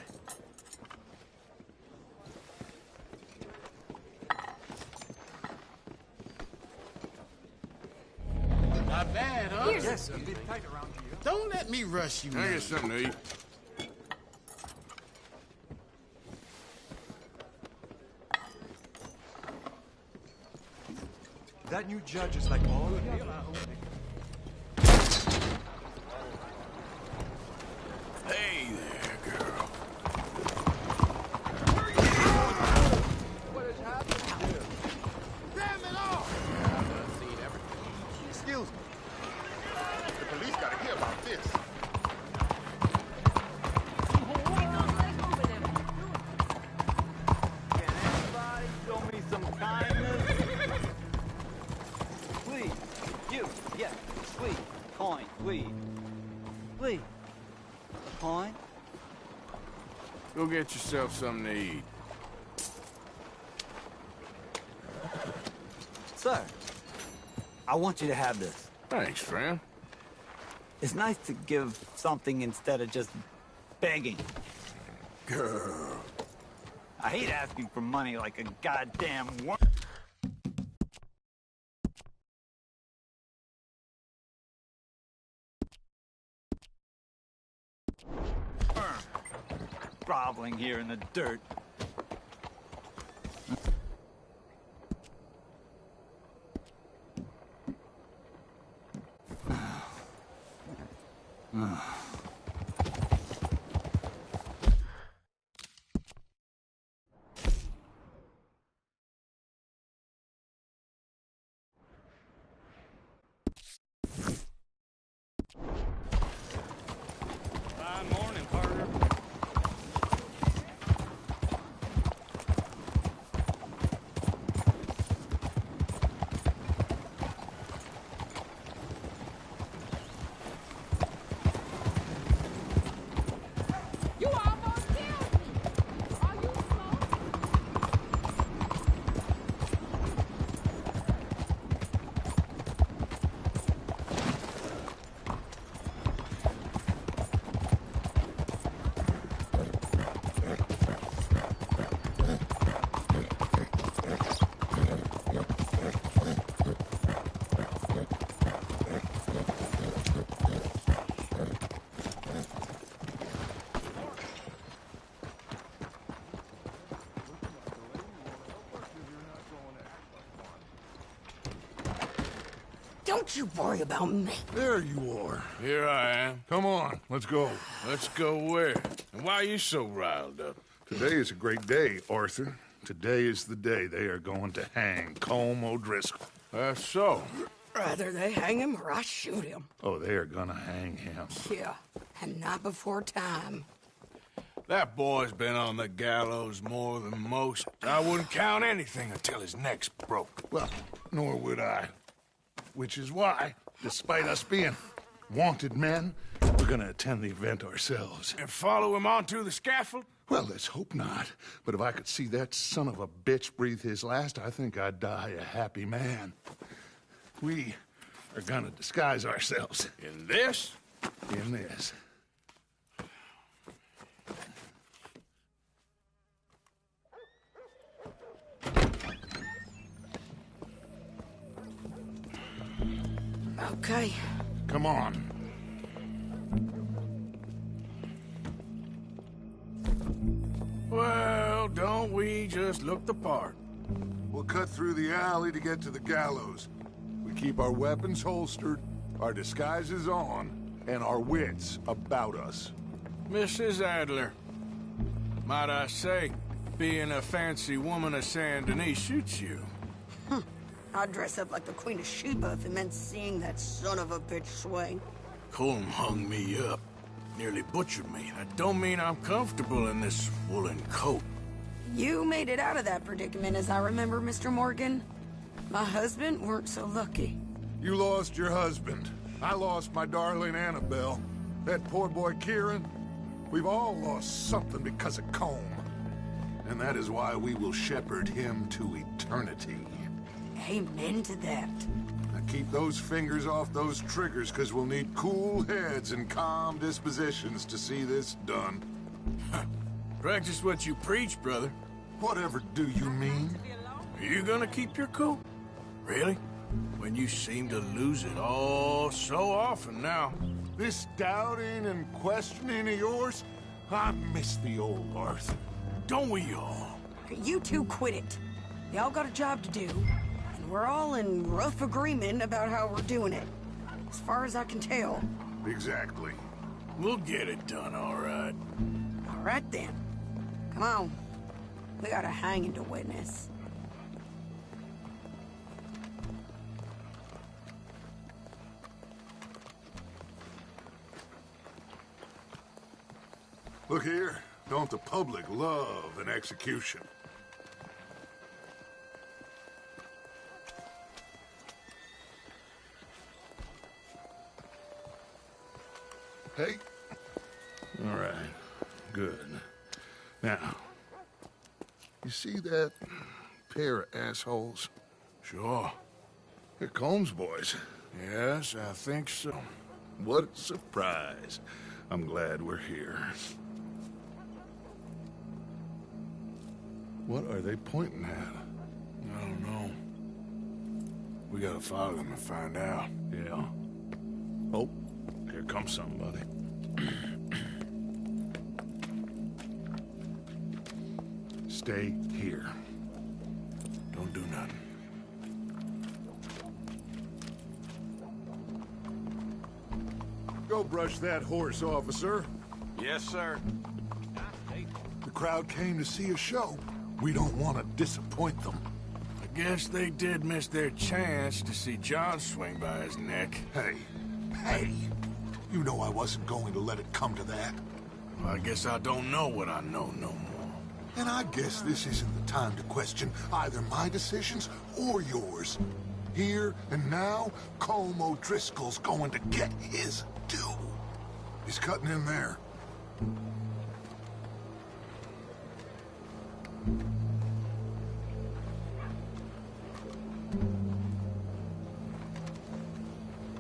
Not bad, huh? Yes, a bit tight around here. Don't let me rush you, I man. get something to eat. That new judge is like all of you. Hey there, girl. What has happened here? Damn it all! I've seen everything. Excuse me. The police gotta hear about this. Can anybody show me some kindness? Please. You. Yes. Please. Coin. Please. Please. A coin? Go get yourself something to eat. Sir, I want you to have this. Thanks, friend. It's nice to give something instead of just begging. Girl. I hate asking for money like a goddamn worm. Groveling here in the dirt. Don't you worry about me. There you are. Here I am. Come on, let's go. Let's go where? And why are you so riled up? Today is a great day, Arthur. Today is the day they are going to hang Colm O'Driscoll. That's so. Rather they hang him or I shoot him. Oh, they are gonna hang him. Yeah, and not before time. That boy's been on the gallows more than most. I wouldn't count anything until his neck's broke. Well, nor would I. Which is why, despite us being wanted men, we're gonna attend the event ourselves. And follow him onto the scaffold? Well, let's hope not. But if I could see that son of a bitch breathe his last, I think I'd die a happy man. We are gonna disguise ourselves. In this? In this. Okay. Come on. Well, don't we just look the part? We'll cut through the alley to get to the gallows. We keep our weapons holstered, our disguises on, and our wits about us. Mrs. Adler, might I say, being a fancy woman of Saint Denis suits you. I'd dress up like the Queen of Sheba if it meant seeing that son of a bitch swing. Colm hung me up. Nearly butchered me. That don't mean I'm comfortable in this woolen coat. You made it out of that predicament, as I remember, Mr. Morgan. My husband weren't so lucky. You lost your husband. I lost my darling Annabelle. That poor boy Kieran. We've all lost something because of Colm. And that is why we will shepherd him to eternity. Amen to that. Now keep those fingers off those triggers, because we'll need cool heads and calm dispositions to see this done. Practice what you preach, brother. Whatever do you mean? Are you gonna keep your cool? Really? When you seem to lose it all so often now. This doubting and questioning of yours, I miss the old Arthur. Don't we all? You two quit it. Y'all got a job to do, and we're all in rough agreement about how we're doing it. As far as I can tell. Exactly. We'll get it done, all right. All right, then. Come on. We got a hanging to witness. Look here. Don't the public love an execution? Hey. All right. Good. Now, you see that pair of assholes? Sure. They're Colm's boys. Yes, I think so. What a surprise. I'm glad we're here. What are they pointing at? I don't know. We gotta follow them and find out. Yeah. Oh, here comes somebody. Stay here. Don't do nothing. Go brush that horse, officer. Yes, sir. The crowd came to see a show. We don't want to disappoint them. I guess they did miss their chance to see John swing by his neck. Hey, you know I wasn't going to let it come to that. Well, I guess I don't know what I know no more. And I guess this isn't the time to question either my decisions or yours. Here and now, Colm O'Driscoll's going to get his due. He's cutting in there.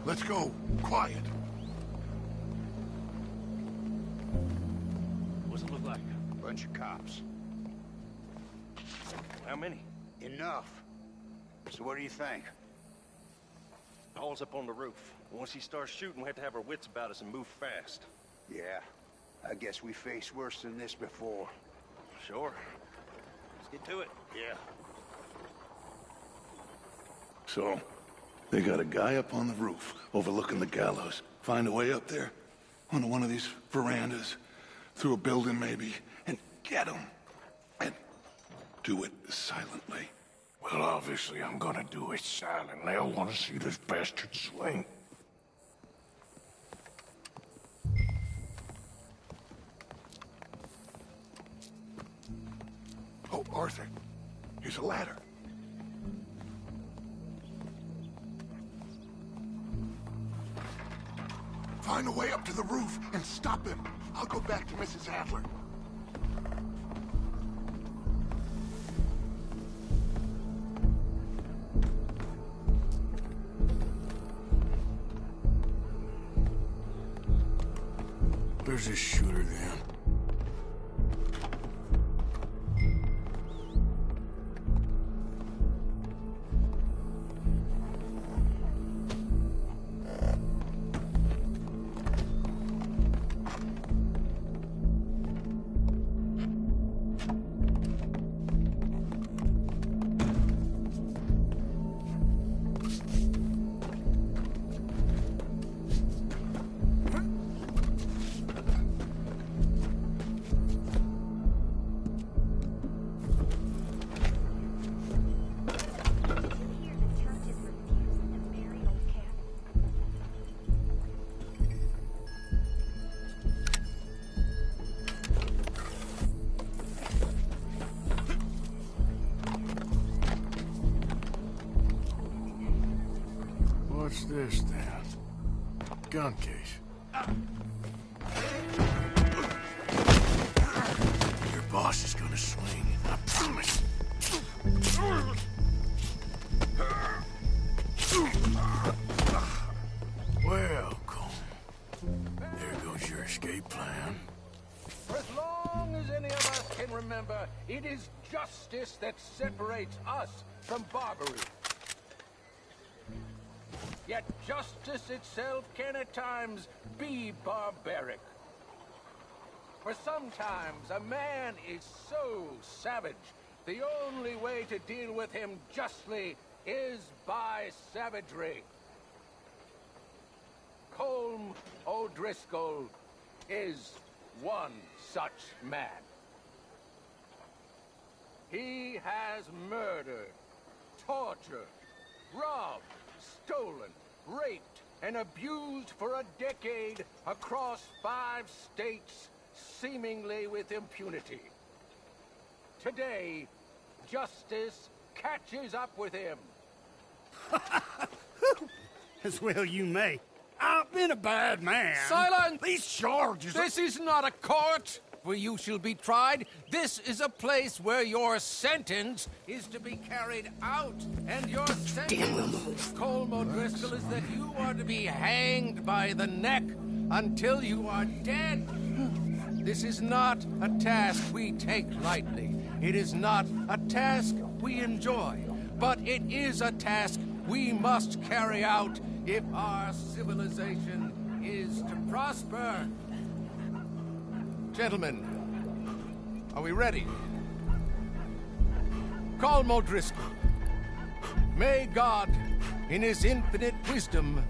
Let's go. Quiet. What's it look like? Bunch of cops. How many? Enough. So what do you think? Paul's up on the roof. Once he starts shooting, we have to have our wits about us and move fast. Yeah. I guess we faced worse than this before. Sure. Let's get to it. Yeah. So, They got a guy up on the roof, overlooking the gallows. Find a way up there, onto one of these verandas, through a building maybe, and get him. And do it silently. Well, obviously I'm gonna do it silently. I want to see this bastard swing. Oh, Arthur, here's a ladder. Find a way up to the roof and stop him. I'll go back to Mrs. Adler. There's a shooter then. What's this, then? Gun case. Your boss is gonna swing, I promise. Well, Cole, there goes your escape plan. For as long as any of us can remember, it is justice that separates us from barbary. Yet justice itself can at times be barbaric. For sometimes a man is so savage, the only way to deal with him justly is by savagery. Colm O'Driscoll is one such man. He has murdered, tortured, robbed, stolen, raped, and abused for a decade across 5 states, seemingly with impunity. Today, justice catches up with him. As well you may. I've been a bad man. Silence! These charges... This is not a court where you shall be tried. This is a place where your sentence is to be carried out. And your sentence, Colm O'Driscoll, is that you are to be hanged by the neck until you are dead. This is not a task we take lightly. It is not a task we enjoy. But it is a task we must carry out if our civilization is to prosper. Gentlemen, are we ready? Colm O'Driscoll, may God, in his infinite wisdom,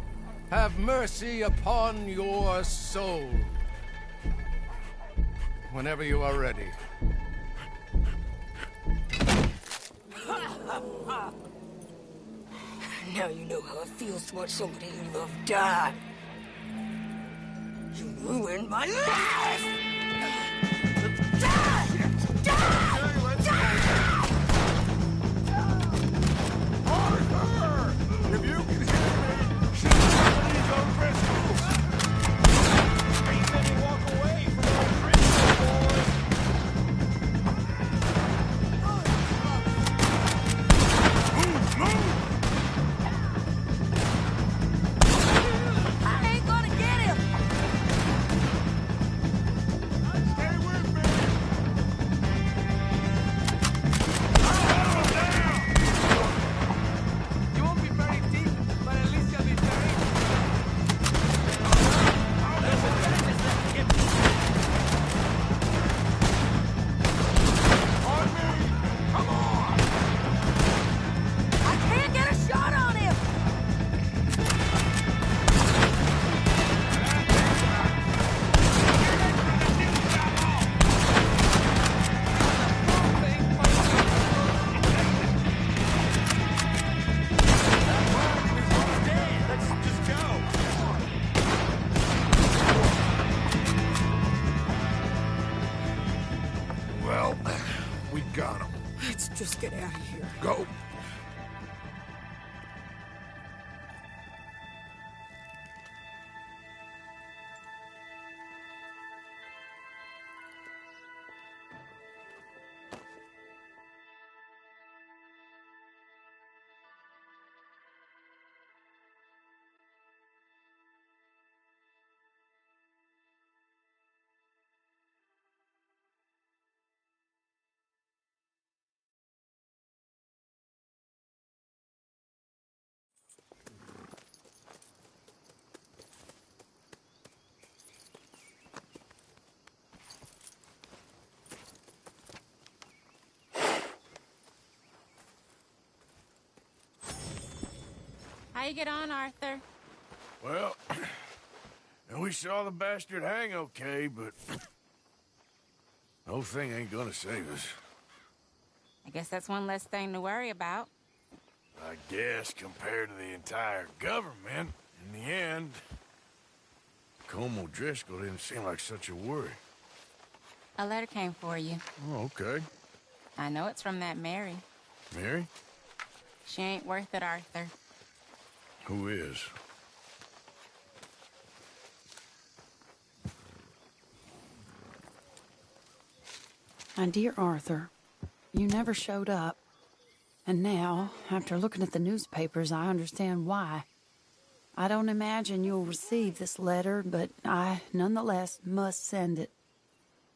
have mercy upon your soul. Whenever you are ready. Now you know how it feels to watch somebody you love die. You ruined my life! Die! Die! Die! Arthur! If you can hear me, shoot some of these O'Driscolls! Ain't letting me walk away from O'Driscoll, boys! Move! Move! I ain't gonna get him! just get out of here. Go. How you get on, Arthur? Well, we saw the bastard hang okay, but the whole thing ain't gonna save us. I guess that's one less thing to worry about. I guess compared to the entire government, in the end, Como Driscoll didn't seem like such a worry. A letter came for you. Oh, okay. I know it's from that Mary. Mary? She ain't worth it, Arthur. Who is? My dear Arthur, you never showed up. And now, after looking at the newspapers, I understand why. I don't imagine you'll receive this letter, but I, nonetheless, must send it.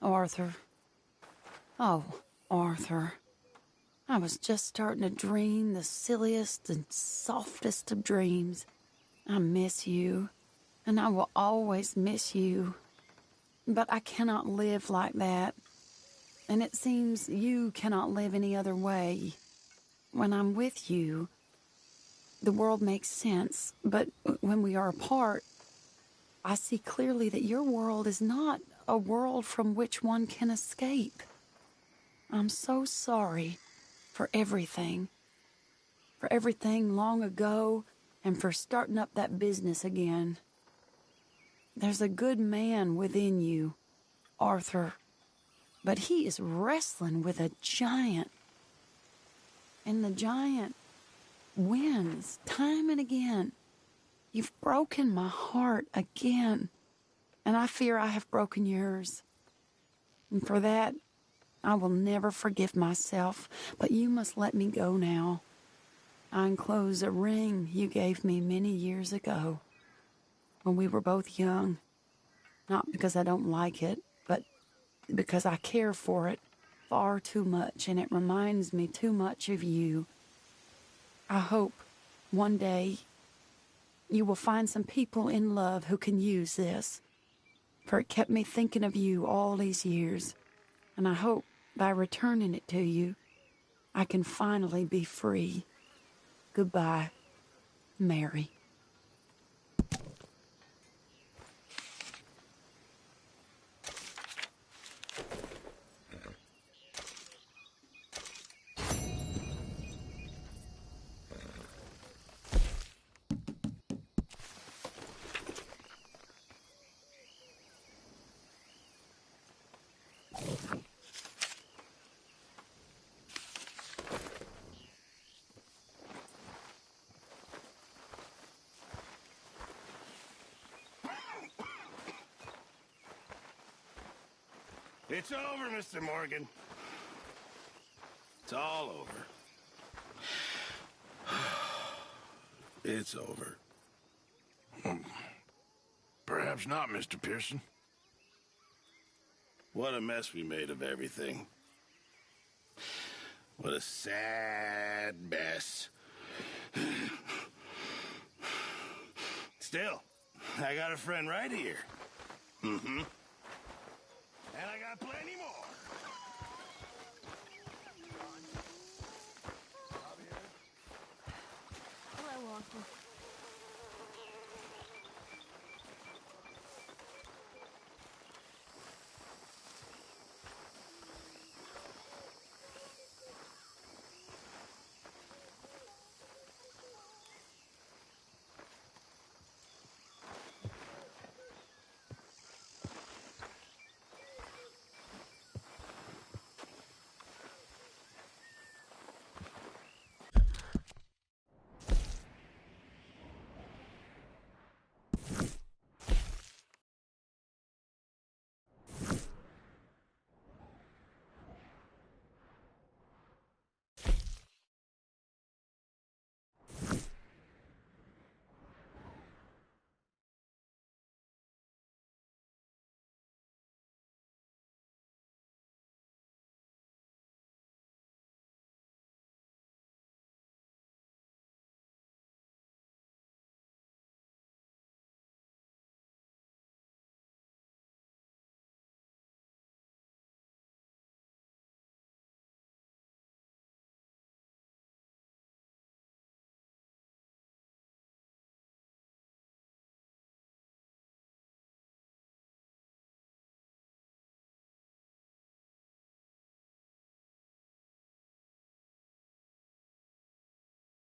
Arthur. Oh, Arthur. I was just starting to dream the silliest and softest of dreams. I miss you, and I will always miss you. But I cannot live like that. And it seems you cannot live any other way. When I'm with you, the world makes sense. But when we are apart, I see clearly that your world is not a world from which one can escape. I'm so sorry for everything. For everything long ago, and for starting up that business again. There's a good man within you, Arthur, but he is wrestling with a giant. And the giant wins time and again. You've broken my heart again, and I fear I have broken yours. And for that, I will never forgive myself, but you must let me go now. I enclose a ring you gave me many years ago, when we were both young. Not because I don't like it, but because I care for it far too much, and it reminds me too much of you. I hope one day you will find some people in love who can use this, for it kept me thinking of you all these years, and I hope by returning it to you, I can finally be free. Goodbye, Mary. It's over, Mr. Morgan. It's all over. It's over. Perhaps not, Mr. Pearson. What a mess we made of everything. What a sad mess. Still, I got a friend right here. Mm-hmm. And I got plenty more.